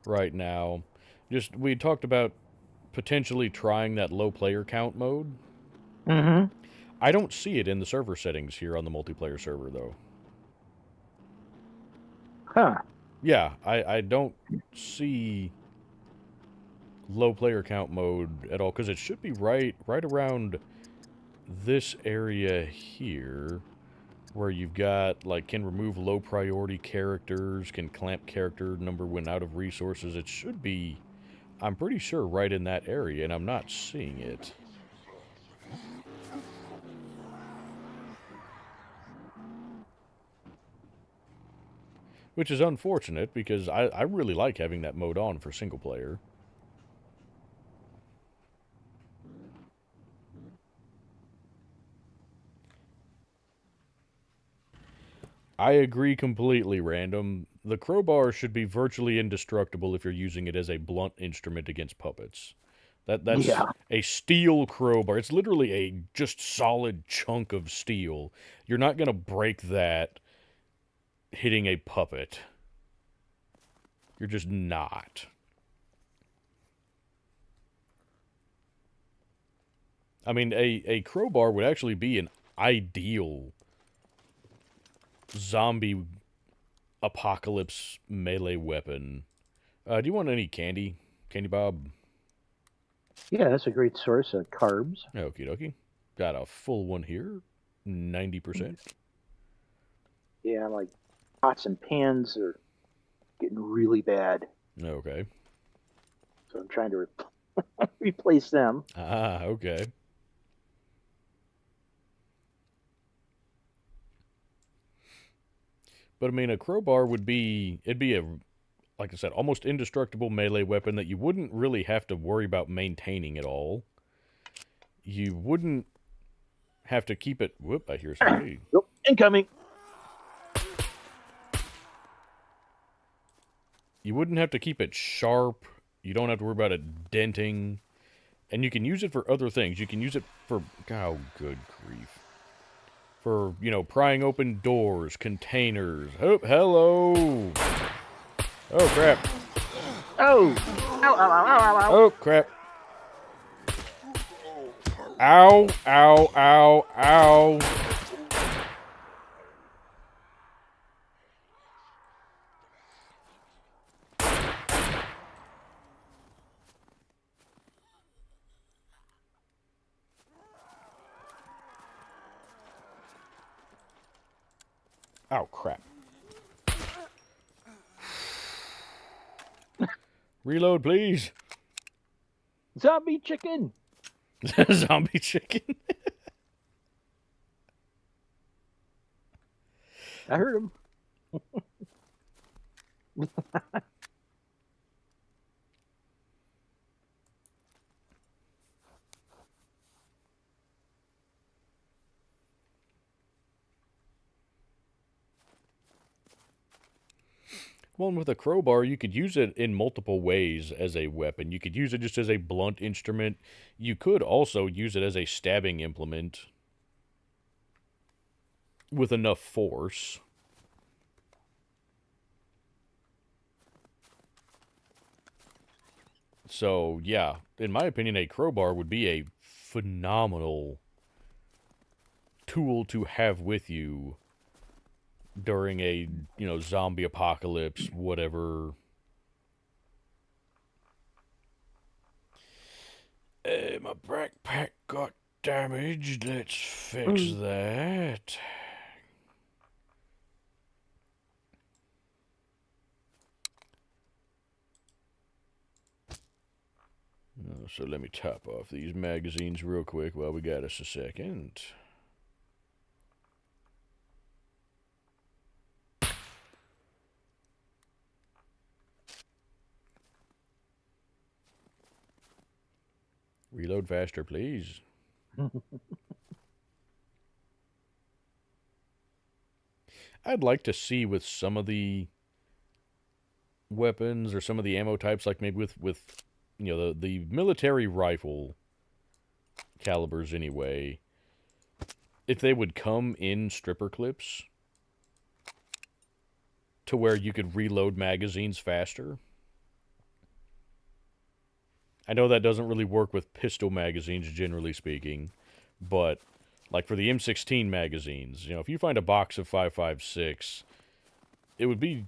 right now. Just we talked about potentially trying that low player count mode. Mm-hmm. I don't see it in the server settings here on the multiplayer server though. Huh. Yeah, I don't see low player count mode at all because it should be right around this area here where you've got like can remove low priority characters, can clamp character number when out of resources. It should be, I'm pretty sure, right in that area, and I'm not seeing it. Which is unfortunate because I really like having that mode on for single player. I agree completely, Random. The crowbar should be virtually indestructible if you're using it as a blunt instrument against puppets. That's Yeah. a steel crowbar. It's literally a just solid chunk of steel. You're not going to break that hitting a puppet. You're just not. I mean, a crowbar would actually be an ideal zombie apocalypse melee weapon. Do you want any candy? Candy Bob? Yeah, that's a great source of carbs. Okie dokie. Got a full one here. 90%. Yeah, like pots and pans are getting really bad, Okay. so I'm trying to replace them. Ah, okay. But I mean, a crowbar would be, it'd be a, like I said, almost indestructible melee weapon that you wouldn't really have to worry about maintaining at all. You wouldn't have to keep it, whoop, I hear somebody. Nope, incoming. You wouldn't have to keep it sharp. You don't have to worry about it denting. And you can use it for other things. You can use it for, oh, good grief. For, you know, prying open doors, containers. Oh, hello. Oh, crap. Oh! Ow, ow, ow, ow, ow. Oh, crap. Ow, ow, ow, ow. Oh, crap. Reload, please. Zombie chicken! Zombie chicken. I heard him. Well, and with a crowbar, you could use it in multiple ways as a weapon. You could use it just as a blunt instrument. You could also use it as a stabbing implement with enough force. So, yeah, in my opinion, a crowbar would be a phenomenal tool to have with you during a, you know, zombie apocalypse, whatever. My backpack got damaged. Let's fix that. So let me top off these magazines real quick while we got us a second. Reload faster, please. I'd like to see with some of the weapons or some of the ammo types, like maybe with you know, the military rifle calibers anyway, if they would come in stripper clips to where you could reload magazines faster. I know that doesn't really work with pistol magazines, generally speaking, but like for the M16 magazines, you know, if you find a box of 5.56, it would be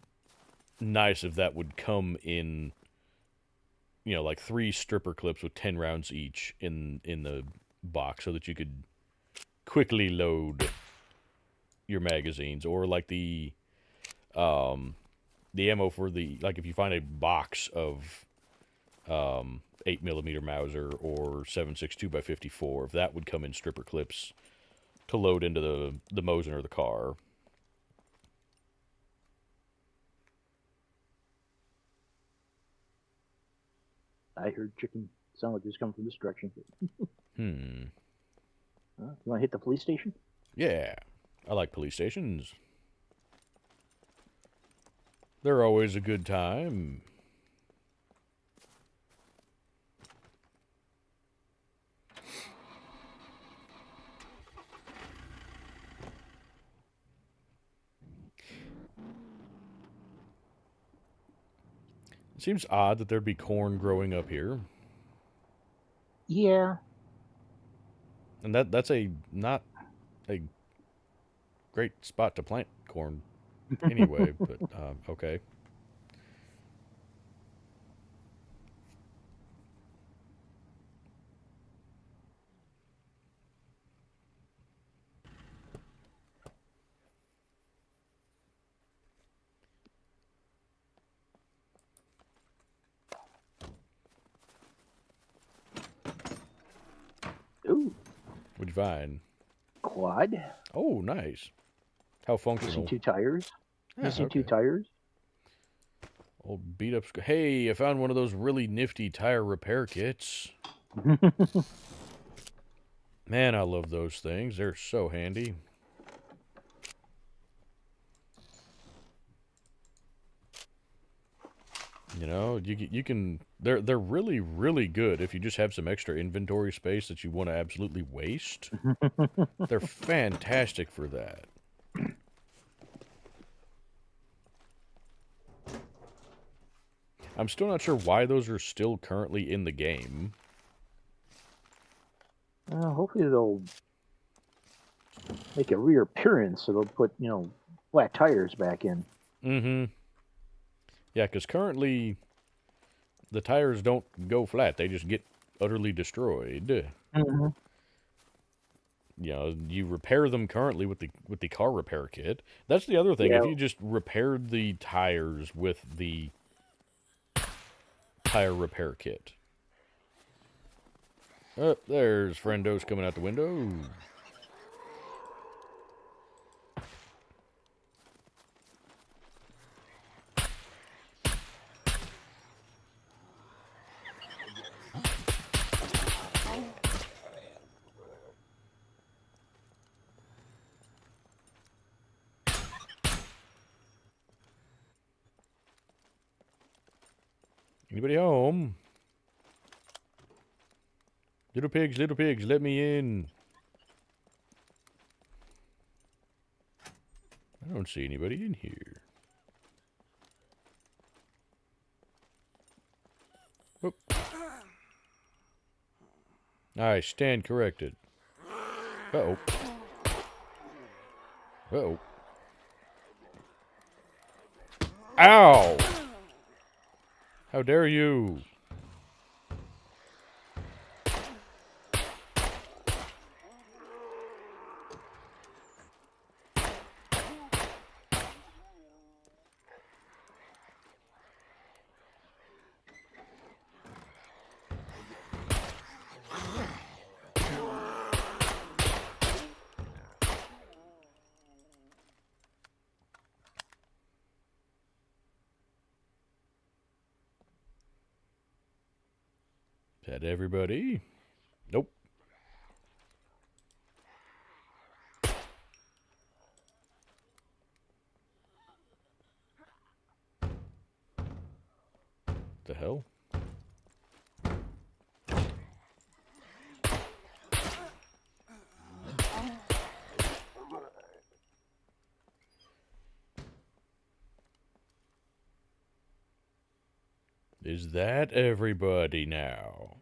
nice if that would come in, you know, like 3 stripper clips with 10 rounds each in the box, so that you could quickly load your magazines. Or like the ammo for the, like if you find a box of 8mm Mauser or 7.62 by 54, if that would come in stripper clips to load into the Mosin or the car. I heard chicken sound like it was coming from this direction. You You want to hit the police station? Yeah, I like police stations. They're always a good time. It seems odd that there'd be corn growing up here. Yeah. And that's not a great spot to plant corn anyway, but okay. Ooh, What'd you find? quad. Oh, nice. How functional? Missing 2 tires. Ah, Missing 2 okay. tires. Old beat up. Hey, I found one of those really nifty tire repair kits. Man, I love those things. They're so handy. You know, you can. They're really, really good if you just have some extra inventory space that you want to absolutely waste. They're fantastic for that. I'm still not sure why those are still currently in the game. Hopefully they'll make a reappearance, so they'll put, flat tires back in. Mm-hmm. Yeah, because currently the tires don't go flat. They just get utterly destroyed. Mm-hmm. You know, you repair them currently with the car repair kit. That's the other thing. Yeah. If you just repaired the tires with the tire repair kit. Oh, there's Friendos coming out the window. Anybody home? Little pigs, let me in. I don't see anybody in here. Whoop. I stand corrected. Uh-oh. Uh-oh. Ow! How dare you? Is that everybody? Nope. hell? Is that everybody now?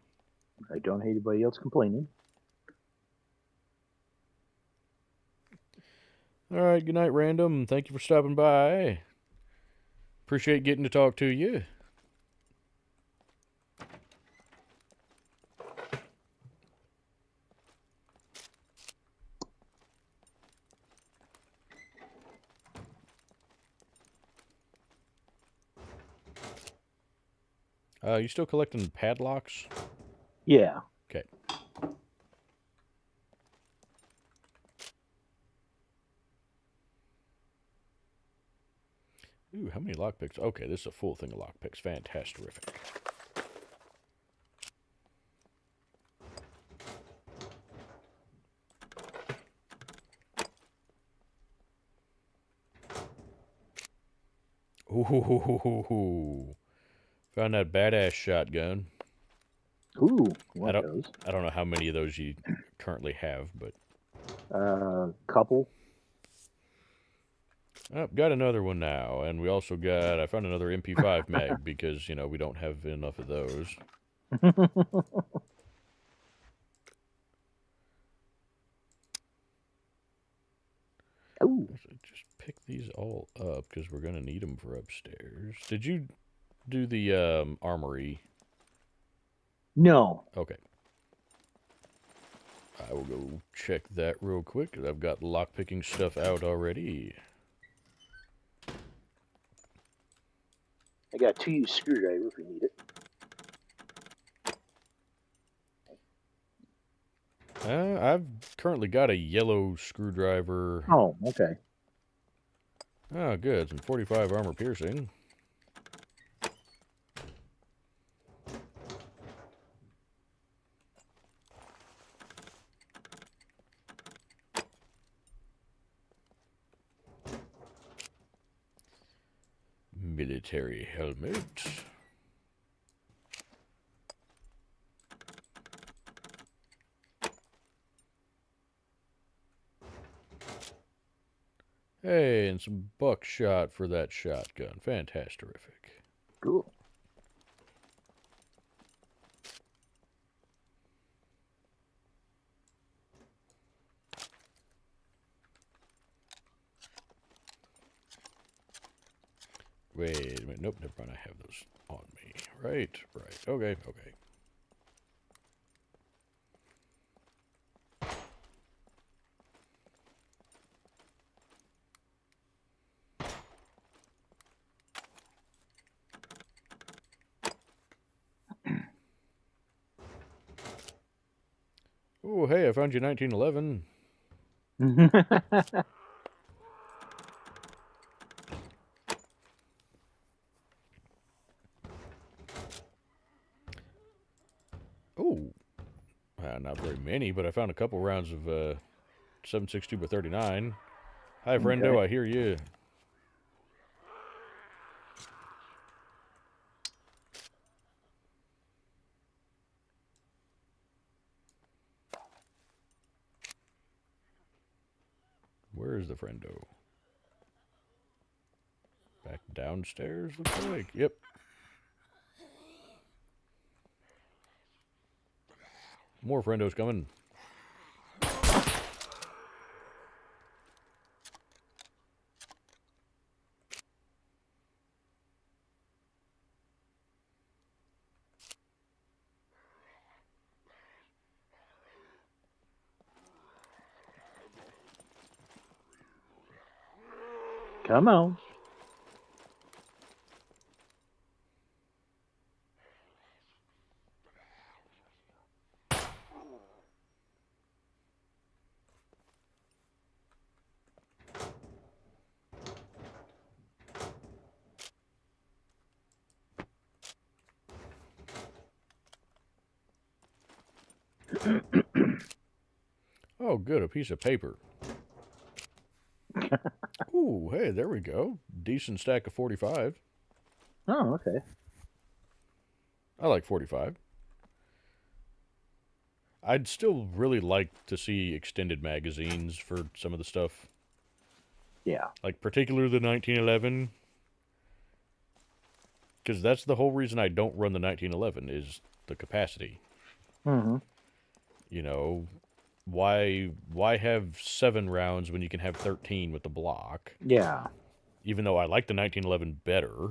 I don't hate anybody else complaining. All right, good night, Random. Thank you for stopping by. Appreciate getting to talk to you. You still collecting padlocks? Yeah. Okay. Ooh, how many lockpicks? Okay, this is a full thing of lockpicks. Fantastic. Ooh, found that badass shotgun. Ooh, what those? I don't know how many of those you currently have, but Couple. oh, got another one now, and we also got. I found another MP5 mag because we don't have enough of those. Ooh. Just pick these all up because we're gonna need them for upstairs. Did you do the armory? No. Okay. I will go check that real quick because I've got lockpicking stuff out already. I got a 2-use screwdriver if we need it. I've currently got a yellow screwdriver. Oh, okay. Oh, good. Some 45 armor piercing. Military helmet. Hey, and some buckshot for that shotgun. Fantastic. Cool. Wait a minute. Nope, never mind. I have those on me. Right. Okay. Oh, hey, I found you 1911. Oh, not very many, but I found a couple rounds of 7.62 by 39. Hi, friendo, Okay. I hear you. Where is the friendo? Back downstairs, looks like. Yep. More friendos coming. Come on. Oh, good, a piece of paper. Ooh, hey, there we go. Decent stack of 45. Oh, okay. I like 45. I'd still really like to see extended magazines for some of the stuff. Yeah. Like, particularly the 1911. Because that's the whole reason I don't run the 1911 is the capacity. Mm-hmm. You know, why have 7 rounds when you can have 13 with the block? Yeah. Even though I like the 1911 better.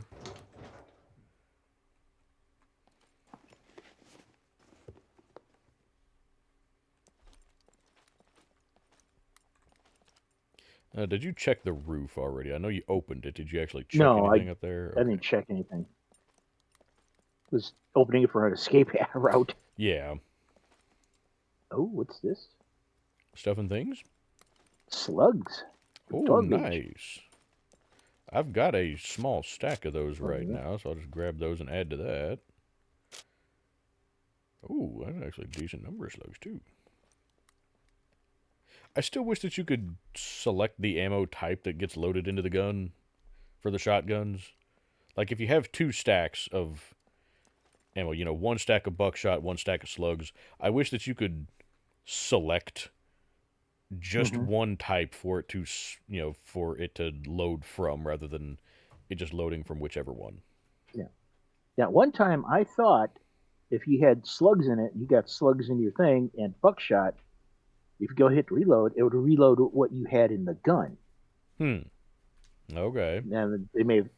Did you check the roof already? I know you opened it. Did you actually check No, anything up there? I didn't check anything. Was opening it for an escape route. Yeah. Oh, what's this? Stuff and things? Slugs. Oh, Garbage. nice. I've got a small stack of those right Mhm. now, so I'll just grab those and add to that. Oh, that's actually a decent number of slugs, too. I still wish that you could select the ammo type that gets loaded into the gun for the shotguns. Like, if you have 2 stacks of ammo, you know, 1 stack of buckshot, 1 stack of slugs, I wish that you could select just Mhm. one type for it to, you know, for it to load from rather than it just loading from whichever one. Yeah. Now, one time I thought if you had slugs in it, you got slugs in your thing and buckshot, if you go hit reload, it would reload what you had in the gun. Okay. And they may have,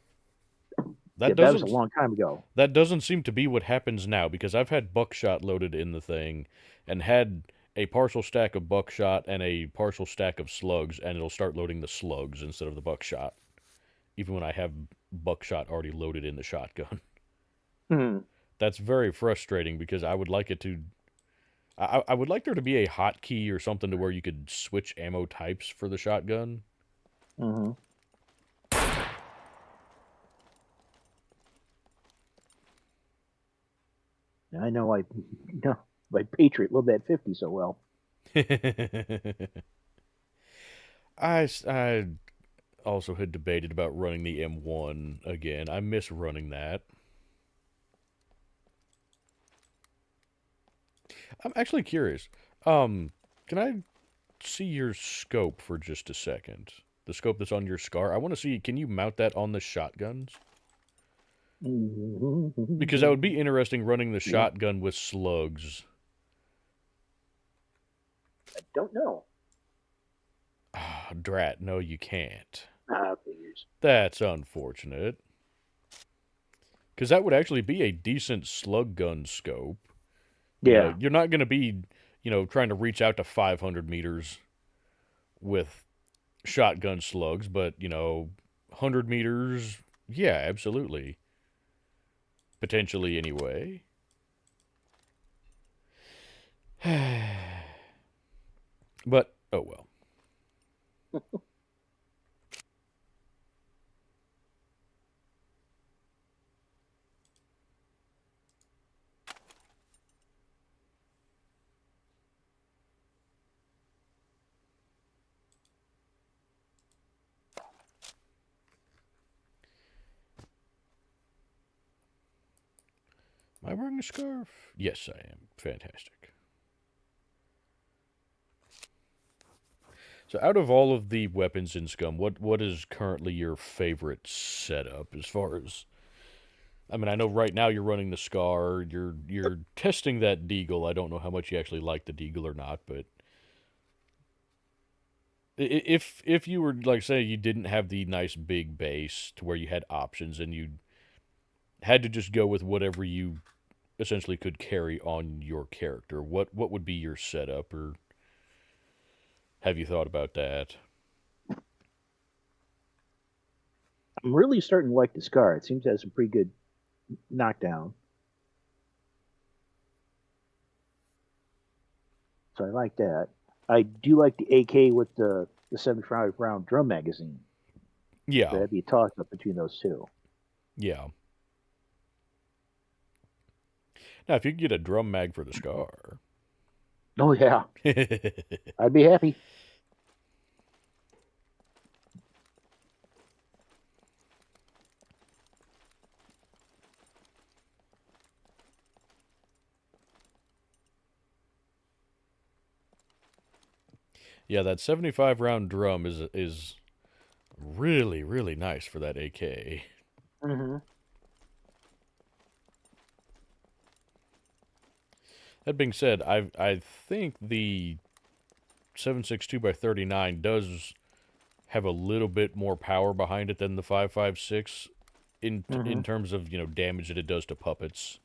That yeah, that was a doesn't long time ago. that doesn't seem to be what happens now because I've had buckshot loaded in the thing and had a partial stack of buckshot and a partial stack of slugs and it'll start loading the slugs instead of the buckshot. Even when I have buckshot already loaded in the shotgun. Hmm. That's very frustrating because I would like it to I would like there to be a hotkey or something to where you could switch ammo types for the shotgun. Mm-hmm. I know my Patriot loved that 50 so well. I also had debated about running the M1 again. I miss running that. I'm actually curious. Can I see your scope for just a second? The scope that's on your scar. I want to see, can you mount that on the shotguns? Because that would be interesting running the Yeah. shotgun with slugs. I don't know. Ah, drat, no you can't. Figures. That's unfortunate. Because that would actually be a decent slug gun scope. You know, Yeah. you're not going to be, you know, trying to reach out to 500 meters with shotgun slugs, but, you know, 100 meters, yeah, absolutely. Potentially, anyway. But, oh well. Am I wearing a scarf? Yes, I am. Fantastic. So, out of all of the weapons in Scum, what is currently your favorite setup as far as? I mean, I know right now you're running the Scar. You're testing that Deagle. I don't know how much you actually like the Deagle or not, but if you were like say you didn't have the nice big base to where you had options and you had to just go with whatever you essentially could carry on your character, what would be your setup, or have you thought about that? I'm really starting to like the Scar. It seems to have some pretty good knockdown. So I like that. I do like the AK with the 75 round drum magazine. Yeah, So that'd be a toss up between those two. yeah. Now, if you could get a drum mag for the Scar. Oh yeah, I'd be happy. Yeah, that 75 round drum is really, really nice for that AK. Mm-hmm. That being said, I think the 7.62x39 does have a little bit more power behind it than the 5.56 Mm-hmm. in terms of, damage that it does to puppets.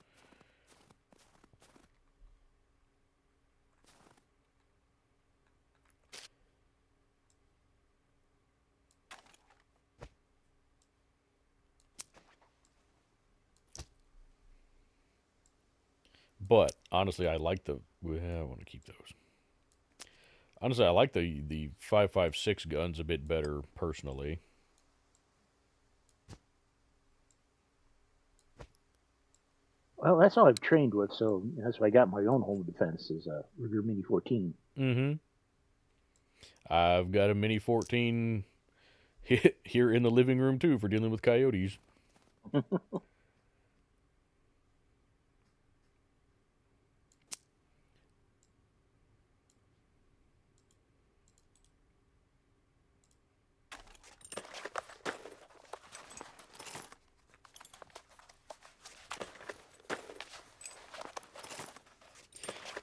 But honestly, I like the. Well, I want to keep those. Honestly, I like the 5.56 guns a bit better personally. Well, that's all I've trained with, so that's why I got my own home defense is a Ruger Mini 14. Mm-hmm. I've got a Mini 14 here in the living room too for dealing with coyotes.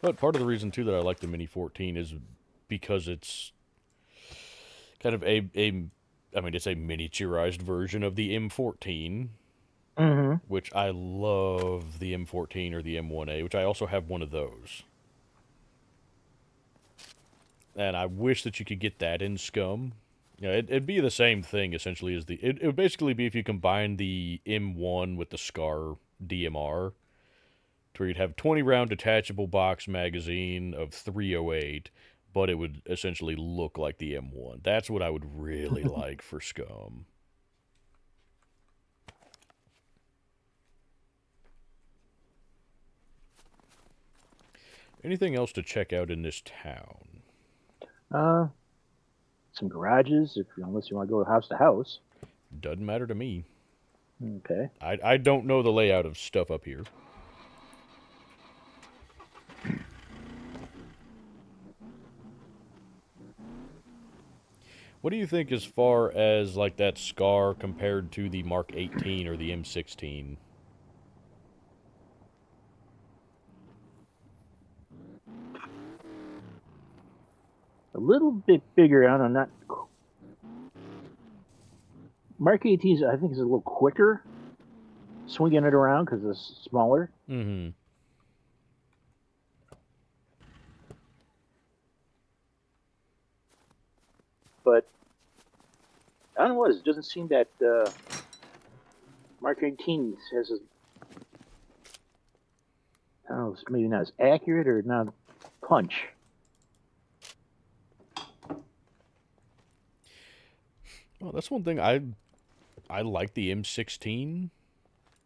But part of the reason too that I like the Mini 14 is because it's kind of I mean, it's a miniaturized version of the M14, Mm-hmm. which I love the M14 or the M1A, which I also have one of those. And I wish that you could get that in SCUM. It'd be the same thing essentially as it would basically be if you combine the M1 with the SCAR DMR, to where you'd have 20 round detachable box magazine of 308, but it would essentially look like the M1. That's what I would really like for SCUM. Anything else to check out in this town? Some garages, unless you want to go house to house. Doesn't matter to me. Okay. I don't know the layout of stuff up here. What do you think as far as like that SCAR compared to the Mark 18 or the M16? A little bit bigger. I don't know. Not Mark 18's, I think, is a little quicker swinging it around because it's smaller. Mm-hmm. But I don't know what it doesn't seem that Mark 18 has a, I don't know, it's maybe not as accurate or not punch. Well, that's one thing I like the M16,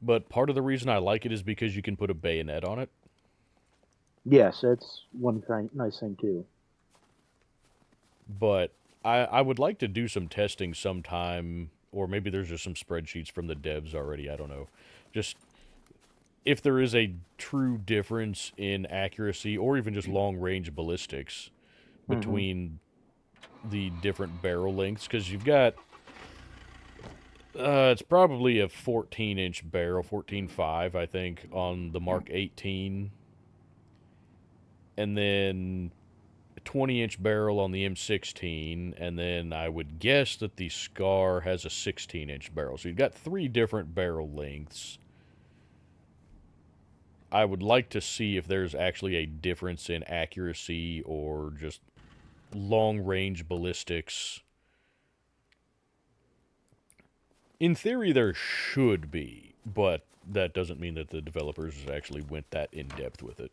but part of the reason I like it is because you can put a bayonet on it. Yes, that's one nice thing too. But I would like to do some testing sometime, or maybe there's just some spreadsheets from the devs already. I don't know. Just if there is a true difference in accuracy or even just long range ballistics between the different barrel lengths, because you've got it's probably a 14-inch barrel, 14.5, I think, on the Mark 18, and then a 20-inch barrel on the M16, and then I would guess that the SCAR has a 16-inch barrel. So you've got 3 different barrel lengths. I would like to see if there's actually a difference in accuracy or just long-range ballistics. In theory, there should be, but that doesn't mean that the developers actually went that in-depth with it.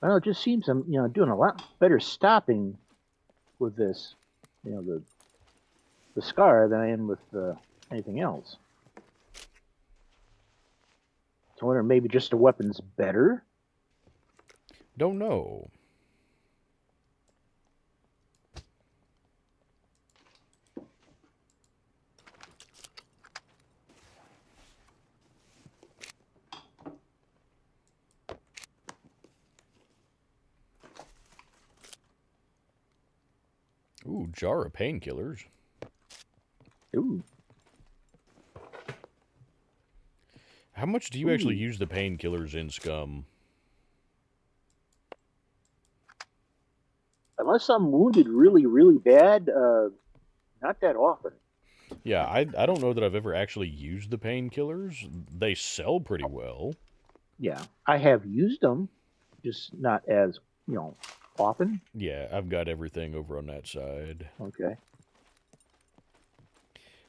Well, it just seems I'm doing a lot better stopping with this, the SCAR than I am with anything else. So I wonder maybe just the weapon's better. Don't know. Ooh, jar of painkillers. Ooh. How much do you actually use the painkillers in SCUM? Unless I'm wounded really, really bad, not that often. Yeah, I don't know that I've ever actually used the painkillers. They sell pretty well. Yeah, I have used them, just not as often. Yeah, I've got everything over on that side. Okay.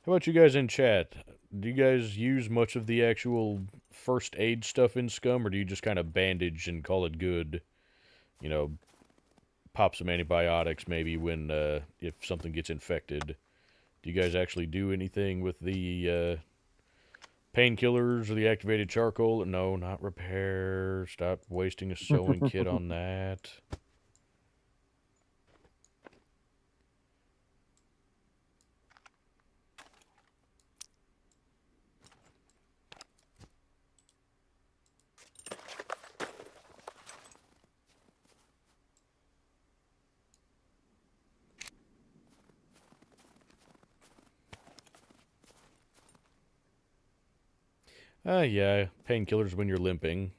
How about you guys in chat? Do you guys use much of the actual first aid stuff in SCUM, or do you just kind of bandage and call it good? You know, pop some antibiotics maybe when if something gets infected. Do you guys actually do anything with the painkillers or the activated charcoal? No, not repair. Stop wasting a sewing kit on that. Yeah, painkillers when you're limping.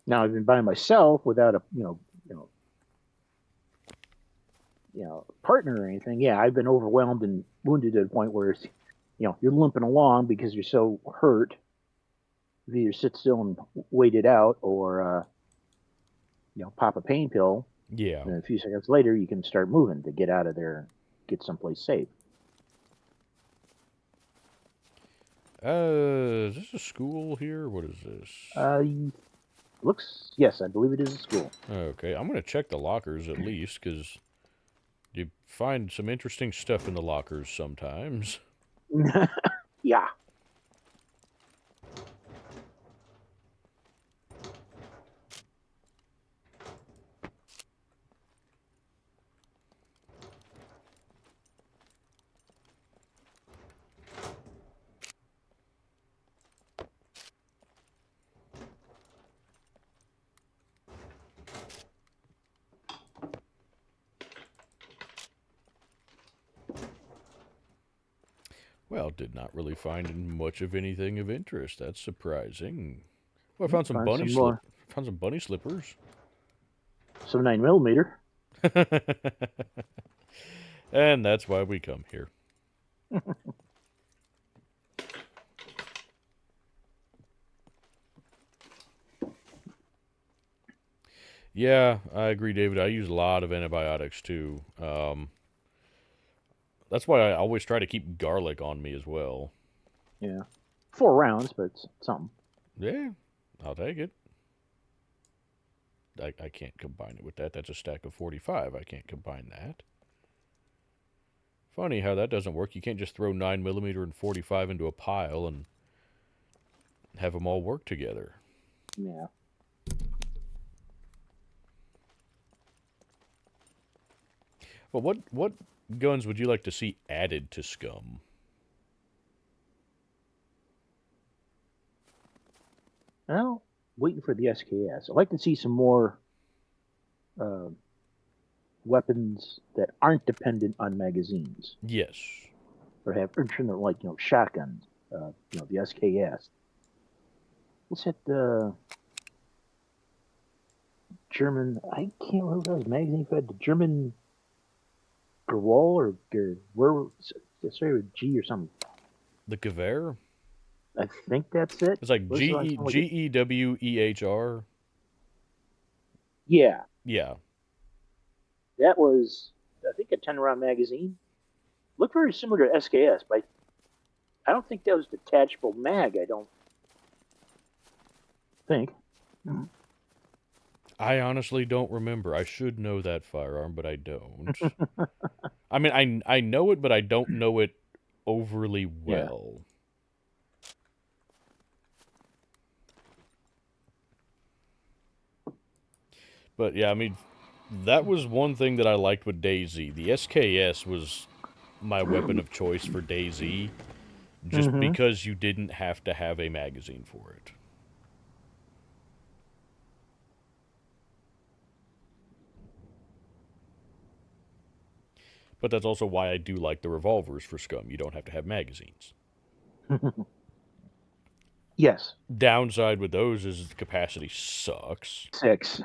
Now I've been by myself without a partner or anything. Yeah, I've been overwhelmed and wounded to the point where it's, you're limping along because you're so hurt. You either sit still and wait it out, or pop a pain pill. Yeah. And a few seconds later, you can start moving to get out of there, get someplace safe. Is this a school here? What is this? Yes, I believe it is a school. Okay, I'm going to check the lockers at least, because you find some interesting stuff in the lockers sometimes. Yeah. Well, did not really find much of anything of interest. That's surprising. Well, I found some bunny found some bunny slippers. Some 9mm. And that's why we come here. Yeah, I agree, David. I use a lot of antibiotics too. That's why I always try to keep garlic on me as well. Yeah. 4 rounds, but it's something. Yeah, I'll take it. I can't combine it with that. That's a stack of 45. I can't combine that. Funny how that doesn't work. You can't just throw 9mm and 45 into a pile and have them all work together. Yeah. Well, what guns would you like to see added to SCUM? Well, waiting for the SKS. I'd like to see some more weapons that aren't dependent on magazines. Yes. Or have like shotguns. The SKS. What's that? German. I can't remember what that was. Magazine for the German. Gerwol or where? Sorry, with G or something. The Gewehr? I think that's it. It's like Gewehr. Yeah. Yeah. That was, I think, a 10-round magazine. Looked very similar to SKS, but I don't think that was detachable mag. I don't think. I honestly don't remember. I should know that firearm, but I don't. I mean, I know it, but I don't know it overly well. Yeah. But yeah, I mean, that was one thing that I liked with DayZ. The SKS was my weapon of choice for DayZ, just because you didn't have to have a magazine for it. But that's also why I do like the revolvers for SCUM. You don't have to have magazines. Yes. Downside with those is the capacity sucks. 6.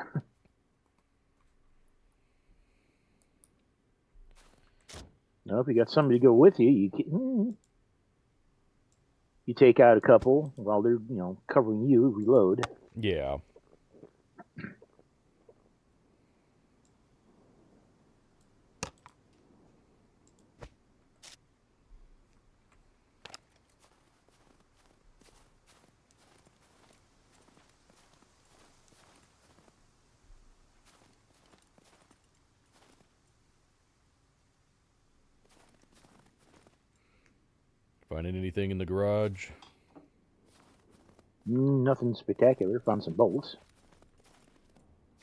Well, if you got somebody to go with you, you take out a couple while they're covering you. Reload. Yeah. Finding anything in the garage? Nothing spectacular. Found some bolts.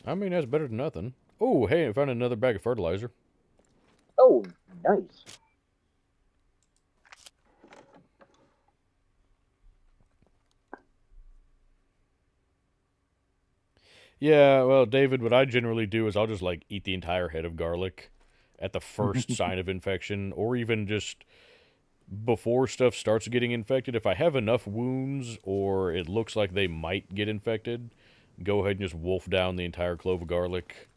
I mean, that's better than nothing. Oh, hey, I found another bag of fertilizer. Oh, nice. Yeah, well, David, what I generally do is I'll just, like, eat the entire head of garlic at the first sign of infection, or even just before stuff starts getting infected. If I have enough wounds, or it looks like they might get infected, go ahead and just wolf down the entire clove of garlic.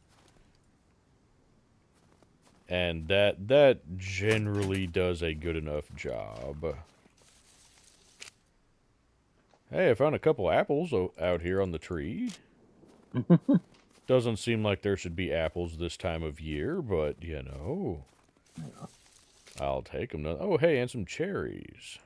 And that generally does a good enough job. Hey, I found a couple apples out here on the tree. Doesn't seem like there should be apples this time of year, but, I'll take them. Oh, hey, and some cherries.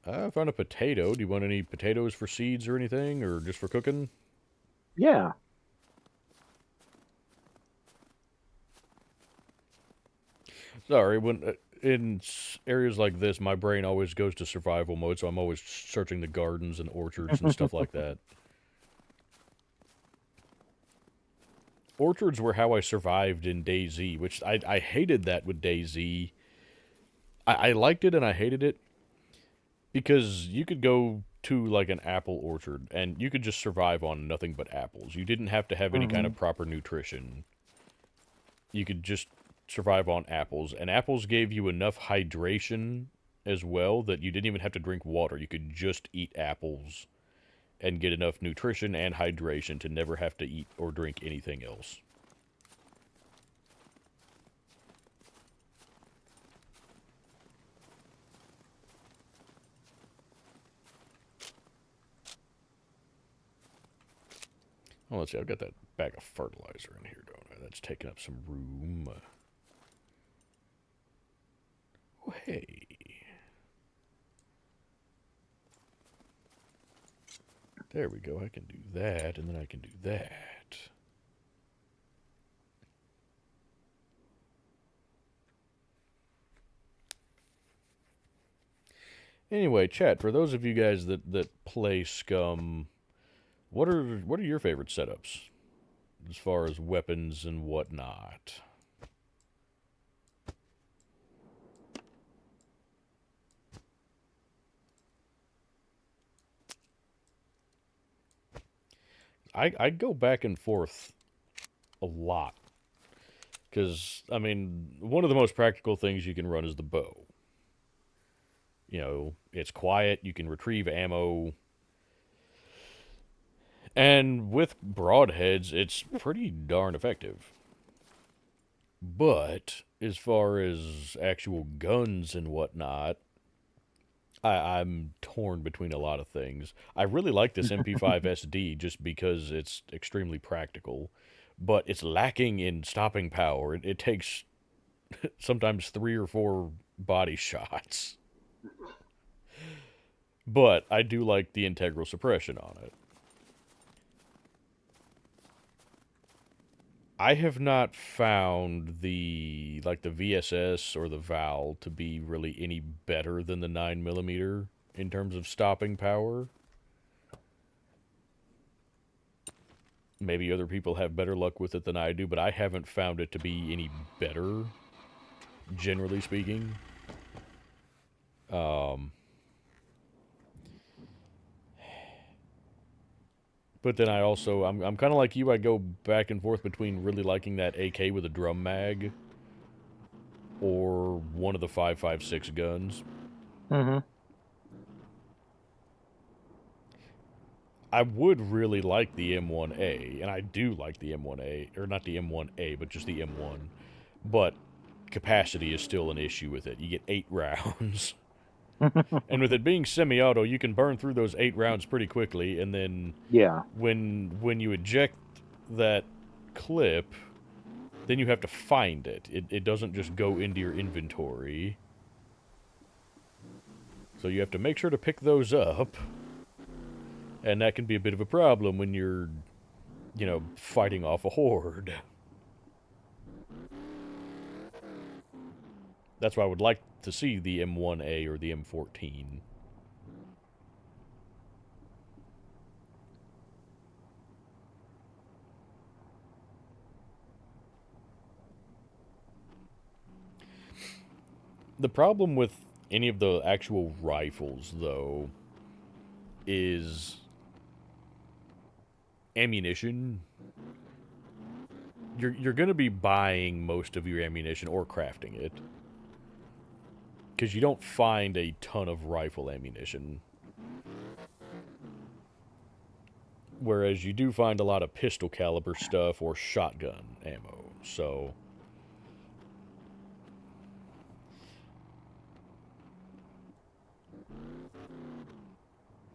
I found a potato. Do you want any potatoes for seeds or anything, or just for cooking? Yeah. Sorry, when in areas like this, my brain always goes to survival mode, so I'm always searching the gardens and orchards and stuff like that. Orchards were how I survived in DayZ, which I hated that with DayZ. I liked it and I hated it because you could go to like an apple orchard and you could just survive on nothing but apples. You didn't have to have any kind of proper nutrition. You could just survive on apples, and apples gave you enough hydration as well that you didn't even have to drink water. You could just eat apples and get enough nutrition and hydration to never have to eat or drink anything else. Oh, let's see, I've got that bag of fertilizer in here, don't I? That's taking up some room. Oh, hey. There we go. I can do that, and then I can do that. Anyway, chat, for those of you guys that play SCUM, what are your favorite setups as far as weapons and whatnot? I go back and forth a lot. Because, I mean, one of the most practical things you can run is the bow. You know, it's quiet, you can retrieve ammo. And with broadheads, it's pretty darn effective. But, as far as actual guns and whatnot, I'm torn between a lot of things. I really like this MP5 SD just because it's extremely practical, but it's lacking in stopping power. It takes sometimes 3 or 4 body shots. But I do like the integral suppression on it. I have not found the VSS or the Val to be really any better than the 9mm in terms of stopping power. Maybe other people have better luck with it than I do, but I haven't found it to be any better, generally speaking. But then I'm kind of like you. I go back and forth between really liking that AK with a drum mag or one of the 5.56 guns. Mm-hmm. I would really like the M1A, and I do like the M1A, or not the M1A, but just the M1. But capacity is still an issue with it. You get 8 rounds. And with it being semi-auto, you can burn through those 8 rounds pretty quickly, and then Yeah. when you eject that clip, then you have to find it. It doesn't just go into your inventory. So you have to make sure to pick those up. And that can be a bit of a problem when you're, fighting off a horde. That's why I would like to see the M1A or the M14. The problem with any of the actual rifles, though, is ammunition. You're going to be buying most of your ammunition or crafting it, because you don't find a ton of rifle ammunition. Whereas you do find a lot of pistol caliber stuff or shotgun ammo. So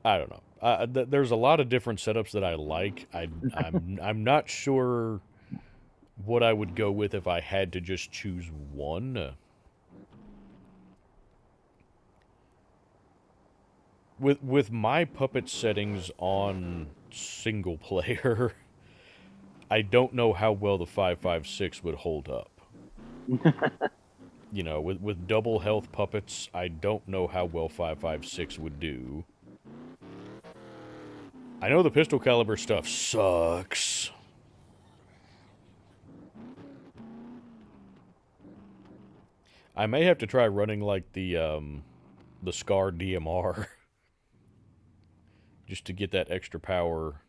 I don't know. There's a lot of different setups that I like. I'm not sure what I would go with if I had to just choose one. With my puppet settings on single player, I don't know how well the 5.56 would hold up. With double health puppets, I don't know how well 5.56 would do. I know the pistol caliber stuff sucks. I may have to try running like the SCAR DMR just to get that extra power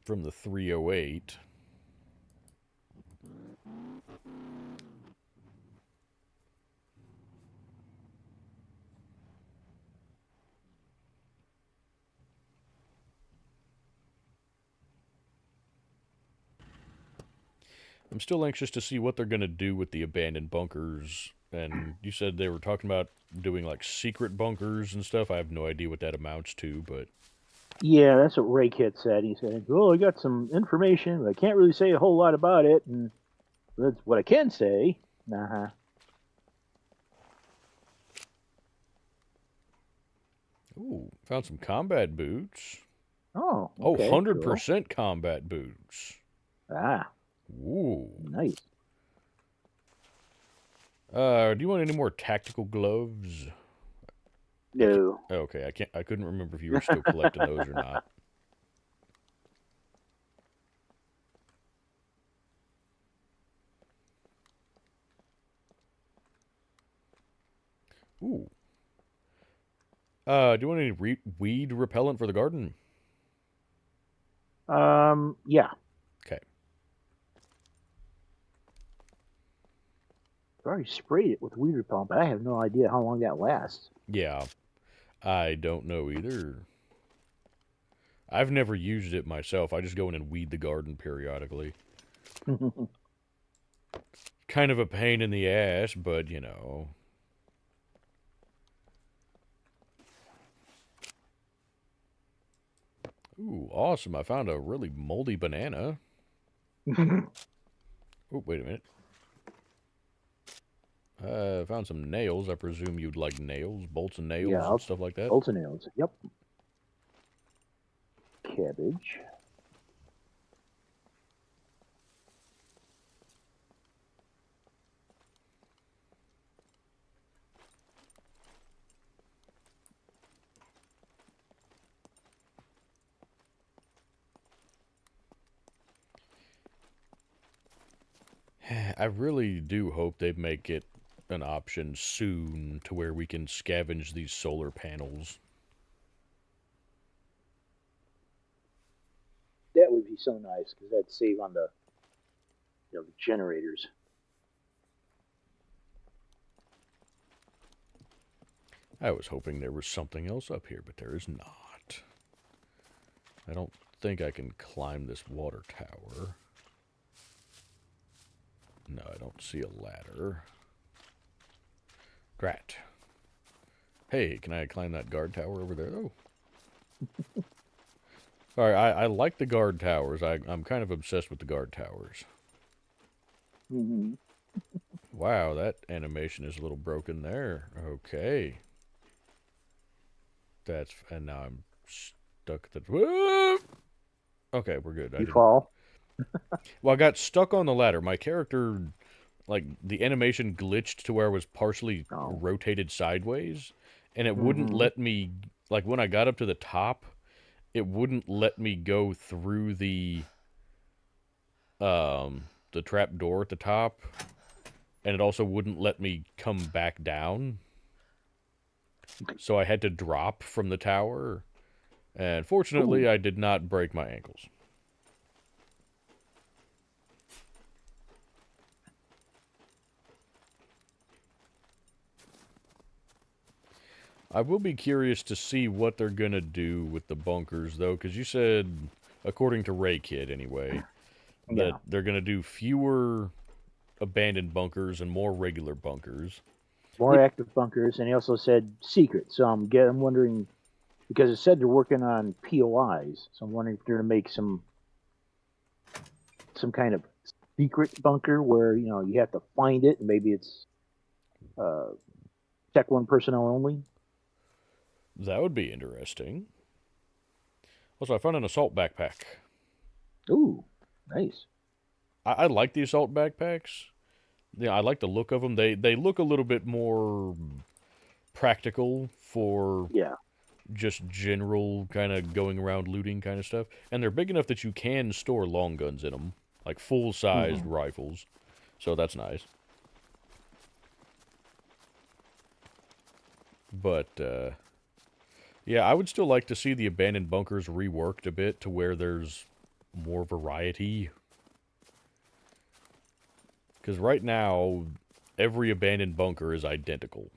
from the 308. I'm still anxious to see what they're going to do with the abandoned bunkers. And you said they were talking about doing like secret bunkers and stuff. I have no idea what that amounts to, but Yeah, that's what Ray Kit said. He said, "Oh, I got some information, but I can't really say a whole lot about it." And that's what I can say. Uh-huh. Ooh, found some combat boots. Oh, Oh, okay. 100% combat boots. Cool. Ah, Ooh. nice. Do you want any more tactical gloves? No. Okay, I couldn't remember if you were still collecting those or not. Ooh. Do you want any weed repellent for the garden? Yeah. Okay. I already sprayed it with weed repellent, but I have no idea how long that lasts. Yeah. I don't know either. I've never used it myself. I just go in and weed the garden periodically. Kind of a pain in the ass, but Ooh, awesome. I found a really moldy banana. Oh, wait a minute. I found some nails. I presume you'd like nails, bolts and nails, Yeah, and stuff like that. bolts and nails. Yep. Cabbage. I really do hope they make it an option soon to where we can scavenge these solar panels. That would be so nice because that'd save on the the generators. I was hoping there was something else up here, but there is not. I don't think I can climb this water tower. No, I don't see a ladder. Drat. Hey, can I climb that guard tower over there, though? Alright, I like the guard towers. I'm kind of obsessed with the guard towers. Mm-hmm. Wow, that animation is a little broken there. Okay. And now I'm stuck at the... Whoa! Okay, we're good. You fall? Well, I got stuck on the ladder. My character, like, the animation glitched to where I was partially rotated sideways, and it wouldn't let me, like, when I got up to the top, it wouldn't let me go through the trap door at the top, and it also wouldn't let me come back down. So I had to drop from the tower, and fortunately, I did not break my ankles. I will be curious to see what they're going to do with the bunkers, though, because you said, according to Ray Kid anyway, that they're going to do fewer abandoned bunkers and more regular bunkers. More active bunkers, and he also said secret. So I'm wondering, because it said they're working on POIs, so I'm wondering if they're going to make some kind of secret bunker where, you have to find it, and maybe it's Tech 1 personnel only. That would be interesting. Also, I found an assault backpack. Ooh, nice. I like the assault backpacks. Yeah, I like the look of them. They look a little bit more practical for just general kind of going around looting kind of stuff. And they're big enough that you can store long guns in them, like full-sized rifles. So that's nice. But, yeah, I would still like to see the abandoned bunkers reworked a bit to where there's more variety. Because right now, every abandoned bunker is identical.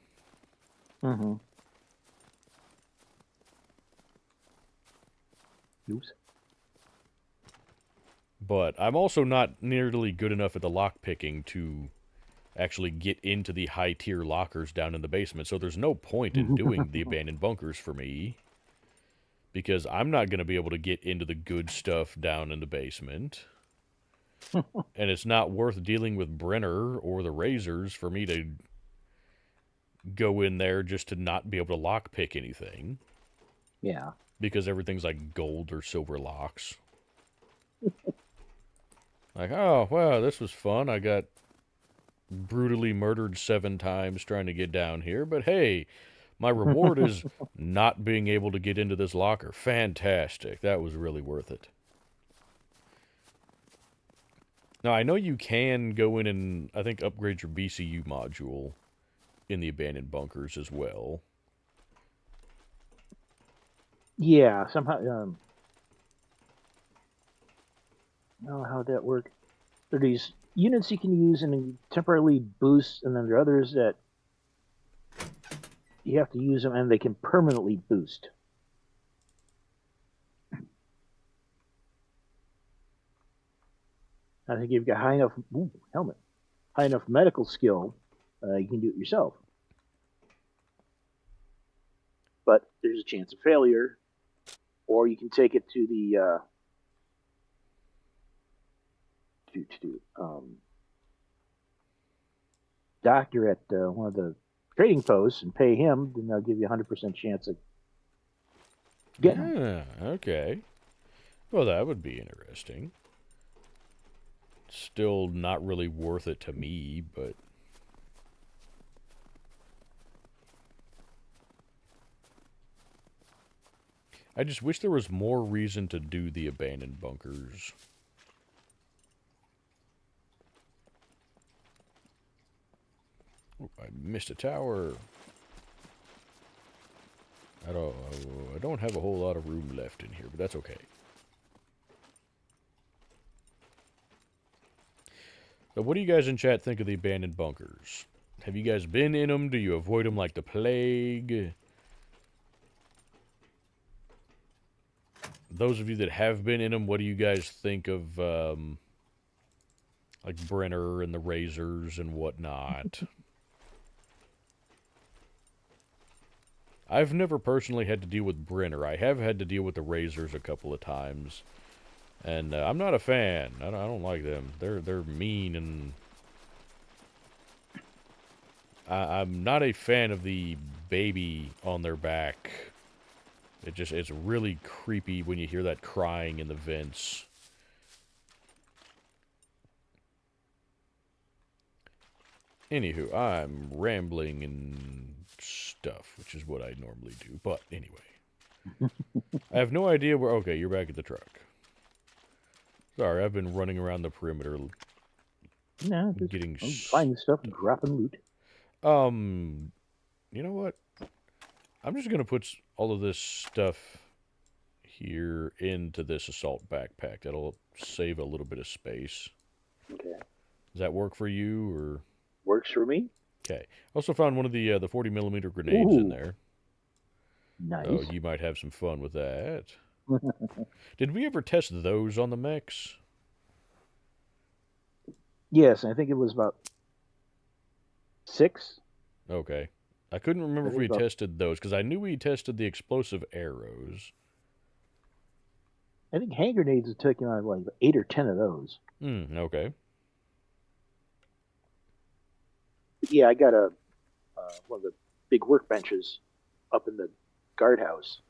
Oops. But I'm also not nearly good enough at the lockpicking to actually get into the high-tier lockers down in the basement, so there's no point in doing the abandoned bunkers for me. Because I'm not going to be able to get into the good stuff down in the basement. And it's not worth dealing with Brenner or the Razors for me to go in there just to not be able to lockpick anything. Yeah. Because everything's like gold or silver locks. Like, oh, wow, this was fun. I got brutally murdered 7 times trying to get down here, but hey, my reward is not being able to get into this locker. Fantastic. That was really worth it. Now, I know you can go in and, I think, upgrade your BCU module in the abandoned bunkers as well. Yeah, somehow, I don't know how that works. There are these units you can use and temporarily boost, and then there are others that you have to use them and they can permanently boost. I think you've got high enough medical skill, you can do it yourself. But there's a chance of failure, or you can take it to the doctor at one of the trading posts and pay him, then they'll give you a 100% chance of getting them. Okay. Well, that would be interesting. Still not really worth it to me, but... I just wish there was more reason to do the abandoned bunkers. I missed a tower. I don't have a whole lot of room left in here, but that's okay. So what do you guys in chat think of the abandoned bunkers? Have you guys been in them? Do you avoid them like the plague? Those of you that have been in them, what do you guys think of, like Brenner and the Razors and whatnot? I've never personally had to deal with Brenner. I have had to deal with the Razors a couple of times. And I'm not a fan. I don't like them. They're mean, and I'm not a fan of the baby on their back. It's really creepy when you hear that crying in the vents. Anywho, I'm rambling and stuff, which is what I normally do. But anyway. I have no idea where... Okay, you're back at the truck. Sorry, I've been running around the perimeter. No, just getting finding stuff and dropping loot. You know what? I'm just going to put all of this stuff here into this assault backpack. That'll save a little bit of space. Okay. Does that work for you, or? Works for me. Okay. Also found one of the 40mm grenades in there. Nice. So you might have some fun with that. Did we ever test those on the mechs? Yes, I think it was about 6. Okay. I couldn't remember if we tested those, because I knew we tested the explosive arrows. I think hand grenades have taken on like 8 or 10 of those. Okay. Yeah, I got one of the big workbenches up in the guardhouse.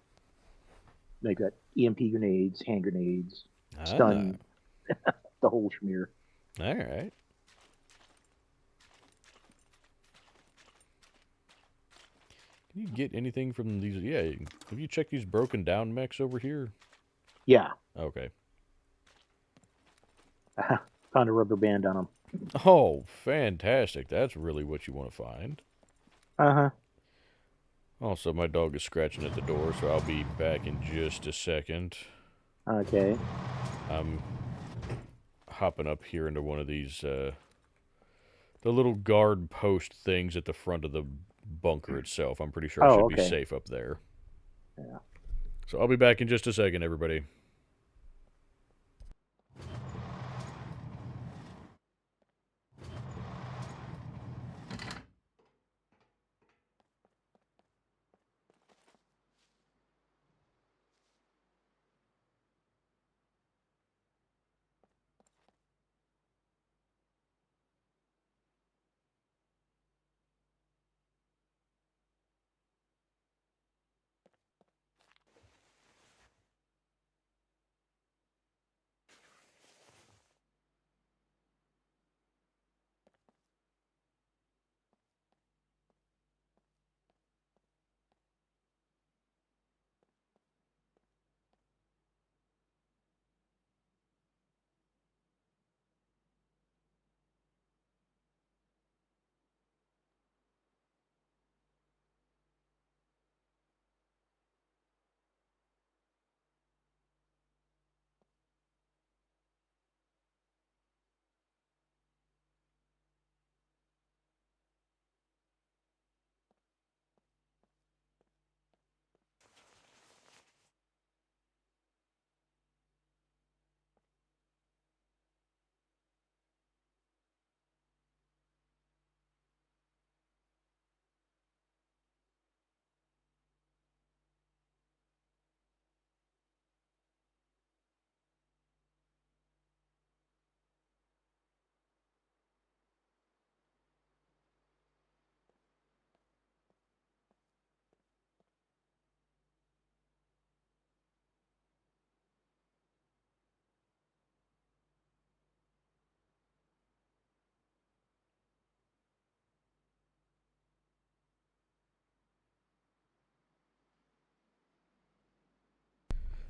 They got EMP grenades, hand grenades, stun, the whole schmear. All right. Can you get anything from these? Yeah, have you checked these broken down mechs over here? Yeah. Okay. Found a rubber band on them. Oh, fantastic. That's really what you want to find. Uh-huh. Also, my dog is scratching at the door, so I'll be back in just a second. Okay. I'm hopping up here into one of these, the little guard post things at the front of the bunker itself. I'm pretty sure I should be safe up there. Yeah. So I'll be back in just a second, everybody.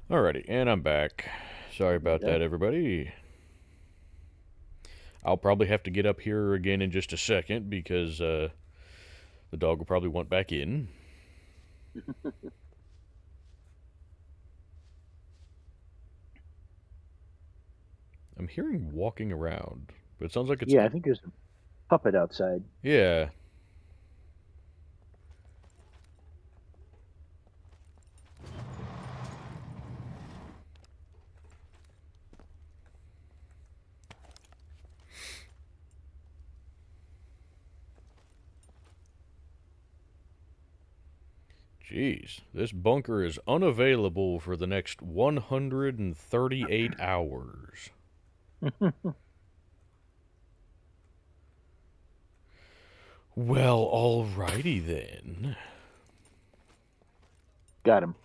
Alrighty, and I'm back. Sorry about that, everybody. I'll probably have to get up here again in just a second because The dog will probably want back in. I'm hearing walking around, but it sounds like it's... Yeah, I think there's a puppet outside. Yeah. Jeez, this bunker is unavailable for the next 138 hours. Well, alrighty then. Got him.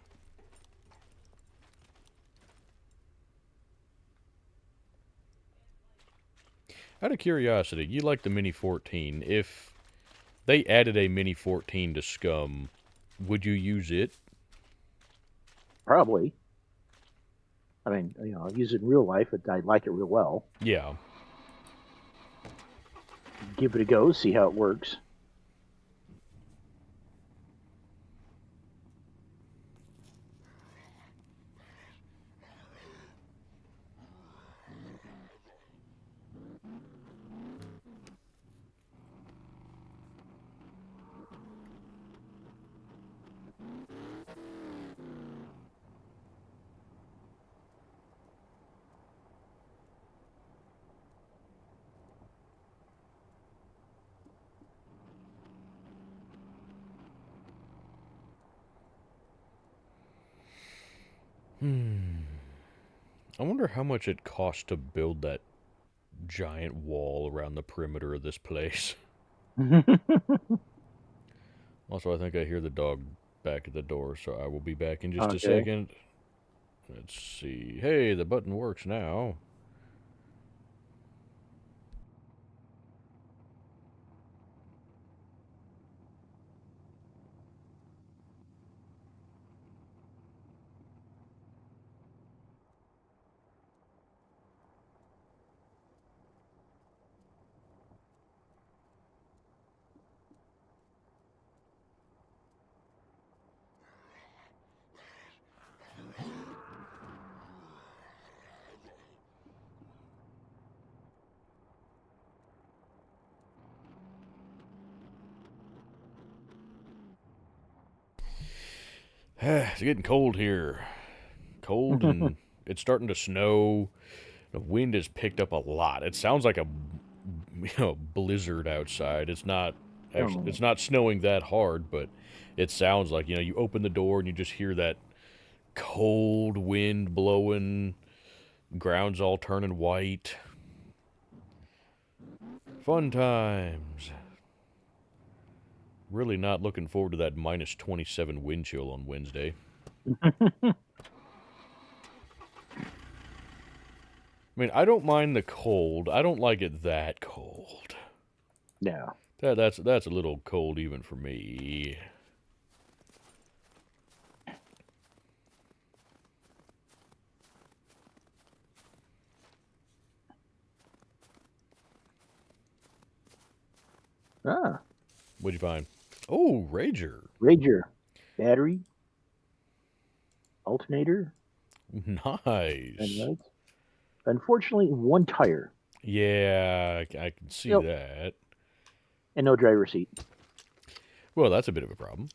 Out of curiosity, you like the Mini 14. If they added a Mini 14 to SCUM, would you use it? Probably. I mean, I'll use it in real life, but I like it real well. Yeah. Give it a go, see how it works. I wonder how much it costs to build that giant wall around the perimeter of this place. Also, I think I hear the dog back at the door, so I will be back in just a second. Let's see. Hey, the button works now. It's getting cold here. Cold, and it's starting to snow. The wind has picked up a lot. It sounds like a blizzard outside. It's not actually, it's not snowing that hard, but it sounds like, you open the door and you just hear that cold wind blowing, ground's all turning white. Fun times. Really not looking forward to that minus 27 wind chill on Wednesday. I mean, I don't mind the cold. I don't like it that cold. No. That's a little cold even for me. Ah. What'd you find? Oh, Rager. Rager. Battery. Alternator. Nice. And lights. Unfortunately, one tire. Yeah, I can see that. And no driver's seat. Well, that's a bit of a problem.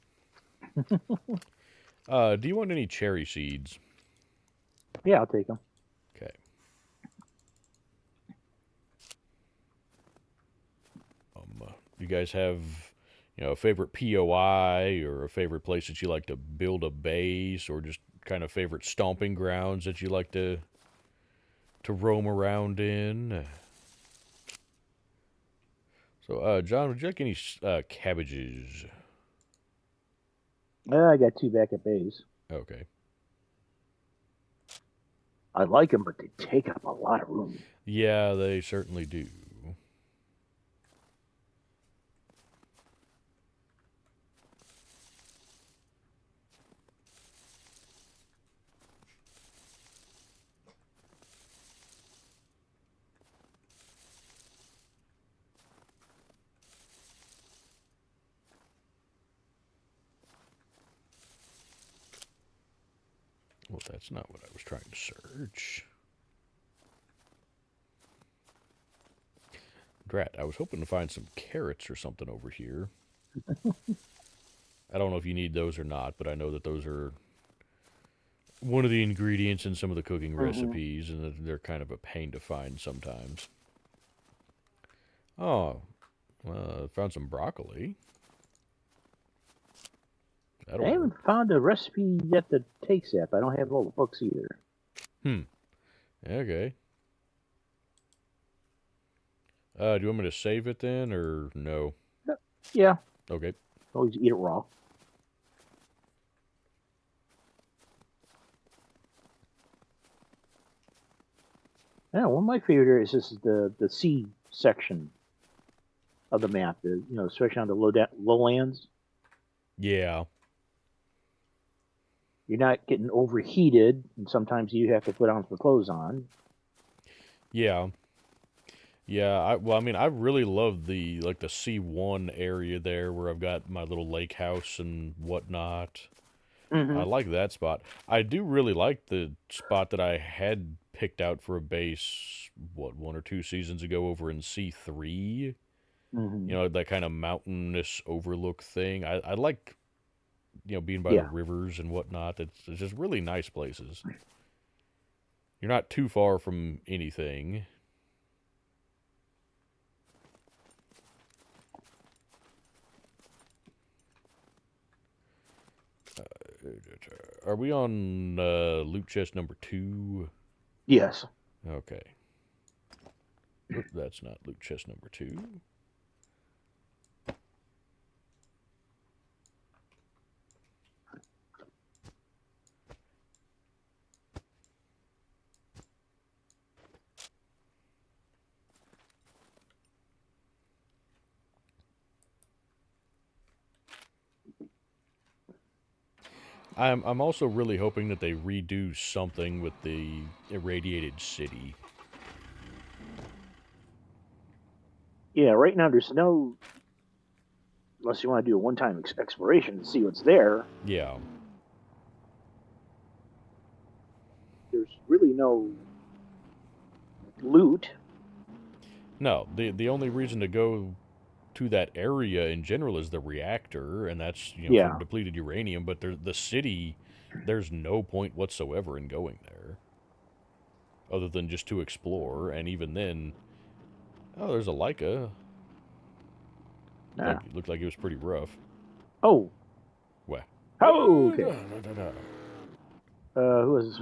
Do you want any cherry seeds? Yeah, I'll take them. Okay. You guys have, a favorite POI or a favorite place that you like to build a base, or just kind of favorite stomping grounds that you like to roam around in? So, John, would you like any cabbages? I got 2 back at base. Okay. I like them, but they take up a lot of room. Yeah, they certainly do. Well, that's not what I was trying to search. Drat, I was hoping to find some carrots or something over here. I don't know if you need those or not, but I know that those are one of the ingredients in some of the cooking recipes, and that they're kind of a pain to find sometimes. Oh, found some broccoli. I haven't found a recipe yet that takes that, but I don't have all the books either. Okay. Do you want me to save it then, or no? Yeah. Okay. Always eat it raw. Yeah, one of my favorite areas is the sea section of the map. Especially on the lowlands. Yeah. You're not getting overheated, and sometimes you have to put on some clothes on. Yeah. Yeah, I really love the C1 area there where I've got my little lake house and whatnot. I like that spot. I do really like the spot that I had picked out for a base, 1 or 2 seasons ago over in C3. That kind of mountainous overlook thing. I like, being by the rivers and whatnot. It's just really nice places. You're not too far from anything. Are we on loot chest number 2? Yes. Okay. Oop, that's not loot chest number 2. I'm also really hoping that they redo something with the irradiated city. Yeah, right now there's no, unless you want to do a one-time exploration to see what's there. Yeah. There's really no loot. No, the only reason to go to that area in general is the reactor, and that's for depleted uranium. But the city, there's no point whatsoever in going there, other than just to explore. And even then, oh, there's a Leica. It looked like it was pretty rough. Oh. What? Oh, okay.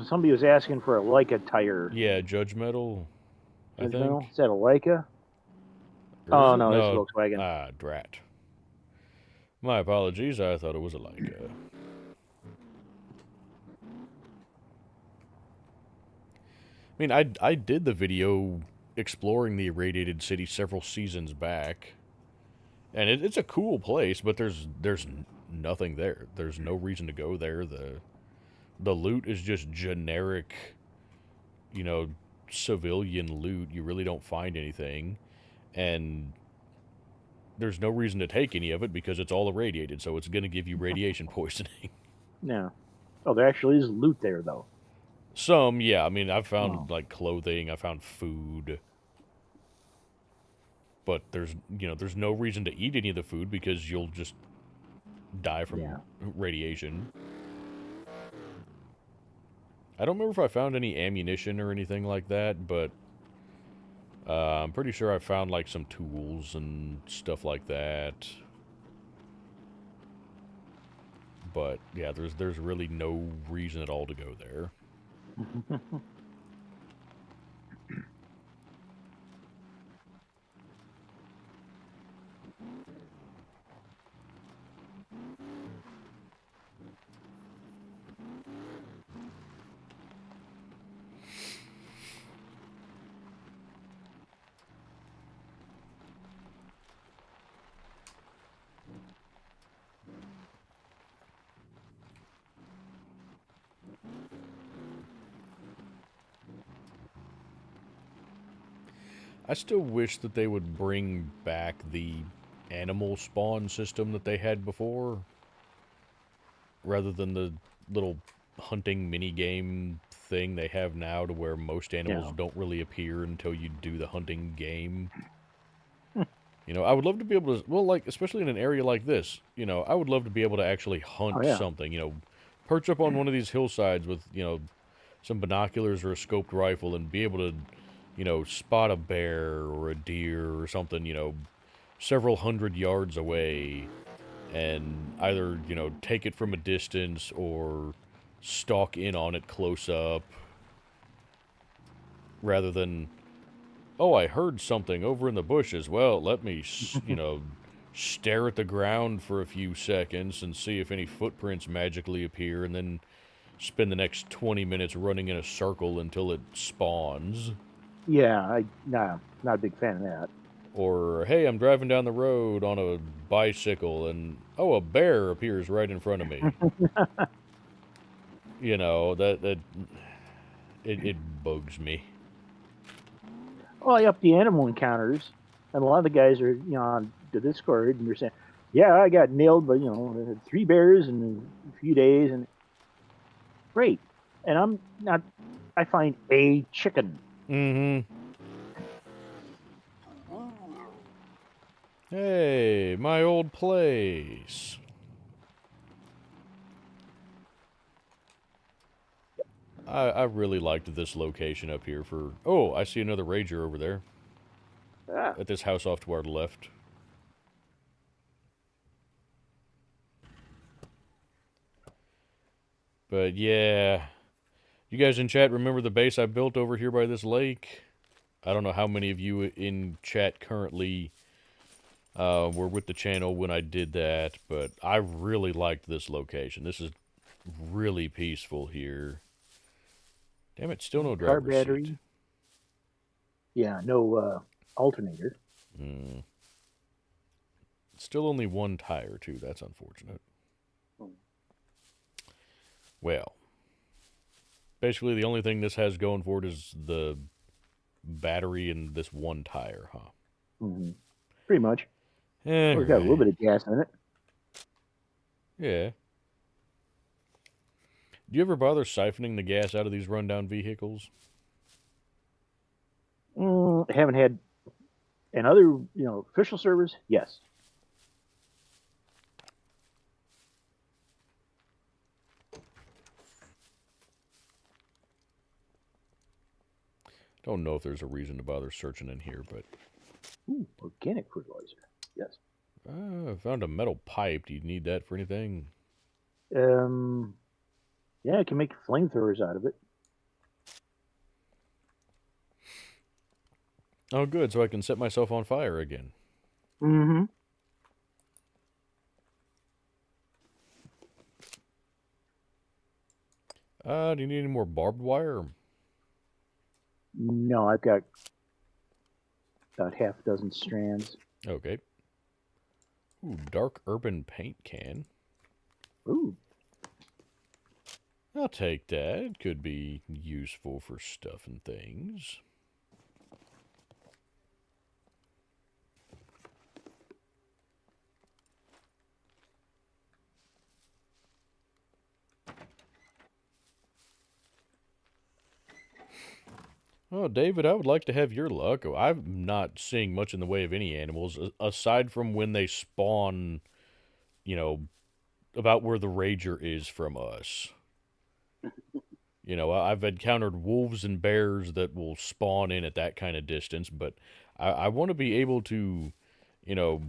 Somebody was asking for a Leica tire. Yeah, Judge Metal. I think. Metal? Is that a Leica? Oh, no, it's Volkswagen. Ah, drat. My apologies, I thought it was a Leica. I mean, I did the video exploring the irradiated city several seasons back. And it's a cool place, but there's nothing there. There's no reason to go there. The loot is just generic, civilian loot. You really don't find anything. And there's no reason to take any of it because it's all irradiated, so it's going to give you radiation poisoning. No. Oh, there actually is loot there, though. Some, yeah. I mean, I've found, clothing. I found food. But there's no reason to eat any of the food because you'll just die from radiation. I don't remember if I found any ammunition or anything like that, but I'm pretty sure I found, some tools and stuff like that. But, yeah, there's really no reason at all to go there. I still wish that they would bring back the animal spawn system that they had before, rather than the little hunting mini game thing they have now, to where most animals Yeah. don't really appear until you do the hunting game. You know, I would love to be able to, well, like, especially in an area like this, you know, I would love to be able to actually Oh hunt yeah. something, you know, perch up on one of these hillsides with, you know, some binoculars or a scoped rifle and be able to, you know, spot a bear or a deer or something, you know, several hundred yards away, and either, you know, take it from a distance or stalk in on it close up, rather than, oh, I heard something over in the bushes. Well, let me, you know, stare at the ground for a few seconds and see if any footprints magically appear, and then spend the next 20 minutes running in a circle until it spawns. Yeah, not a big fan of that. Or, hey, I'm driving down the road on a bicycle and, oh, a bear appears right in front of me. You know, it bugs me. Well, I up the animal encounters, and a lot of the guys are, on the Discord, and they're saying, "Yeah, I got nailed, but I had 3 bears in a few days, and great." And I'm not. I find a chicken. Mm-hmm. Hey, my old place. I really liked this location up here for... Oh, I see another rager over there. Ah, At this house off to our left. But yeah... You guys in chat remember the base I built over here by this lake? I don't know how many of you in chat currently were with the channel when I did that, but I really liked this location. This is really peaceful here. Damn it, still no car driver's battery. seat. Yeah, no alternator. Mm. Still only one tire, too. That's unfortunate. Well, basically the only thing this has going for it is the battery and this one tire, huh? Mm-hmm. Pretty much. Well, It's got a little bit of gas in it. Yeah. Do you ever bother siphoning the gas out of these rundown vehicles? Haven't had another, official servers. Yes. Don't know if there's a reason to bother searching in here, but... Ooh, organic fertilizer. Yes. I found a metal pipe. Do you need that for anything? Yeah, I can make flamethrowers out of it. Oh, good, so I can set myself on fire again. Mm-hmm. Do you need any more barbed wire? No, I've got about half a dozen strands. Okay. Ooh, dark urban paint can. Ooh. I'll take that. It could be useful for stuff and things. Oh, David, I would like to have your luck. I'm not seeing much in the way of any animals, aside from when they spawn, you know, about where the rager is from us. You know, I've encountered wolves and bears that will spawn in at that kind of distance, but I want to be able to, you know,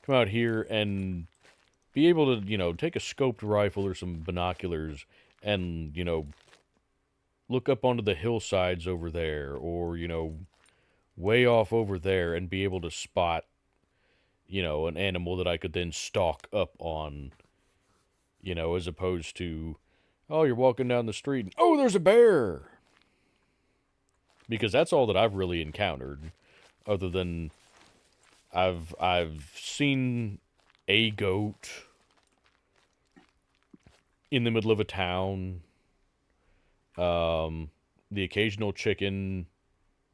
come out here and be able to, take a scoped rifle or some binoculars and, look up onto the hillsides over there or, way off over there and be able to spot, an animal that I could then stalk up on, as opposed to, oh, you're walking down the street and, oh, there's a bear. Because that's all that I've really encountered, other than I've seen a goat in the middle of a town, the occasional chicken,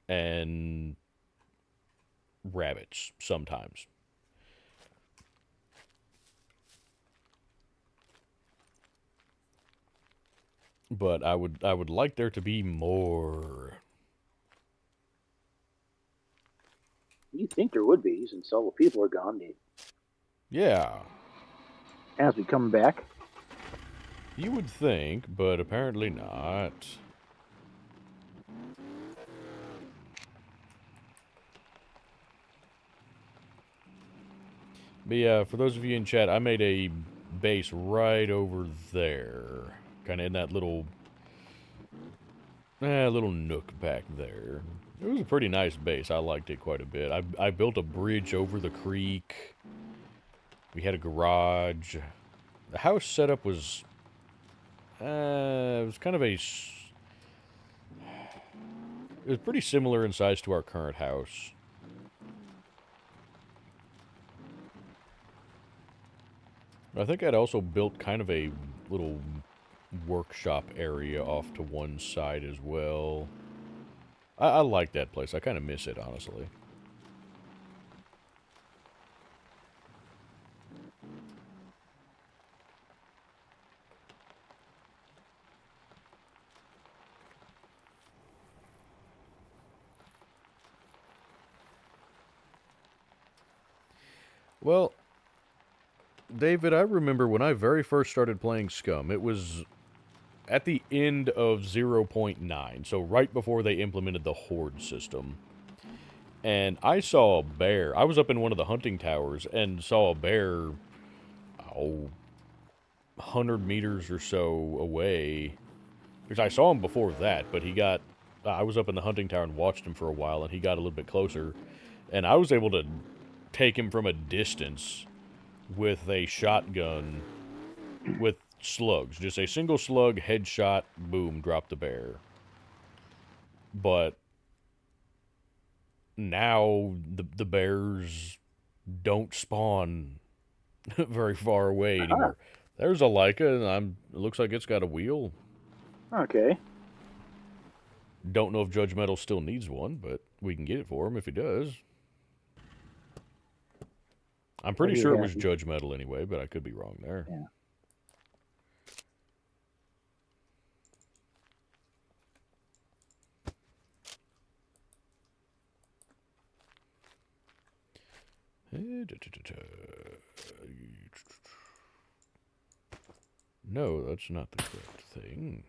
and rabbits sometimes. But I would like there to be more. You think there would be, since all the people are gone. Yeah, As we come back, you would think, but apparently not. But yeah, for those of you in chat, I made a base right over there. Kind of in that little nook back there. It was a pretty nice base. I liked it quite a bit. I built a bridge over the creek. We had a garage. The house setup was... it was kind of a... It was pretty similar in size to our current house. I think I'd also built kind of a little workshop area off to one side as well. I like that place. I kind of miss it, honestly. Well, David, I remember when I very first started playing SCUM, it was at the end of 0.9, so right before they implemented the Horde system. And I saw a bear. I was up in one of the hunting towers and saw a bear, 100 meters or so away. Because I saw him before that, but he got... I was up in the hunting tower and watched him for a while, and he got a little bit closer. And I was able to take him from a distance with a shotgun with slugs. Just a single slug, headshot, boom, drop the bear. But now the bears don't spawn very far away anymore. There's a Leica, and it looks like it's got a wheel. okay. Don't know if Judge Metal still needs one, but we can get it for him if he does. I'm pretty sure it was Judge Metal anyway, but I could be wrong there. Yeah. No, that's not the correct thing.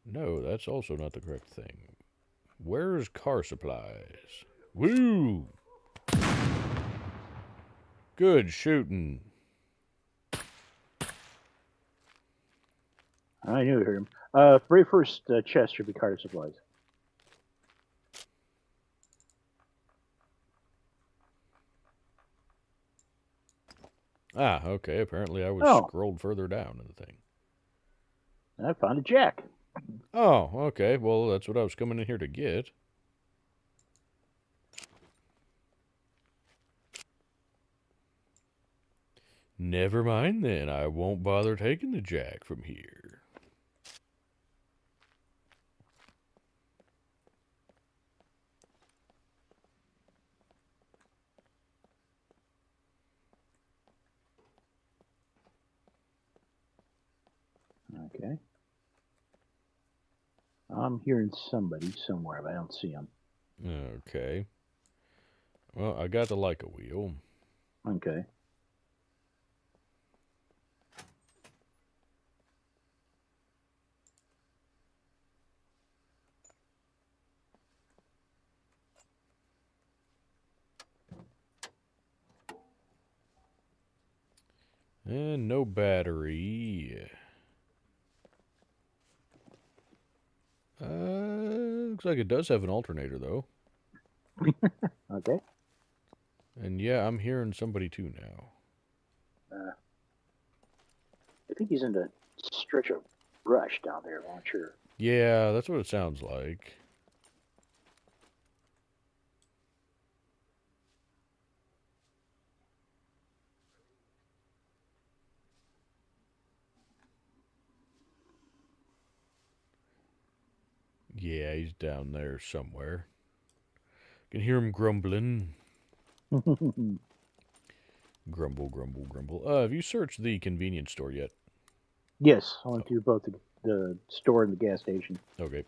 No, that's also not the correct thing. Where's car supplies? Woo! Good shooting. I knew you heard him. Very first chest should be car supplies. Ah, okay. Apparently I was scrolled further down in the thing. I found a jack. Oh, okay. Well, that's what I was coming in here to get. Never mind then. I won't bother taking the jack from here. Okay. I'm hearing somebody somewhere, but I don't see him. Okay. Well, I got the Leica wheel. Okay. And no battery. Looks like it does have an alternator, though. Okay. And yeah, I'm hearing somebody too now. I think he's in a stretch of brush down there. I'm not sure. Yeah, that's what it sounds like. Yeah, he's down there somewhere. Can hear him grumbling. Grumble, grumble, grumble. Have you searched the convenience store yet? Yes, I went through both the store and the gas station. Okay.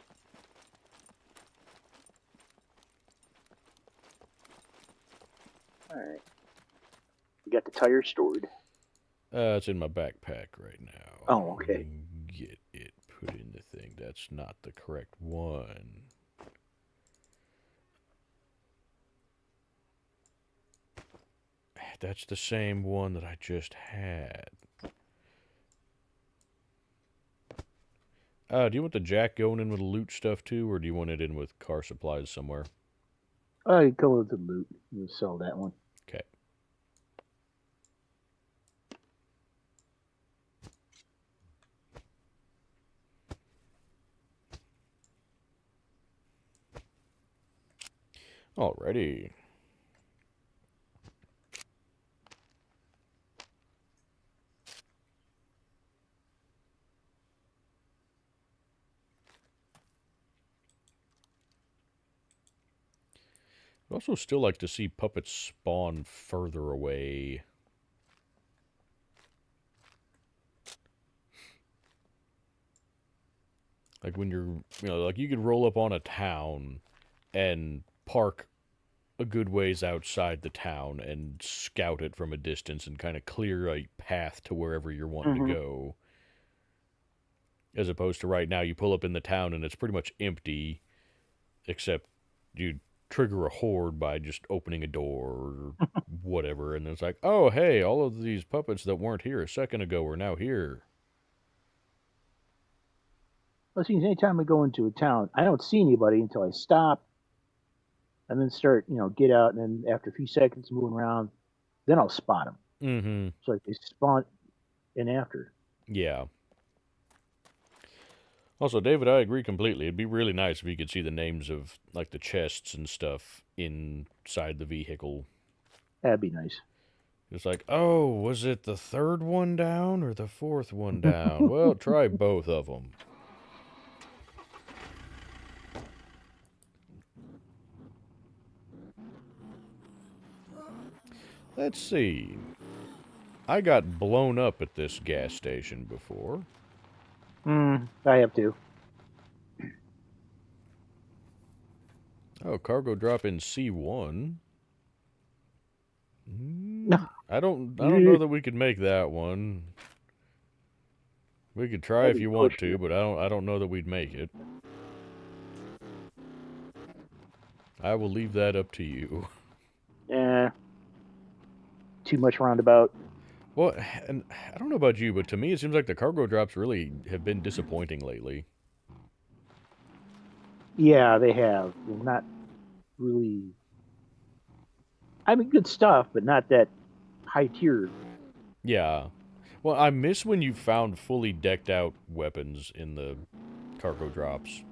All right. You got the tire stored. It's in my backpack right now. Oh, okay. Get it put in the thing. That's not the correct one. That's the same one that I just had. Do you want the jack going in with loot stuff too, or do you want it in with car supplies somewhere? I go with the loot. We'll sell that one. Okay. Alrighty. I'd also still like to see puppets spawn further away. Like when you're, like you could roll up on a town and park a good ways outside the town and scout it from a distance and kind of clear a path to wherever you're wanting to go. As opposed to right now, you pull up in the town and it's pretty much empty, except you trigger a horde by just opening a door or whatever, and it's like, oh, hey, all of these puppets that weren't here a second ago are now here. Well, it seems anytime I go into a town, I don't see anybody until I stop and then start, get out, and then after a few seconds moving around, then I'll spot them. Mm-hmm. So like they spawn in after. Yeah. Also, David, I agree completely. It'd be really nice if you could see the names of, like, the chests and stuff inside the vehicle. That'd be nice. It's like, oh, was it the third one down or the fourth one down? Well, try both of them. Let's see. I got blown up at this gas station before. I have to. Oh, cargo drop in C1. I don't know that we could make that one. We could try if you want to, but I don't know that we'd make it. I will leave that up to you. Yeah. Too much roundabout. Well, and I don't know about you, but to me it seems like the cargo drops really have been disappointing lately. Yeah, they have. They're not really. I mean, good stuff, but not that high tier. Yeah. Well, I miss when you found fully decked out weapons in the cargo drops.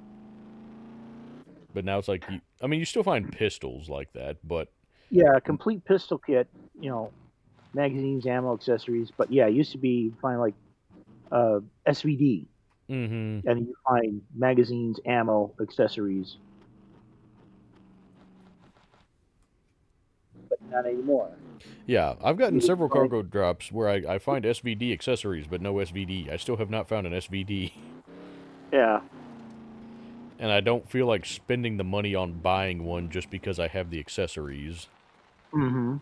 But now it's like, you still find pistols like that, but... Yeah, a complete pistol kit, magazines, ammo, accessories. But yeah, it used to be you find like SVD. Mm-hmm. And you find magazines, ammo, accessories. But not anymore. Yeah, I've gotten several cargo drops where I find SVD accessories, but no SVD. I still have not found an SVD. Yeah. And I don't feel like spending the money on buying one just because I have the accessories. Mm-hmm.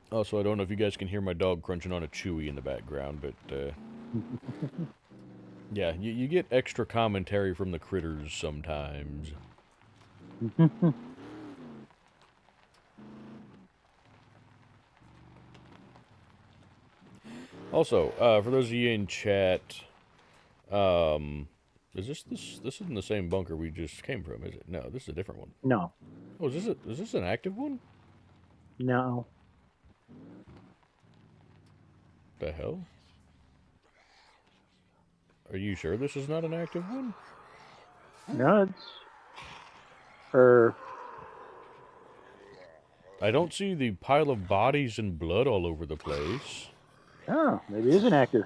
Also, I don't know if you guys can hear my dog crunching on a Chewy in the background, but, yeah, you get extra commentary from the critters sometimes. Also, for those of you in chat, is this isn't the same bunker we just came from, is it? No, this is a different one. No. Oh, is this an active one? No. The hell? Are you sure this is not an active one? No, it's... I don't see the pile of bodies and blood all over the place. Oh, maybe it isn't active.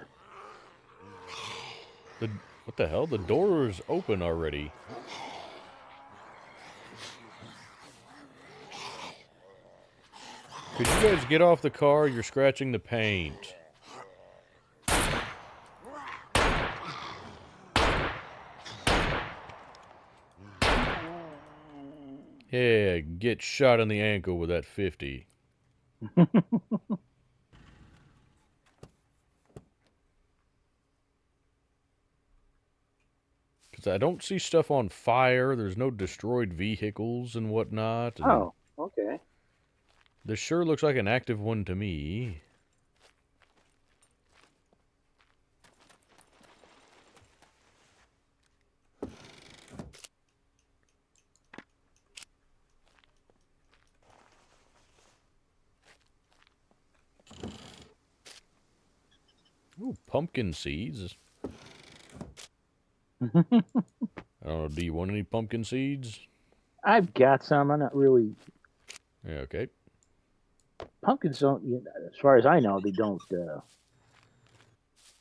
What the hell? The door is open already. Could you guys get off the car? You're scratching the paint. Yeah, get shot in the ankle with that 50. Because I don't see stuff on fire. There's no destroyed vehicles and whatnot. And Oh, okay. this sure looks like an active one to me. Ooh, pumpkin seeds. I don't know, do you want any pumpkin seeds? I've got some. I'm not really. Yeah, okay. Pumpkins don't, as far as I know, they don't.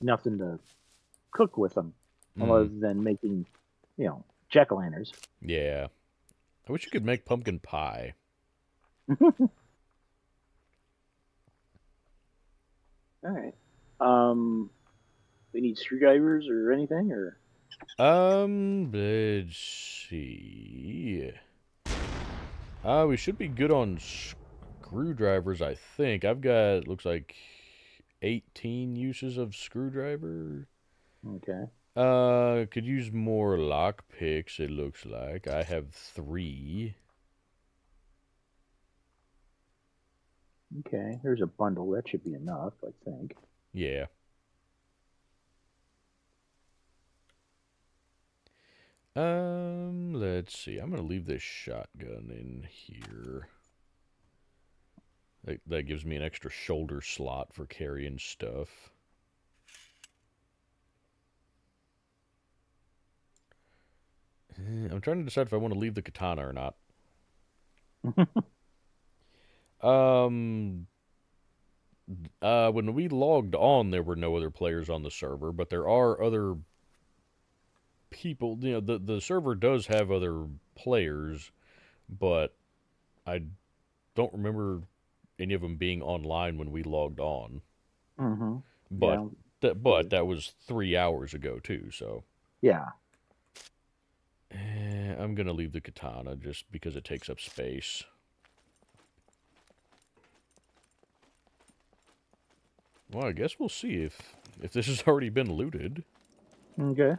Nothing to cook with them, other than making, jack-o'-lanterns. Yeah. I wish you could make pumpkin pie. All right. We need screwdrivers or anything, or Let's see. We should be good on screwdrivers, I think. I've got, looks like 18 uses of screwdriver. okay. Could use more lock picks, it looks like. I have 3. Okay, there's a bundle. That should be enough, I think. Yeah. Let's see. I'm gonna leave this shotgun in here. That gives me an extra shoulder slot for carrying stuff. I'm trying to decide if I want to leave the katana or not. When we logged on, there were no other players on the server, but there are other people. You know, the server does have other players, but I don't remember any of them being online when we logged on. Mm-hmm. But Yeah. that was 3 hours ago too. So Yeah. I'm gonna leave the katana just because it takes up space. Well, I guess we'll see if this has already been looted. Okay.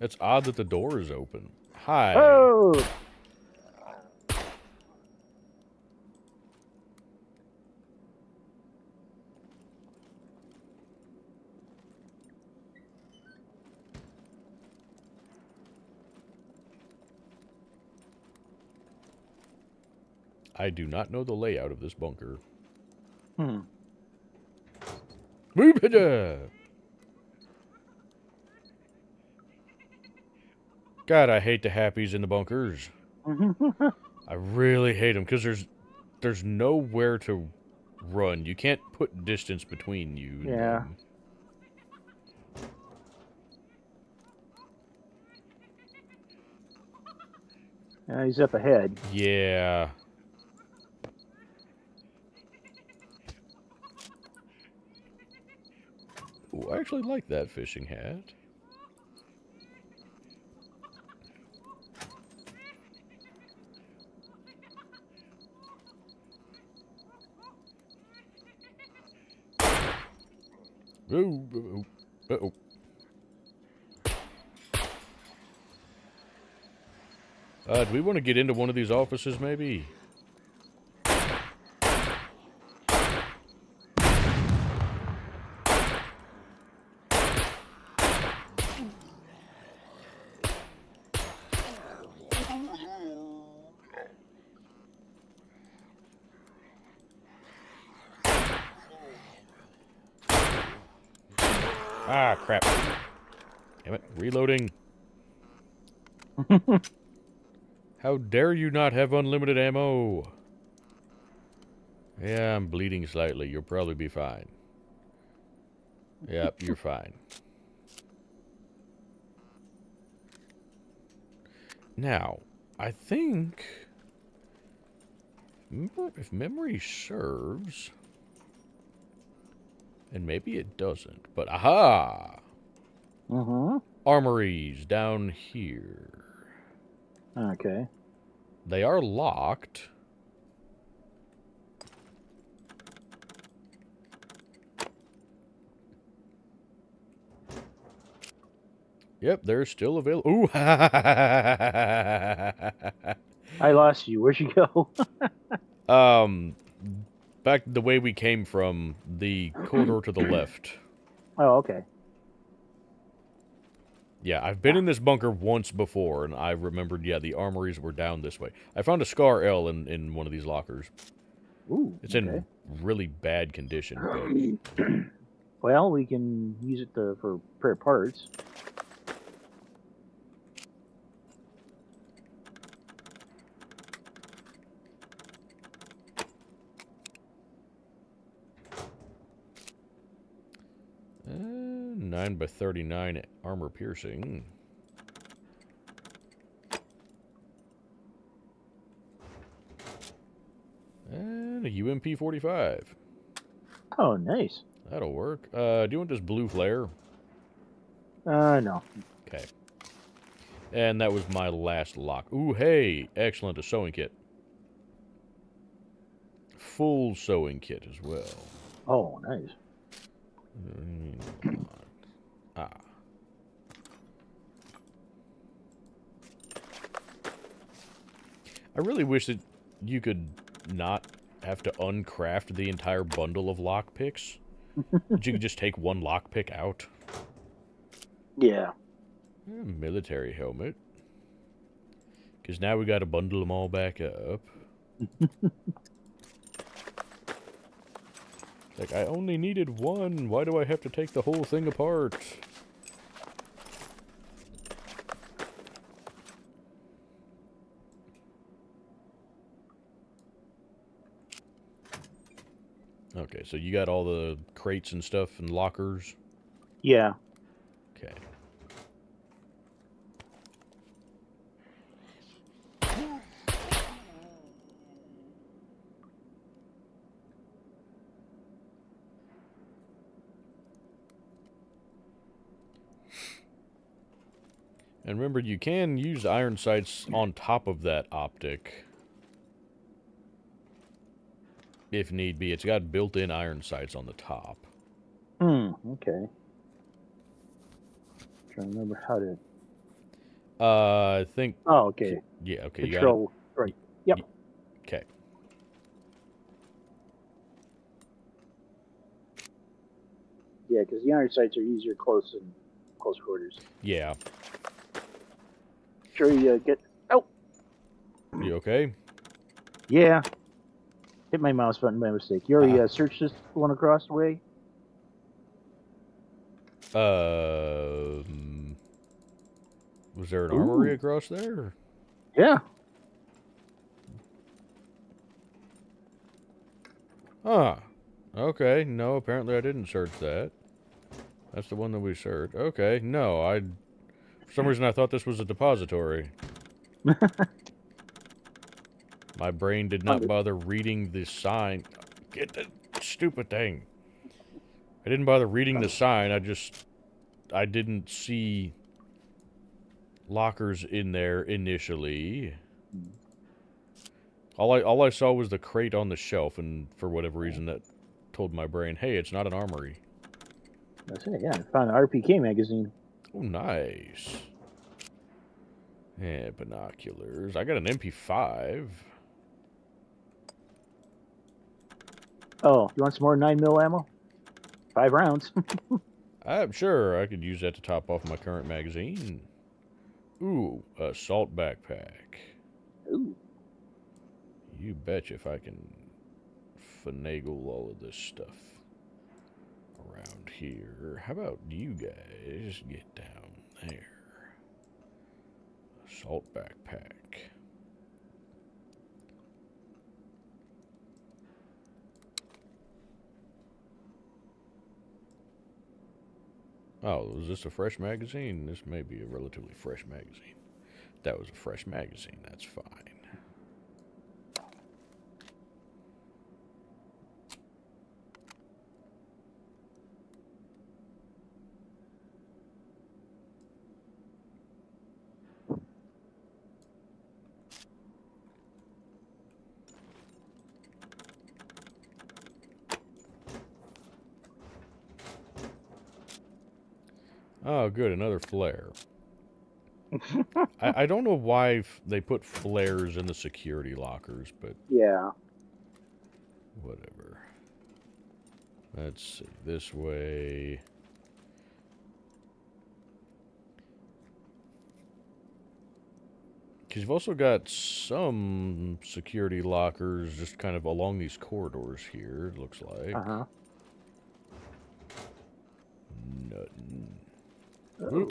It's odd that the door is open. Hi. Oh! I do not know the layout of this bunker. Hmm. Move it! God, I hate the happies in the bunkers. I really hate them because there's nowhere to run. You can't put distance between you and Yeah. them. He's up ahead. Yeah. Ooh, I actually like that fishing hat. Oh, uh-oh. Do we want to get into one of these offices, maybe? Ah, crap. Damn it. Reloading. How dare you not have unlimited ammo? Yeah, I'm bleeding slightly. You'll probably be fine. Yep, you're fine. Now, I think, if memory serves, and maybe it doesn't, but aha! Armories down here. Okay. They are locked. Yep, they're still available. Ooh! I lost you. Where'd you go? Back the way we came from, the corridor to the left. Oh, okay. Yeah, I've been in this bunker once before, and I remembered, yeah, the armories were down this way. I found a Scar L in one of these lockers. Ooh, It's in really bad condition, but... Well, we can use it for repair parts. Uh, 9x39 armor piercing. And a UMP-45. Oh, nice. That'll work. Do you want this blue flare? No. Okay. And that was my last lock. Ooh, hey! Excellent, a sewing kit. Full sewing kit as well. Oh, nice. Ah. I really wish that you could not have to uncraft the entire bundle of lockpicks. That you could just take one lockpick out. Yeah. Military helmet. Because now we got to bundle them all back up. Like, I only needed one. Why do I have to take the whole thing apart? Okay, so you got all the crates and stuff and lockers? Yeah. Okay. And remember, you can use iron sights on top of that optic. If need be. It's got built-in iron sights on the top. Okay. Trying to remember how to... I think... Oh, okay. Yeah, okay. Control. Right. Yep. Okay. Yeah, because the iron sights are easier close quarters. Yeah. Sure you get... Oh! You okay? Yeah. Hit my mouse button by mistake. You already searched this one across the way? Was there an armory across there? Yeah. Ah. Okay. No, apparently I didn't search that. That's the one that we searched. Okay. No, for some reason I thought this was a depository. My brain did not bother reading the sign. Get the stupid thing. I didn't bother reading the sign. I didn't see lockers in there initially. All I saw was the crate on the shelf, and for whatever reason that told my brain, hey, it's not an armory. That's it, yeah. I found an RPK magazine. Oh, nice. Yeah, binoculars. I got an MP5. Oh, you want some more 9mm ammo? 5 rounds. I'm sure I could use that to top off my current magazine. Ooh, assault backpack. Ooh. You betcha if I can finagle all of this stuff around here. How about you guys get down there? Assault backpack. Oh, is this a fresh magazine? This may be a relatively fresh magazine. That was a fresh magazine. That's fine. Oh, good. Another flare. I don't know why they put flares in the security lockers, but Yeah. whatever. Let's see. This way. Because you've also got some security lockers just kind of along these corridors here, it looks like. Uh-huh. Nothing. Oh.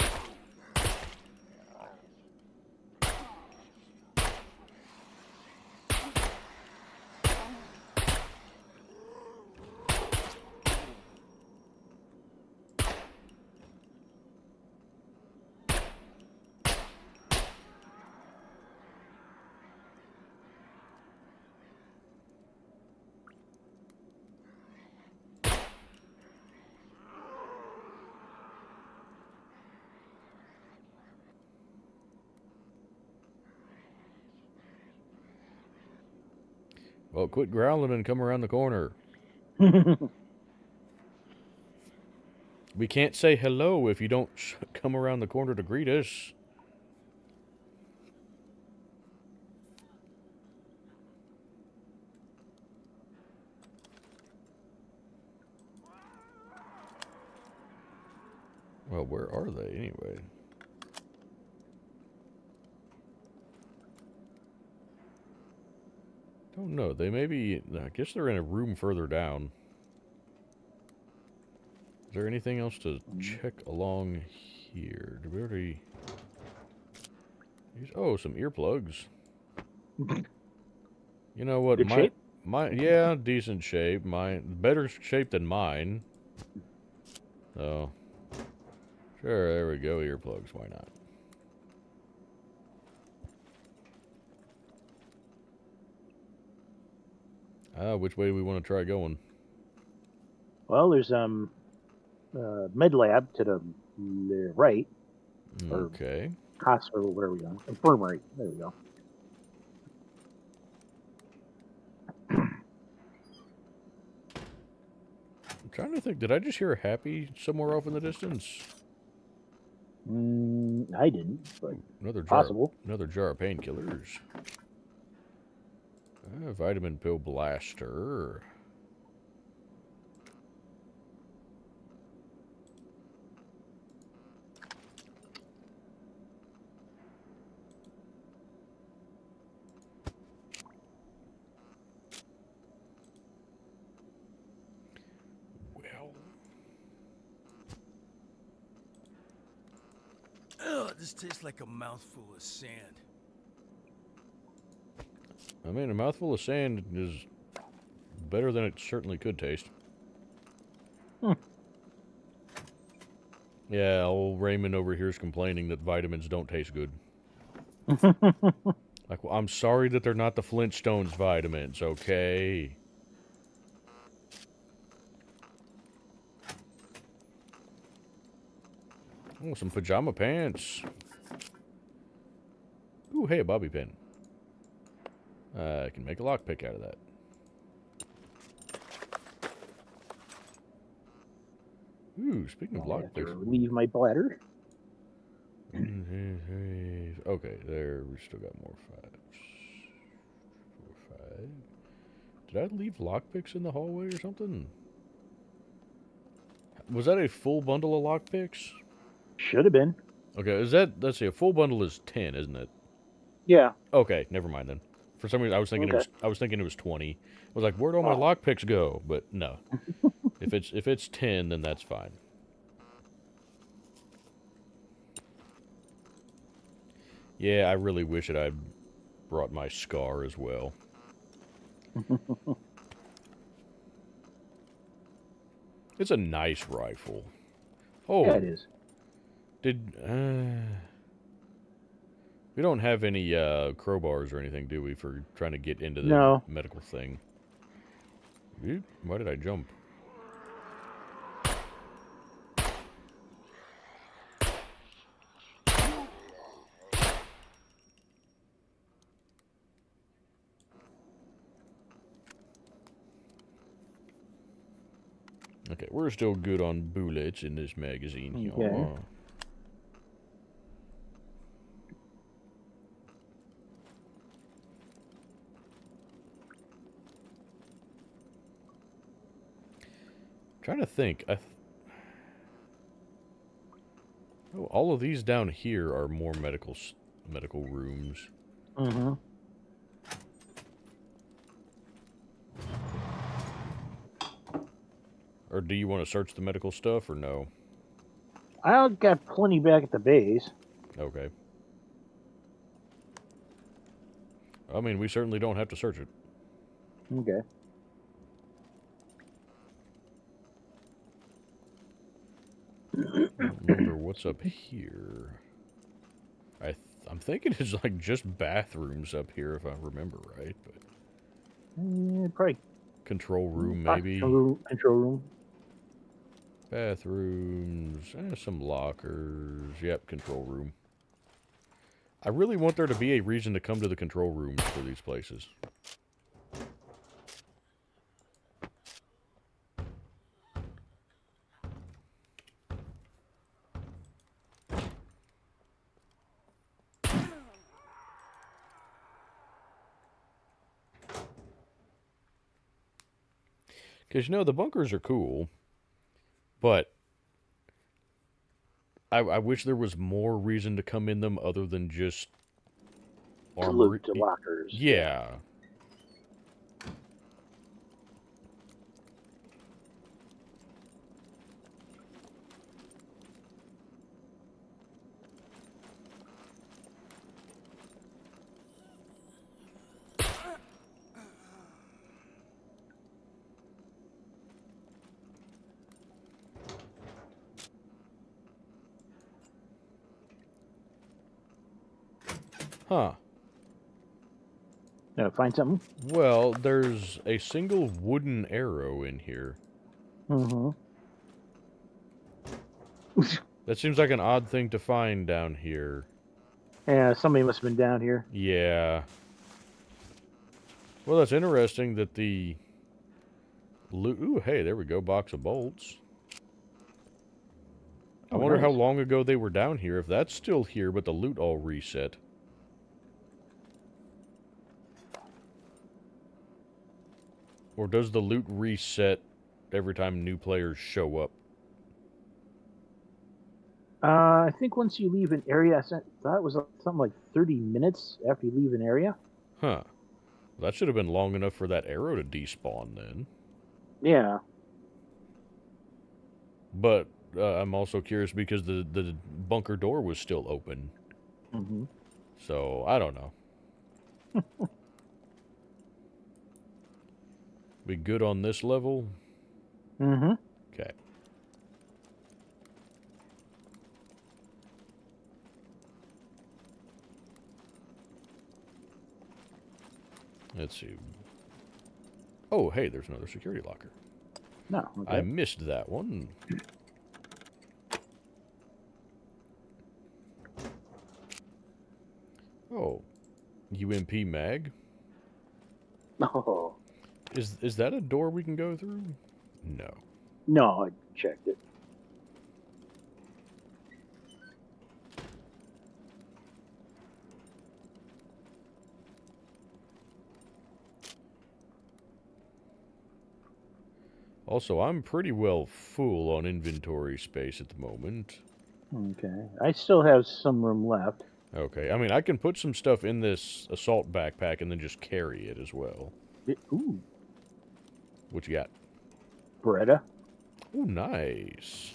Well, quit growling and come around the corner. We can't say hello if you don't come around the corner to greet us. Well, where are they anyway? Don't know. They may be... I guess they're in a room further down. Is there anything else to check along here? Did we already... Oh, some earplugs. You know what? Good shape? Yeah, decent shape. Better shape than mine. So... Sure, there we go. Earplugs. Why not? Which way do we want to try going? Well, there's med lab to the right, Okay. hospital. Where are we going? Infirmary. There we go. I'm trying to think. Did I just hear a happy somewhere off in the distance? I didn't, but Another possible. Another jar of painkillers. Vitamin pill blaster. Well. Ugh, this tastes like a mouthful of sand. I mean, a mouthful of sand is better than it certainly could taste. Yeah, old Raymond over here is complaining that vitamins don't taste good. Like, well, I'm sorry that they're not the Flintstones vitamins, okay? Oh, some pajama pants. Ooh, hey, a bobby pin. I can make a lockpick out of that. Ooh, speaking of lockpicks. Relieve my bladder. Okay, there, we still got more fives. 4, 5. Did I leave lockpicks in the hallway or something? Was that a full bundle of lockpicks? Should have been. Okay, let's see, a full bundle is 10, isn't it? Yeah. Okay, never mind then. For some reason, I was thinking it was 20. I was like, where'd all my lockpicks go? But no. If it's 10, then that's fine. Yeah, I really wish that I'd brought my SCAR as well. It's a nice rifle. Oh, Yeah, it is. did we don't have any crowbars or anything, do we, for trying to get into the No. medical thing? Oop, why did I jump? Okay, we're still good on bullets in this magazine here. Okay. Trying to think. Oh, all of these down here are more medical rooms. Mm-hmm. Or do you want to search the medical stuff or no? I got plenty back at the base. Okay. I mean, we certainly don't have to search it. Okay. Remember what's up here? I'm thinking it's like just bathrooms up here, if I remember right. But Probably control room, maybe. Control room. Bathrooms, some lockers. Yep, control room. I really want there to be a reason to come to the control rooms for these places. Because, you know, the bunkers are cool, but I wish there was more reason to come in them other than just To armor. loot the lockers. Yeah. Huh. Now, find something? Well, there's a single wooden arrow in here. Mm-hmm. That seems like an odd thing to find down here. Yeah, somebody must have been down here. Yeah. Well, that's interesting that the... Ooh, hey, there we go, box of bolts. I wonder nice. how long ago they were down here, if that's still here, but the loot all reset. Or does the loot reset every time new players show up? I think once you leave an area, I thought it was something like 30 minutes after you leave an area. Huh. That should have been long enough for that arrow to despawn then. Yeah. But I'm also curious because the bunker door was still open. Mm-hmm. So, I don't know. We good on this level? Mm-hmm. Okay. Let's see. Oh, hey, there's another security locker. No. Okay. I missed that one. Oh, UMP mag. Oh. Is that a door we can go through? No. No, I checked it. Also, I'm pretty well full on inventory space at the moment. Okay. I still have some room left. Okay, I mean, I can put some stuff in this assault backpack and then just carry it as well. Ooh. What you got? Beretta. Oh, nice.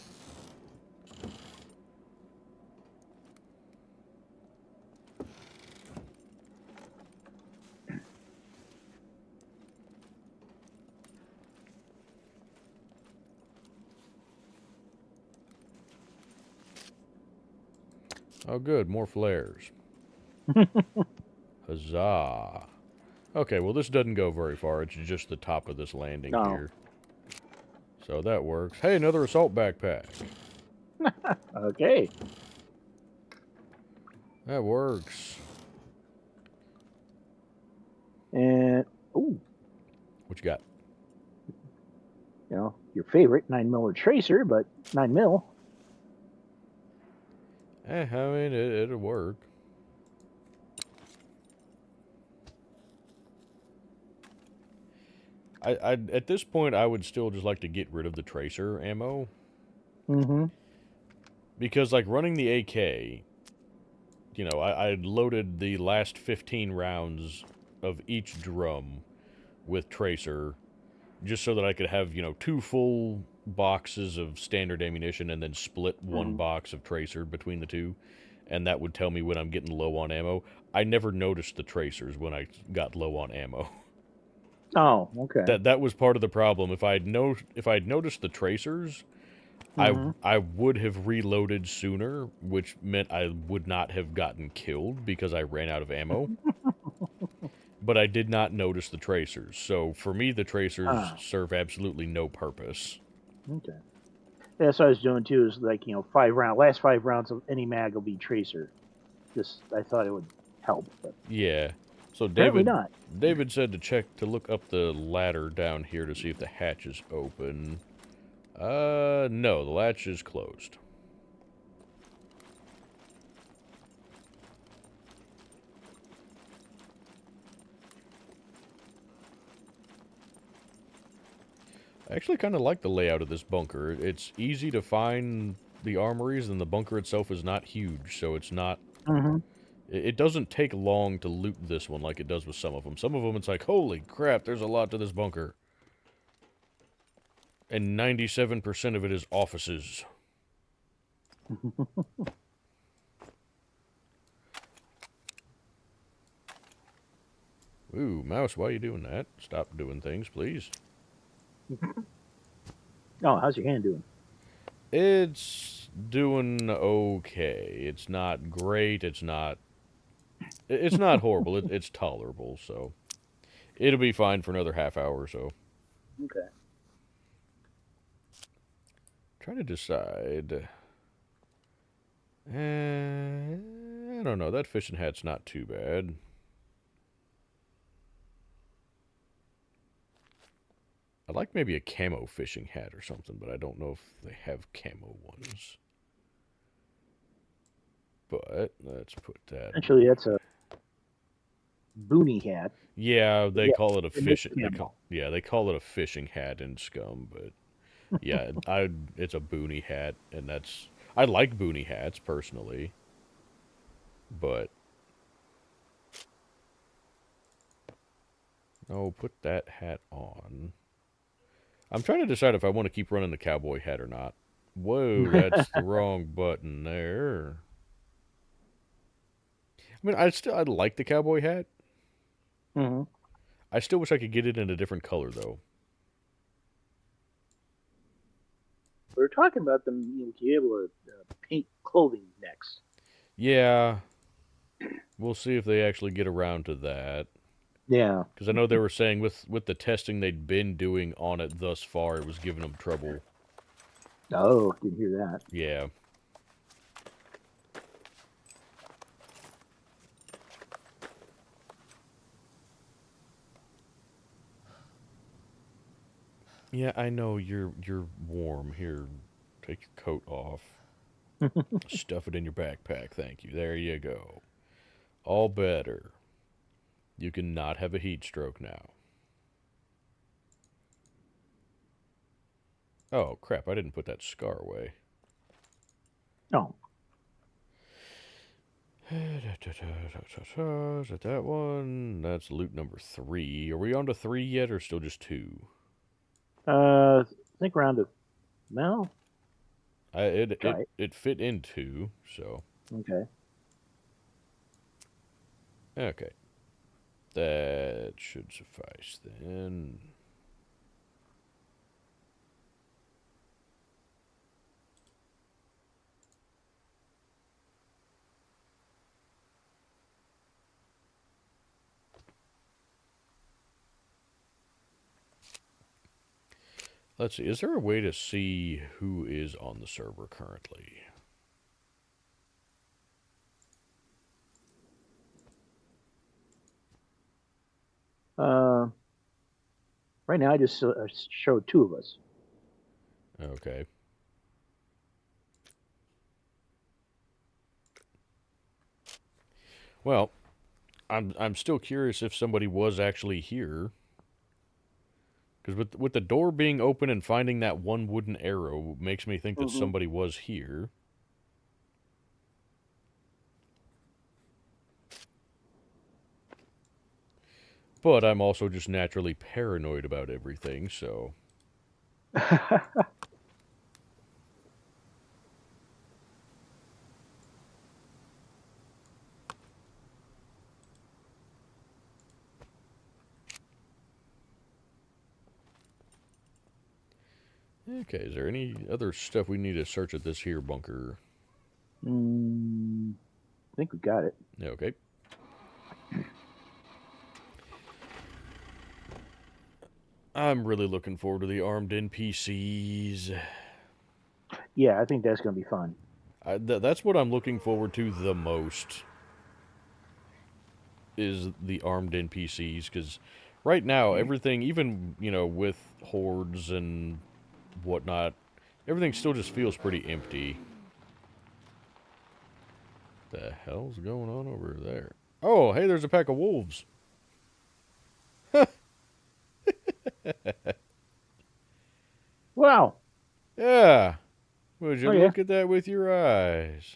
Oh, good. More flares. Huzzah. Okay, well, this doesn't go very far. It's just the top of this landing No. here. So that works. Hey, another assault backpack. Okay. That works. And ooh, What you got? you know, your favorite 9mm tracer, but 9mm. I mean, it'll work. At this point, I would still just like to get rid of the tracer ammo. Mm-hmm. Because, like, running the AK, you know, I loaded the last 15 rounds of each drum with tracer just so that I could have, you know, 2 full boxes of standard ammunition and then split 1 box of tracer between the 2. And that would tell me when I'm getting low on ammo. I never noticed the tracers when I got low on ammo. Oh, okay. That was part of the problem. If I'd noticed the tracers, I would have reloaded sooner, which meant I would not have gotten killed because I ran out of ammo. But I did not notice the tracers. So for me, the tracers serve absolutely no purpose. Okay. That's what I was doing too. Is like, you know, last 5 rounds of any mag will be tracer. Just I thought it would help, but Yeah. So apparently not. David said to look up the ladder down here to see if the hatch is open. No, the latch is closed. I actually kind of like the layout of this bunker. It's easy to find the armories, and the bunker itself is not huge, so it's not... It doesn't take long to loot this one like it does with some of them. Some of them, it's like, holy crap, there's a lot to this bunker. And 97% of it is offices. Ooh, mouse, why are you doing that? Stop doing things, please. Oh, how's your hand doing? It's doing okay. It's not great. It's not horrible. It's tolerable, so it'll be fine for another half hour or so. Okay. Trying to decide. I don't know. That fishing hat's not too bad. I'd like maybe a camo fishing hat or something, but I don't know if they have camo ones. But let's put that. Actually, that's a boonie hat. Yeah, they call it a fishing. Yeah, they call it a fishing hat in SCUM, but yeah, it's a boonie hat, and I like boonie hats personally, but no, put that hat on. I'm trying to decide if I want to keep running the cowboy hat or not. Whoa, that's the wrong button there. I mean, I'd like the cowboy hat. I still wish I could get it in a different color, though. We were talking about them being able to paint clothing next. Yeah. We'll see if they actually get around to that. Yeah. Because I know they were saying with the testing they'd been doing on it thus far, it was giving them trouble. Oh, didn't hear that. Yeah. Yeah, I know you're warm. Here, take your coat off. Stuff it in your backpack. Thank you. There you go. All better. You can not have a heat stroke now. Oh, crap. I didn't put that scar away. No. Is that that one? That's loot number 3. Are we on to 3 yet, or still just 2? I think around a no. It fit in 2, so. Okay. Okay. That should suffice then. Let's see. Is there a way to see who is on the server currently? Right now, I just showed 2 of us. Okay. Well, I'm still curious if somebody was actually here. Because with the door being open and finding that one wooden arrow makes me think that somebody was here. But I'm also just naturally paranoid about everything, so... Okay, is there any other stuff we need to search at this here bunker? I think we got it. Okay. I'm really looking forward to the armed NPCs. Yeah, I think that's going to be fun. That's what I'm looking forward to the most, is the armed NPCs, because right now, everything, even, with hordes and whatnot, everything still just feels pretty empty. The hell's going on over there? Oh, hey, there's a pack of wolves. Wow. Yeah. Would you Oh, yeah. look at that with your eyes?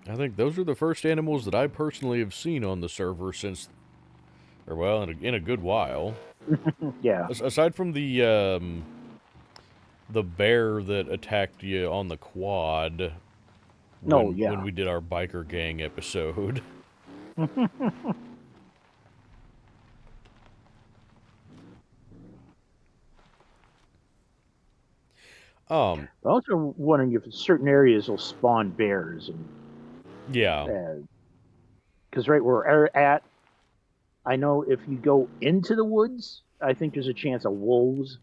I think those are the first animals that I personally have seen on the server since, or well, in a good while. Yeah. Aside from the bear that attacked you on the quad when we did our biker gang episode. I'm also wondering if certain areas will spawn bears. Yeah. Because right where we're at, I know if you go into the woods, I think there's a chance of wolves,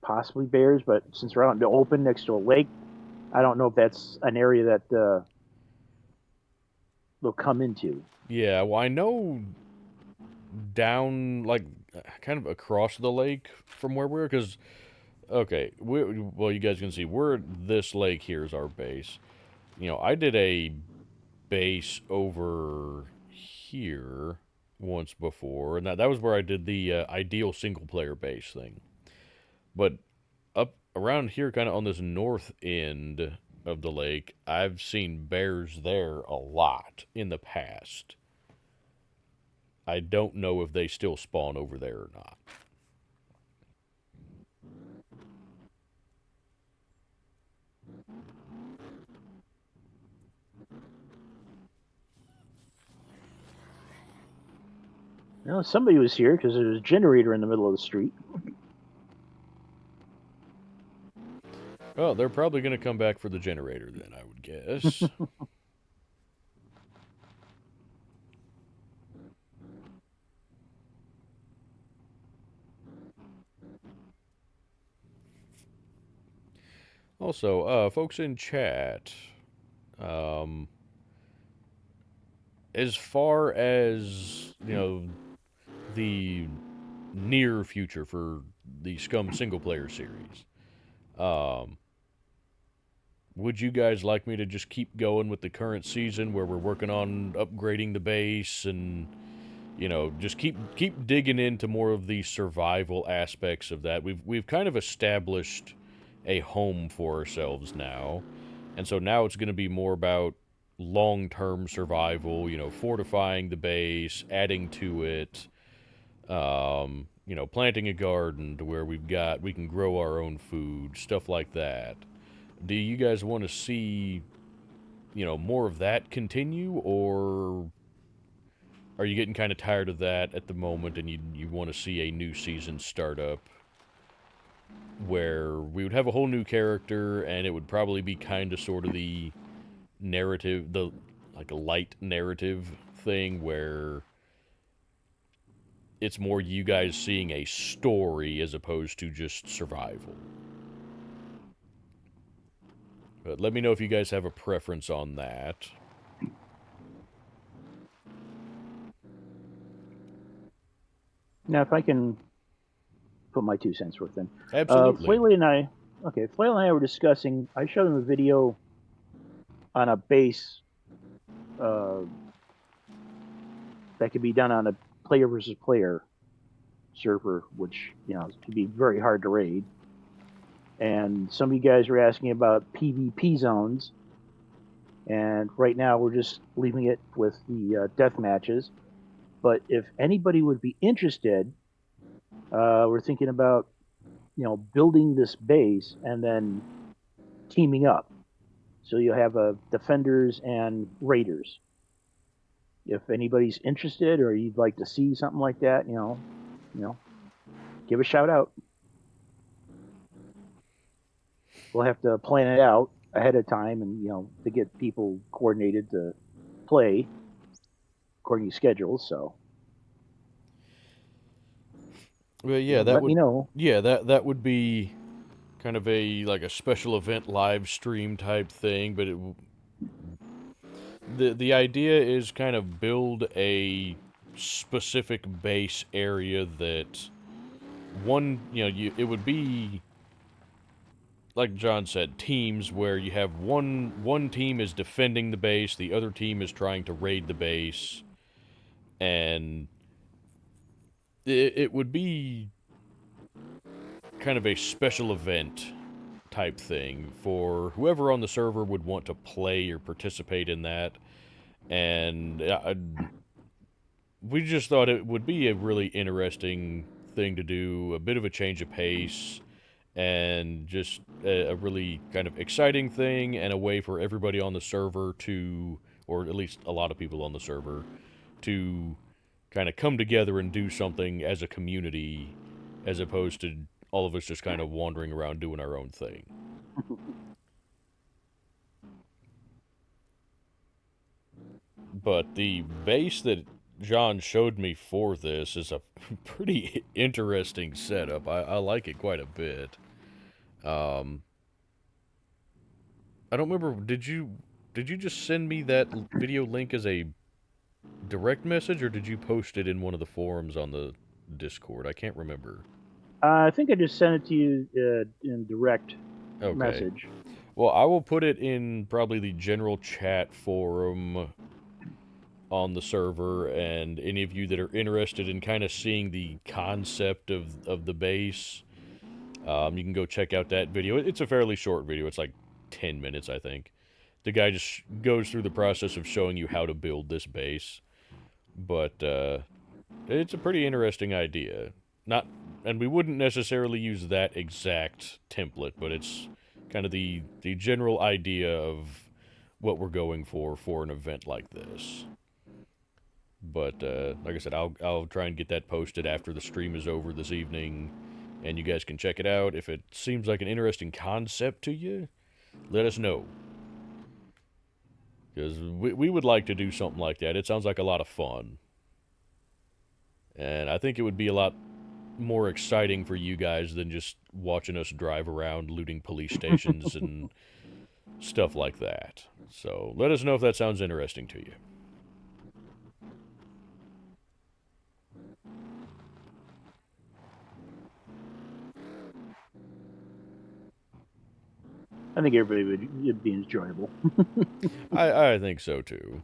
possibly bears. But since we're out in the open next to a lake, I don't know if that's an area that they'll come into. Yeah, well, I know down, like, kind of across the lake from where we're, because, okay, well, you guys can see, this lake here is our base. I did a base over here once before, and that was where I did the ideal single-player base thing. But up around here, kind of on this north end of the lake, I've seen bears there a lot in the past. I don't know if they still spawn over there or not. You know, somebody was here because there's a generator in the middle of the street. Oh, they're probably going to come back for the generator then, I would guess. Also, folks in chat, as far as, the near future for the SCUM single-player series, would you guys like me to just keep going with the current season where we're working on upgrading the base and, just keep digging into more of the survival aspects of that? We've kind of established a home for ourselves now, and so now it's going to be more about long-term survival, fortifying the base, adding to it, planting a garden to where we can grow our own food, stuff like that. Do you guys want to see, more of that continue, or are you getting kind of tired of that at the moment, and you want to see a new season start up where we would have a whole new character, and it would probably be kind of sort of the narrative, the like a light narrative thing where it's more you guys seeing a story as opposed to just survival. But let me know if you guys have a preference on that. Now, if I can put my 2 cents worth in. Absolutely. Flaley and I were discussing. I showed him a video on a base that could be done on a player versus player server, which could be very hard to raid. And some of you guys were asking about PvP zones, and right now we're just leaving it with the death matches. But if anybody would be interested, we're thinking about building this base and then teaming up. So you'll have defenders and raiders. If anybody's interested or you'd like to see something like that, give a shout out. We'll have to plan it out ahead of time and to get people coordinated to play according to schedules. So well, yeah, let me know. Yeah, that would be kind of a special event live stream type thing, but the idea is kind of build a specific base area that it would be like John said, teams where you have one team is defending the base, the other team is trying to raid the base, and it would be kind of a special event type thing for whoever on the server would want to play or participate in that. And we just thought it would be a really interesting thing to do, a bit of a change of pace, and just a really kind of exciting thing, and a way for everybody on the server to, or at least a lot of people on the server, to kind of come together and do something as a community, as opposed to all of us just kind of wandering around doing our own thing. But the base that John showed me for this is a pretty interesting setup. I like it quite a bit. I don't remember, did you just send me that video link as a direct message, or did you post it in one of the forums on the Discord? I can't remember. I think I just sent it to you in direct message. Well, I will put it in probably the general chat forum on the server, and any of you that are interested in kind of seeing the concept of the base, you can go check out that video. It's a fairly short video. It's like 10 minutes, I think. The guy just goes through the process of showing you how to build this base. But it's a pretty interesting idea. And we wouldn't necessarily use that exact template, but it's kind of the general idea of what we're going for an event like this. But like I said, I'll try and get that posted after the stream is over this evening, and you guys can check it out. If it seems like an interesting concept to you, let us know. Because we would like to do something like that. It sounds like a lot of fun. And I think it would be a lot more exciting for you guys than just watching us drive around looting police stations and stuff like that. So let us know if that sounds interesting to you. I think everybody would be enjoyable. I think so too.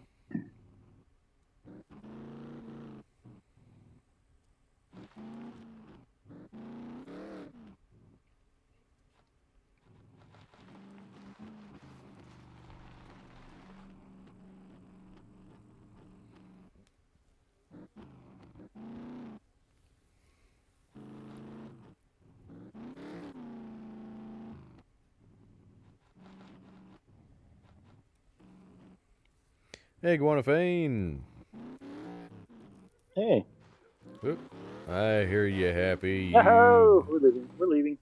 Hey, Guanafane. Hey. Oop. I hear you, Happy. Oh, we're leaving. We're leaving.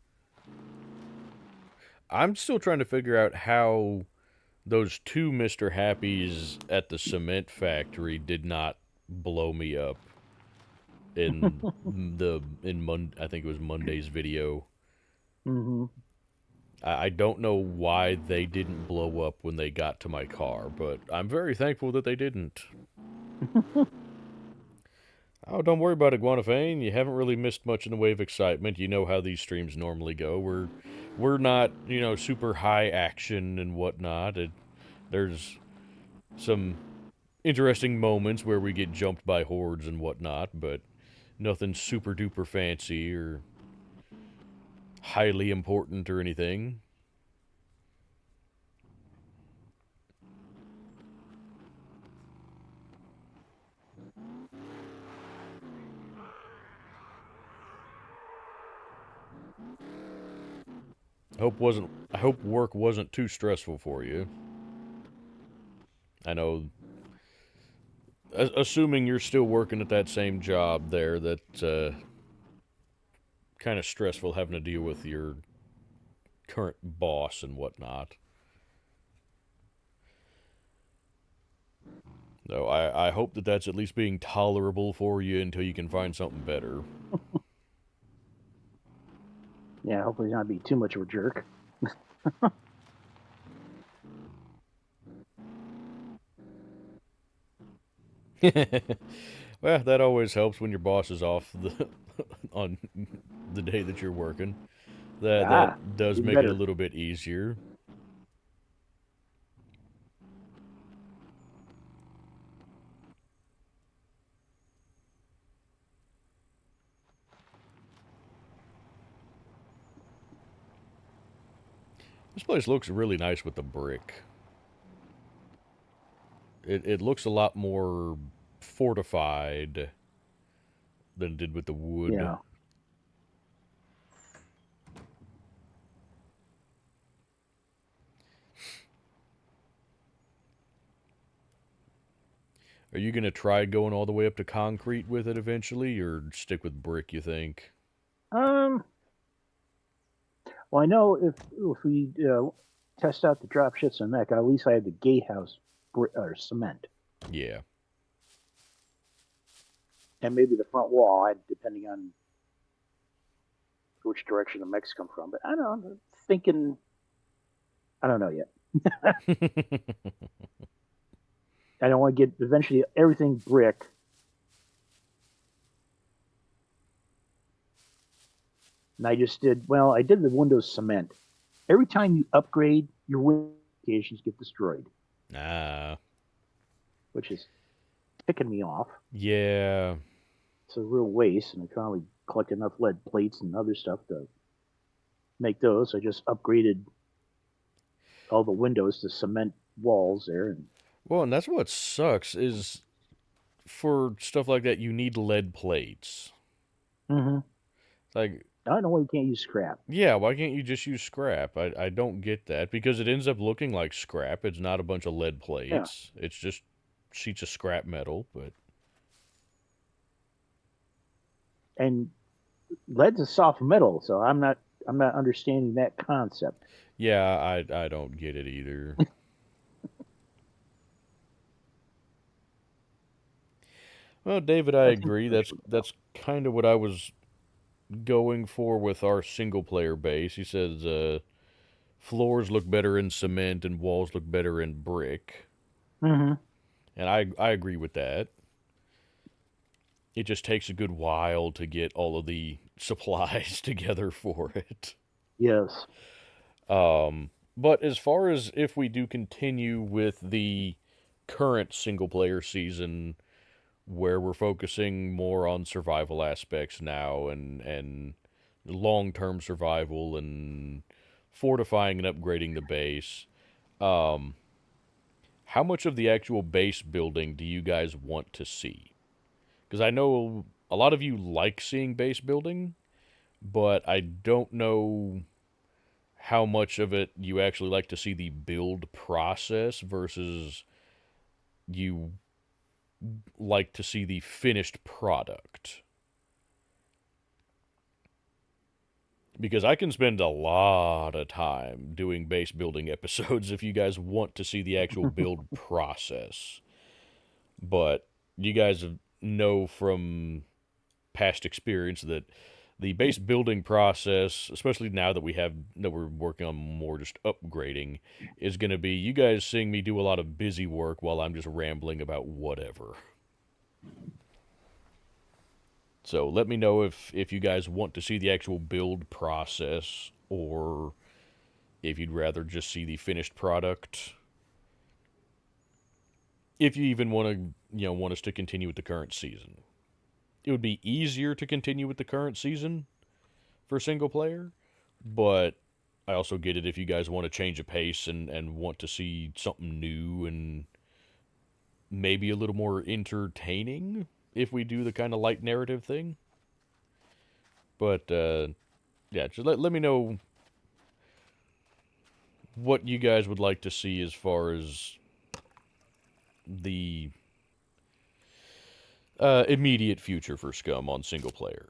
I'm still trying to figure out how those two Mr. Happies at the cement factory did not blow me up in I think it was Monday's video. Mm-hmm. I don't know why they didn't blow up when they got to my car, but I'm very thankful that they didn't. Oh, don't worry about it, Guanafane. You haven't really missed much in the way of excitement. You know how these streams normally go. We're not, super high action and whatnot. There's some interesting moments where we get jumped by hordes and whatnot, but nothing super duper fancy or highly important or anything. I hope work wasn't too stressful for you. I know, assuming you're still working at that same job there, that kind of stressful having to deal with your current boss and whatnot. No, I hope that that's at least being tolerable for you until you can find something better. Yeah, hopefully not be too much of a jerk. Well, that always helps when your boss is off on the day that you're working. That does even make it better. a little bit easier. This place looks really nice with the brick. It looks a lot more fortified than it did with the wood. Yeah. Are you going to try going all the way up to concrete with it eventually, or stick with brick, you think? Well, I know if we test out the drop shits and mech, at least I have the gatehouse or cement, Yeah. and maybe the front wall, depending on which direction the mechs come from. But I don't know. I'm thinking, I don't know yet. I don't want to get eventually everything brick. And I just did, well, I did the Windows cement. Every time you upgrade, your Windows applications get destroyed. Which is ticking me off. Yeah. It's a real waste, and I finally collect enough lead plates and other stuff to make those. I just upgraded all the windows to cement walls there. And Well, and that's what sucks is for stuff like that, you need lead plates. mm-hmm. Like, I don't know why you can't use scrap. yeah, why can't you just use scrap? I don't get that because it ends up looking like scrap. It's not a bunch of lead plates. Yeah. It's just sheets of scrap metal, but and lead's a soft metal, so I'm not understanding that concept. Yeah, I don't get it either. Well, David, I agree. That's kind of what I was going for with our single player base. He says floors look better in cement and walls look better in brick. Mm-hmm. And I agree with that. It just takes a good while to get all of the supplies together for it. Yes. But as far as if we do continue with the current single player season where we're focusing more on survival aspects now and long-term survival and fortifying and upgrading the base, how much of the actual base building do you guys want to see? Because I know a lot of you like seeing base building, but I don't know how much of it you actually like to see the build process versus you like to see the finished product. Because I can spend a lot of time doing base building episodes if you guys want to see the actual build process. But you guys know from past experience that the base building process, especially now that we're working on more just upgrading, is going to be you guys seeing me do a lot of busy work while I'm just rambling about whatever. So let me know if you guys want to see the actual build process, or if you'd rather just see the finished product. If you even want us to continue with the current season. It would be easier to continue with the current season for single player, but I also get it if you guys want to change a pace and want to see something new and maybe a little more entertaining if we do the kind of light narrative thing. But, yeah, just let me know what you guys would like to see as far as the immediate future for SCUM on single player.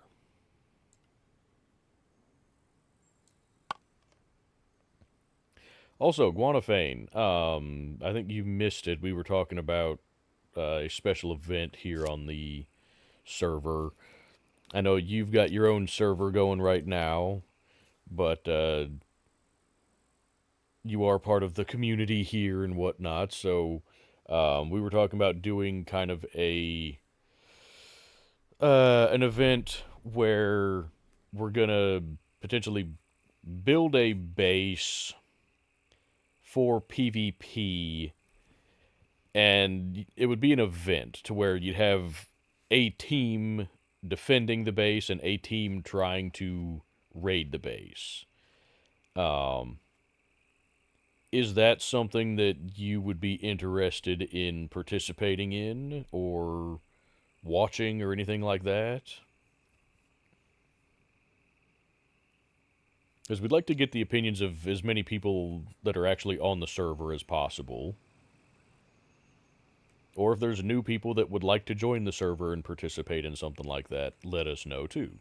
Also, Guanafane, I think you missed it. We were talking about a special event here on the server. I know you've got your own server going right now, but you are part of the community here and whatnot, so we were talking about doing kind of an event where we're gonna potentially build a base for PvP, and it would be an event to where you'd have a team defending the base and a team trying to raid the base. Is that something that you would be interested in participating in, or watching, or anything like that? Because we'd like to get the opinions of as many people that are actually on the server as possible. Or if there's new people that would like to join the server and participate in something like that, let us know too.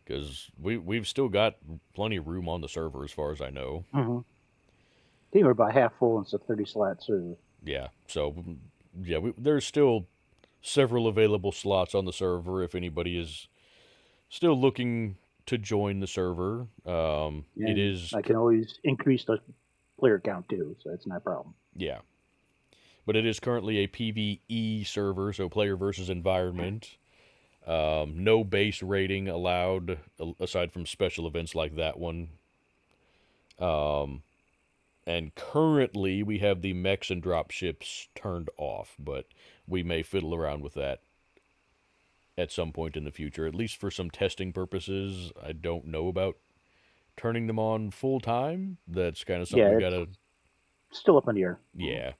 Because we've still got plenty of room on the server as far as I know. Mm-hmm. I think we're about half full. It's a 30-slot server. Yeah, so, yeah, there's still several available slots on the server if anybody is still looking to join the server. It is... I can always increase the player count too, so it's not a problem. Yeah. But it is currently a PvE server, so player versus environment. No base rating allowed, aside from special events like that one. And currently, we have the mechs and dropships turned off, but we may fiddle around with that at some point in the future, at least for some testing purposes. I don't know about turning them on full time. That's kind of something we gotta... Still up in the air. Yeah.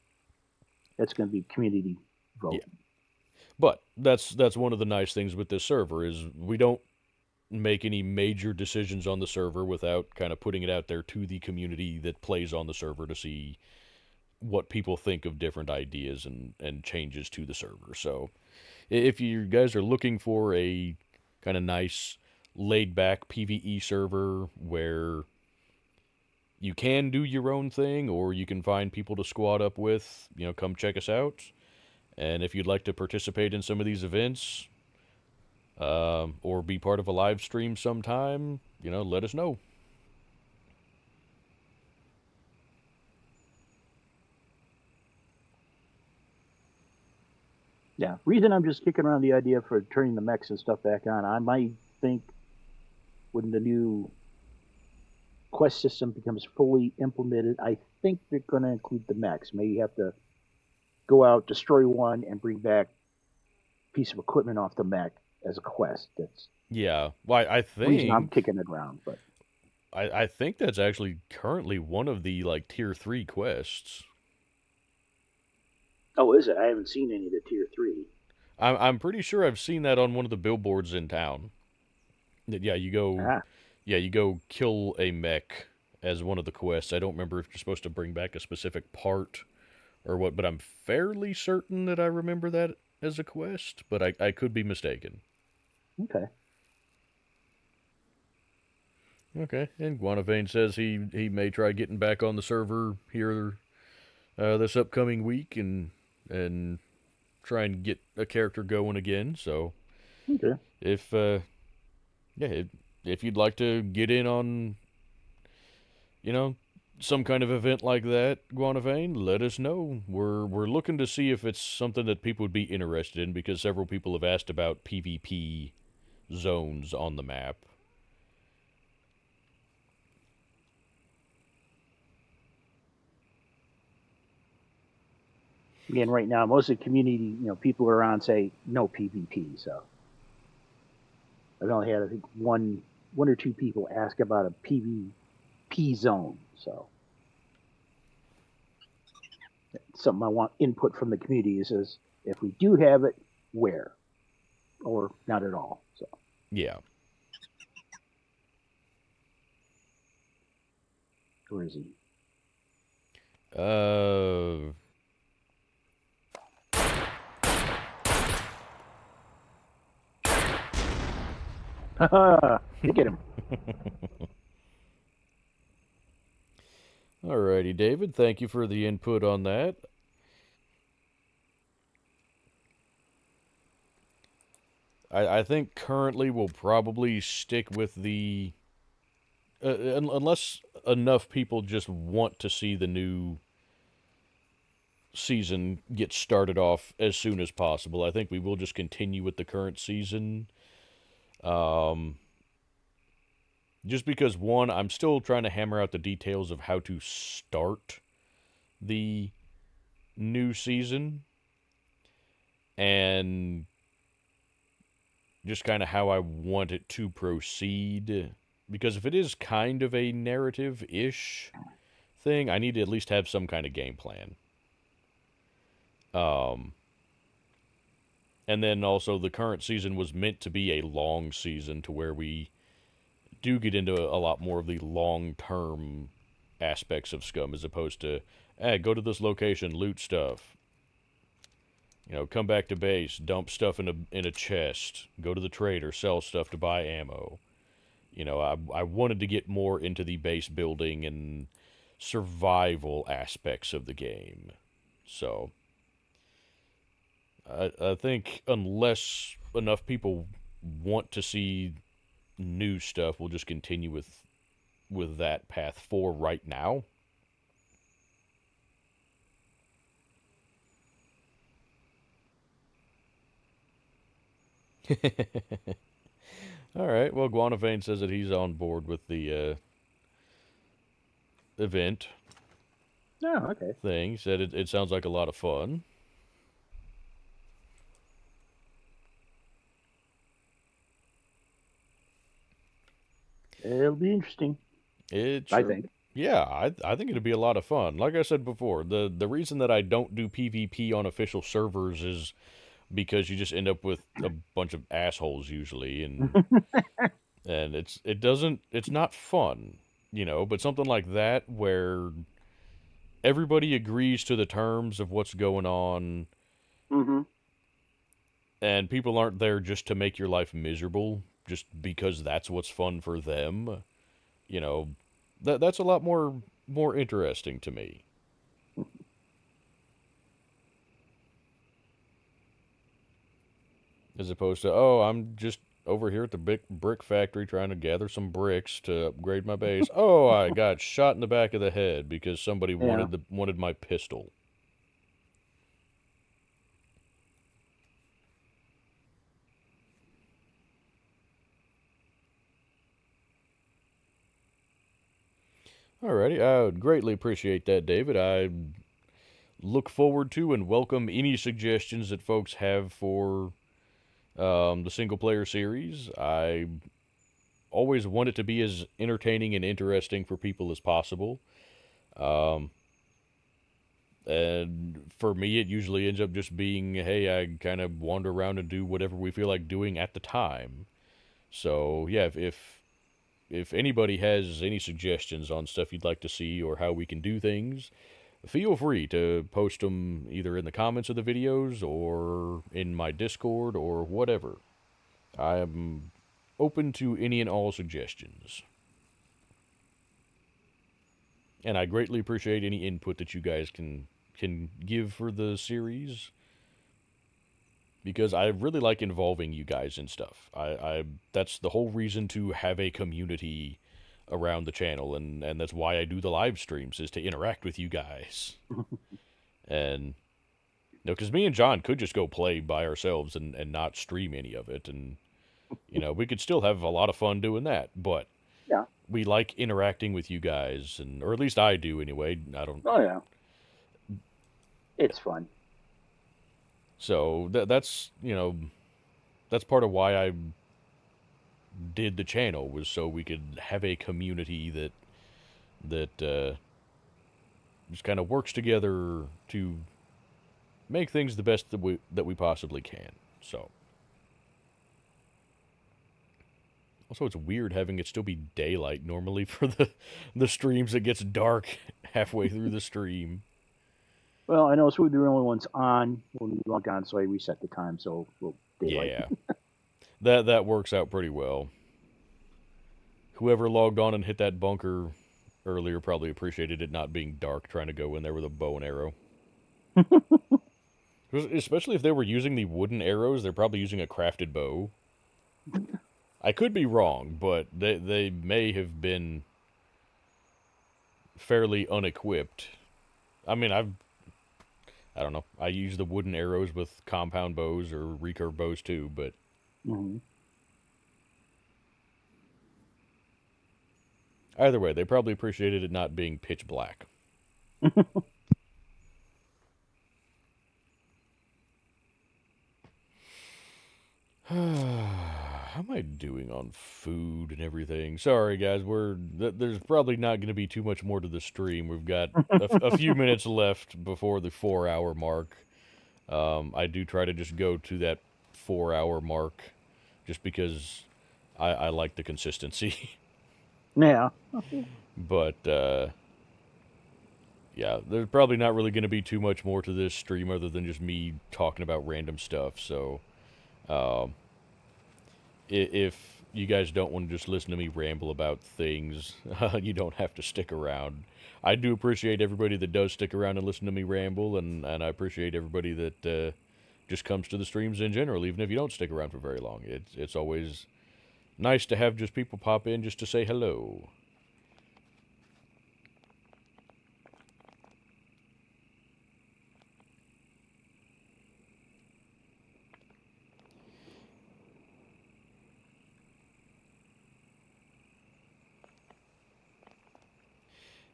That's going to be community vote. Yeah. But that's one of the nice things with this server is we don't make any major decisions on the server without kind of putting it out there to the community that plays on the server to see what people think of different ideas and changes to the server. So if you guys are looking for a kind of nice laid-back PvE server where you can do your own thing or you can find people to squad up with, come check us out. And if you'd like to participate in some of these events, or be part of a live stream sometime, let us know. Yeah, reason I'm just kicking around the idea for turning the mechs and stuff back on, I might think when the new quest system becomes fully implemented, I think they're going to include the mechs. Maybe you have to go out, destroy one, and bring back a piece of equipment off the mech as a quest. That's I think reason I'm kicking it around. But I think that's actually currently one of the tier 3 quests. Oh, is it? I haven't seen any of the tier 3. I'm pretty sure I've seen that on one of the billboards in town. You go kill a mech as one of the quests. I don't remember if you're supposed to bring back a specific part or what, but I'm fairly certain that I remember that as a quest, but I could be mistaken. Okay. Okay, and Guanavane says he may try getting back on the server here this upcoming week and try and get a character going again. So Okay. if yeah, if you'd like to get in on you know some kind of event like that, Guanavane, let us know. We're looking to see if it's something that people would be interested in because several people have asked about PvP zones on the map. Again, right now, most of the community, people are on say no PvP. So I've only had I think one or two people ask about a PvP zone. So something I want input from the community is if we do have it, where, or not at all. So Yeah. where is he? Look at him. Alrighty, David. Thank you for the input on that. I think currently we'll probably stick with the unless enough people just want to see the new season get started off as soon as possible. I think we will just continue with the current season. Just because, one, I'm still trying to hammer out the details of how to start the new season and just kind of how I want it to proceed. Because if it is kind of a narrative-ish thing, I need to at least have some kind of game plan. And then also the current season was meant to be a long season to where we do get into a lot more of the long-term aspects of SCUM as opposed to, go to this location, loot stuff. Come back to base, dump stuff in a chest, go to the trader, sell stuff to buy ammo. I wanted to get more into the base building and survival aspects of the game. So I think unless enough people want to see new stuff, we'll just continue with that path for right now. All right. Well, Guanavane says that he's on board with the event Oh, okay. thing. He said it sounds like a lot of fun. It'll be interesting. I think. Yeah, I think it'd be a lot of fun. Like I said before, the reason that I don't do PvP on official servers is because you just end up with a bunch of assholes usually, and it's not fun, But something like that where everybody agrees to the terms of what's going on, Mm-hmm. and people aren't there just to make your life miserable, just because that's what's fun for them. That's a lot more interesting to me. As opposed to, oh, I'm just over here at the big brick factory trying to gather some bricks to upgrade my base. Oh, I got shot in the back of the head because somebody Yeah. wanted my pistol. Alrighty, I would greatly appreciate that, David. I look forward to and welcome any suggestions that folks have for the single player series. I always want it to be as entertaining and interesting for people as possible. And for me, it usually ends up just being, hey, I kind of wander around and do whatever we feel like doing at the time. So yeah, if anybody has any suggestions on stuff you'd like to see or how we can do things, feel free to post them either in the comments of the videos or in my Discord or whatever. I am open to any and all suggestions. And I greatly appreciate any input that you guys can give for the series, because I really like involving you guys in stuff. I that's the whole reason to have a community around the channel, and that's why I do the live streams, is to interact with you guys. And because me and John could just go play by ourselves and not stream any of it, and we could still have a lot of fun doing that, but Yeah. we like interacting with you guys, or at least I do anyway. I don't. Oh yeah. It's fun. So that's that's part of why I did the channel, was so we could have a community that just kind of works together to make things the best that we possibly can. So also, it's weird having it still be daylight. Normally for the streams, it gets dark halfway through the stream. Well, I know we're the only ones on when we log on, so I reset the time, so we'll daylight. Yeah. That works out pretty well. Whoever logged on and hit that bunker earlier probably appreciated it not being dark, trying to go in there with a bow and arrow. Especially if they were using the wooden arrows, they're probably using a crafted bow. I could be wrong, but they may have been fairly unequipped. I mean, I don't know. I use the wooden arrows with compound bows or recurve bows too, but either way, they probably appreciated it not being pitch black. How am I doing on food and everything? Sorry, guys. There's probably not going to be too much more to the stream. We've got a few minutes left before the 4-hour mark. I do try to just go to that 4-hour mark, just because I like the consistency. Yeah. But yeah, there's probably not really going to be too much more to this stream other than just me talking about random stuff. So if you guys don't want to just listen to me ramble about things, you don't have to stick around. I do appreciate everybody that does stick around and listen to me ramble, and I appreciate everybody that just comes to the streams in general, even if you don't stick around for very long. It's always nice to have just people pop in just to say hello.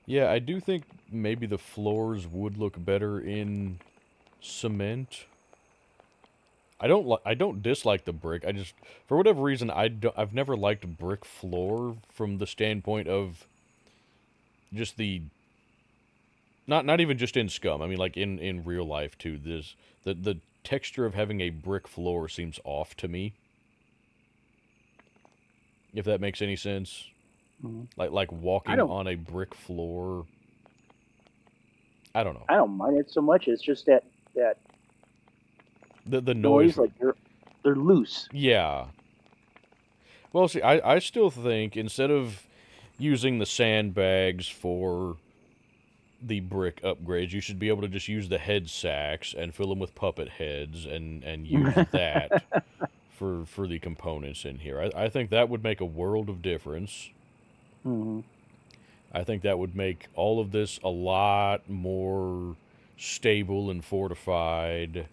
Yeah, I do think maybe the floors would look better in cement. I don't dislike the brick. I just, for whatever reason, I've never liked brick floor from the standpoint of just not even just in SCUM. I mean, like in real life too. The texture of having a brick floor seems off to me. If that makes any sense. Like walking on a brick floor. I don't know. I don't mind it so much. It's just that the noise, like they're loose. Yeah. Well, see, I still think instead of using the sandbags for the brick upgrades, you should be able to just use the head sacks and fill them with puppet heads and use that for the components in here. I think that would make a world of difference. I think that would make all of this a lot more stable and fortified.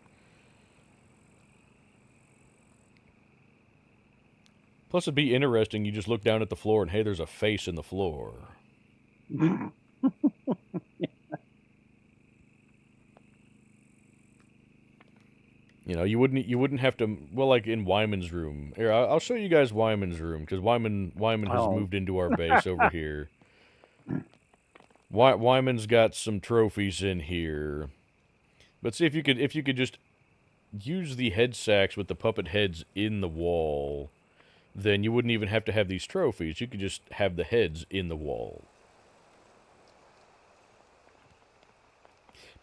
Plus, it'd be interesting. You just look down at the floor and, hey, there's a face in the floor. You wouldn't have to. Well, like in Wyman's room. Here, I'll show you guys Wyman's room, because Wyman has moved into our base over here. Wyman's got some trophies in here. But see, if you could just use the head sacks with the puppet heads in the wall, then you wouldn't even have to have these trophies. You could just have the heads in the wall.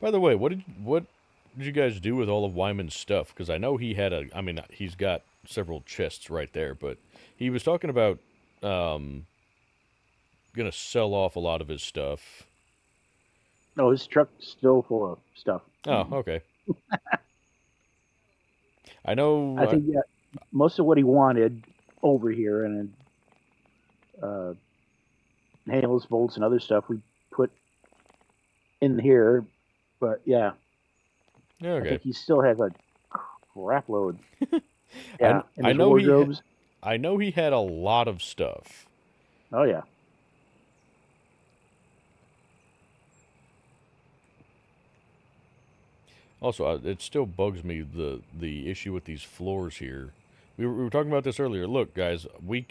By the way, what did you guys do with all of Wyman's stuff? Because I know he had I mean, he's got several chests right there, but he was talking about um, gonna sell off a lot of his stuff. No, his truck's still full of stuff. Oh, okay. I I know. think yeah, most of what he wanted over here and uh, nails, bolts, and other stuff we put in here. But yeah, I Okay. think he still has a crap load. I Yeah, in I his know wardrobes. I know he had a lot of stuff. Oh yeah. Also, it still bugs me the issue with these floors here. We were talking about this earlier. Look, guys, we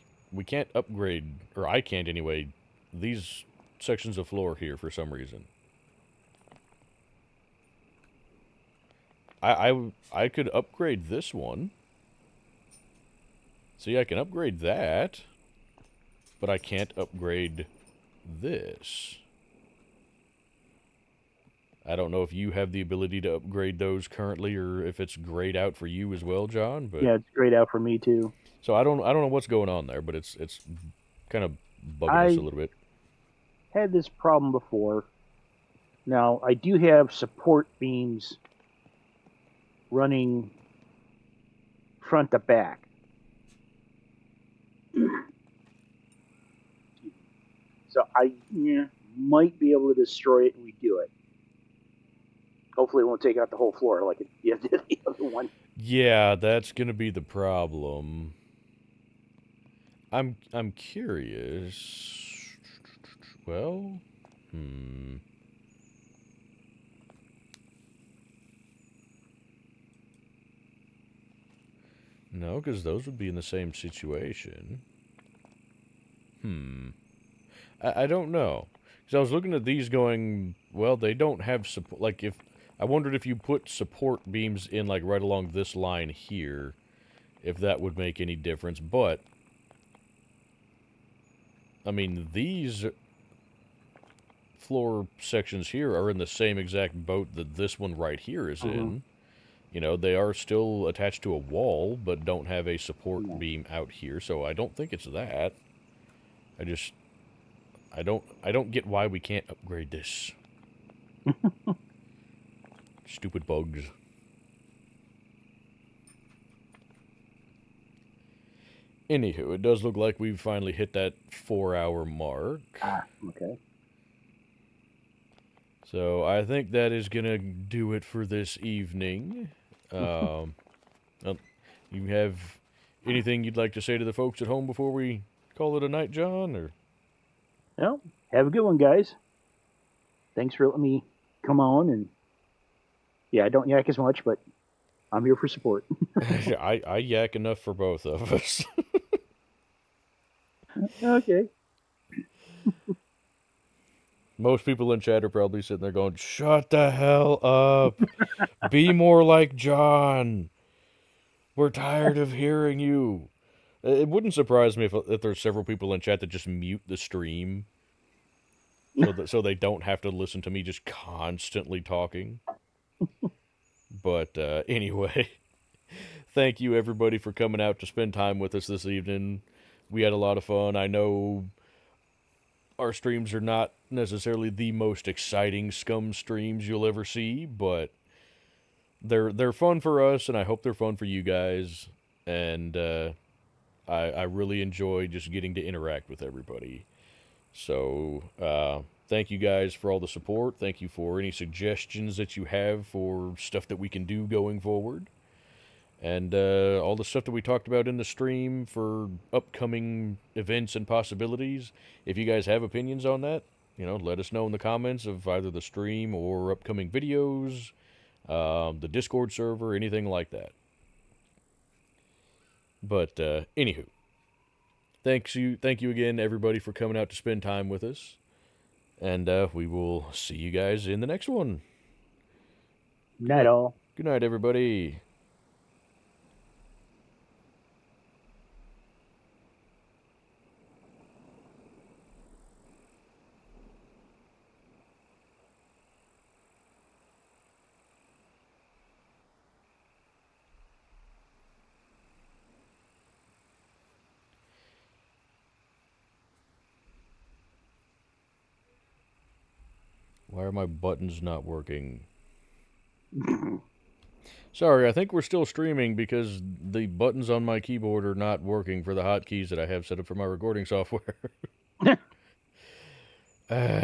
can't upgrade, or I can't anyway, these sections of floor here for some reason. I could upgrade this one. See, I can upgrade that, but I can't upgrade this. I don't know if you have the ability to upgrade those currently, or if it's grayed out for you as well, John. But Yeah, it's grayed out for me too. so I don't know what's going on there, but it's kind of bugging us a I little bit. had this problem before. Now I do have support beams running front to back. So I might be able to destroy it and redo it. Hopefully, it won't take out the whole floor like it did the other one. Yeah, that's gonna be the problem. I'm curious. Well, no, because those would be in the same situation. I don't know. Because I was looking at these going, well, they don't have support. Like, if I wondered if you put support beams in, like, right along this line here, if that would make any difference. But, I mean, these floor sections here are in the same exact boat that this one right here is in. You know, they are still attached to a wall, but don't have a support beam out here, so I don't think it's that. I don't get why we can't upgrade this. Stupid bugs. Anywho, it does look like we've finally hit that 4-hour mark. Okay. So I think that is gonna do it for this evening. You have anything you'd like to say to the folks at home before we call it a night, John? Or Well, have a good one, guys. Thanks for letting me come on. And yeah, I don't yak as much, but I'm here for support. I yak enough for both of us. Okay. Most people in chat are probably sitting there going, "Shut the hell up! Be more like John. We're tired of hearing you." It wouldn't surprise me if there's several people in chat that just mute the stream, so they don't have to listen to me just constantly talking. But anyway, thank you everybody for coming out to spend time with us this evening. We had a lot of fun. I know our streams are not necessarily the most exciting SCUM streams you'll ever see, but they're fun for us, and I hope they're fun for you guys. And I really enjoy just getting to interact with everybody. So thank you guys for all the support. Thank you for any suggestions that you have for stuff that we can do going forward. And all the stuff that we talked about in the stream for upcoming events and possibilities. If you guys have opinions on that, let us know in the comments of either the stream or upcoming videos, the Discord server, anything like that. But anywho, thank you again, everybody, for coming out to spend time with us. And we will see you guys in the next one. Night all. Good night, everybody. Why are my buttons not working? Sorry, I think we're still streaming because the buttons on my keyboard are not working for the hotkeys that I have set up for my recording software.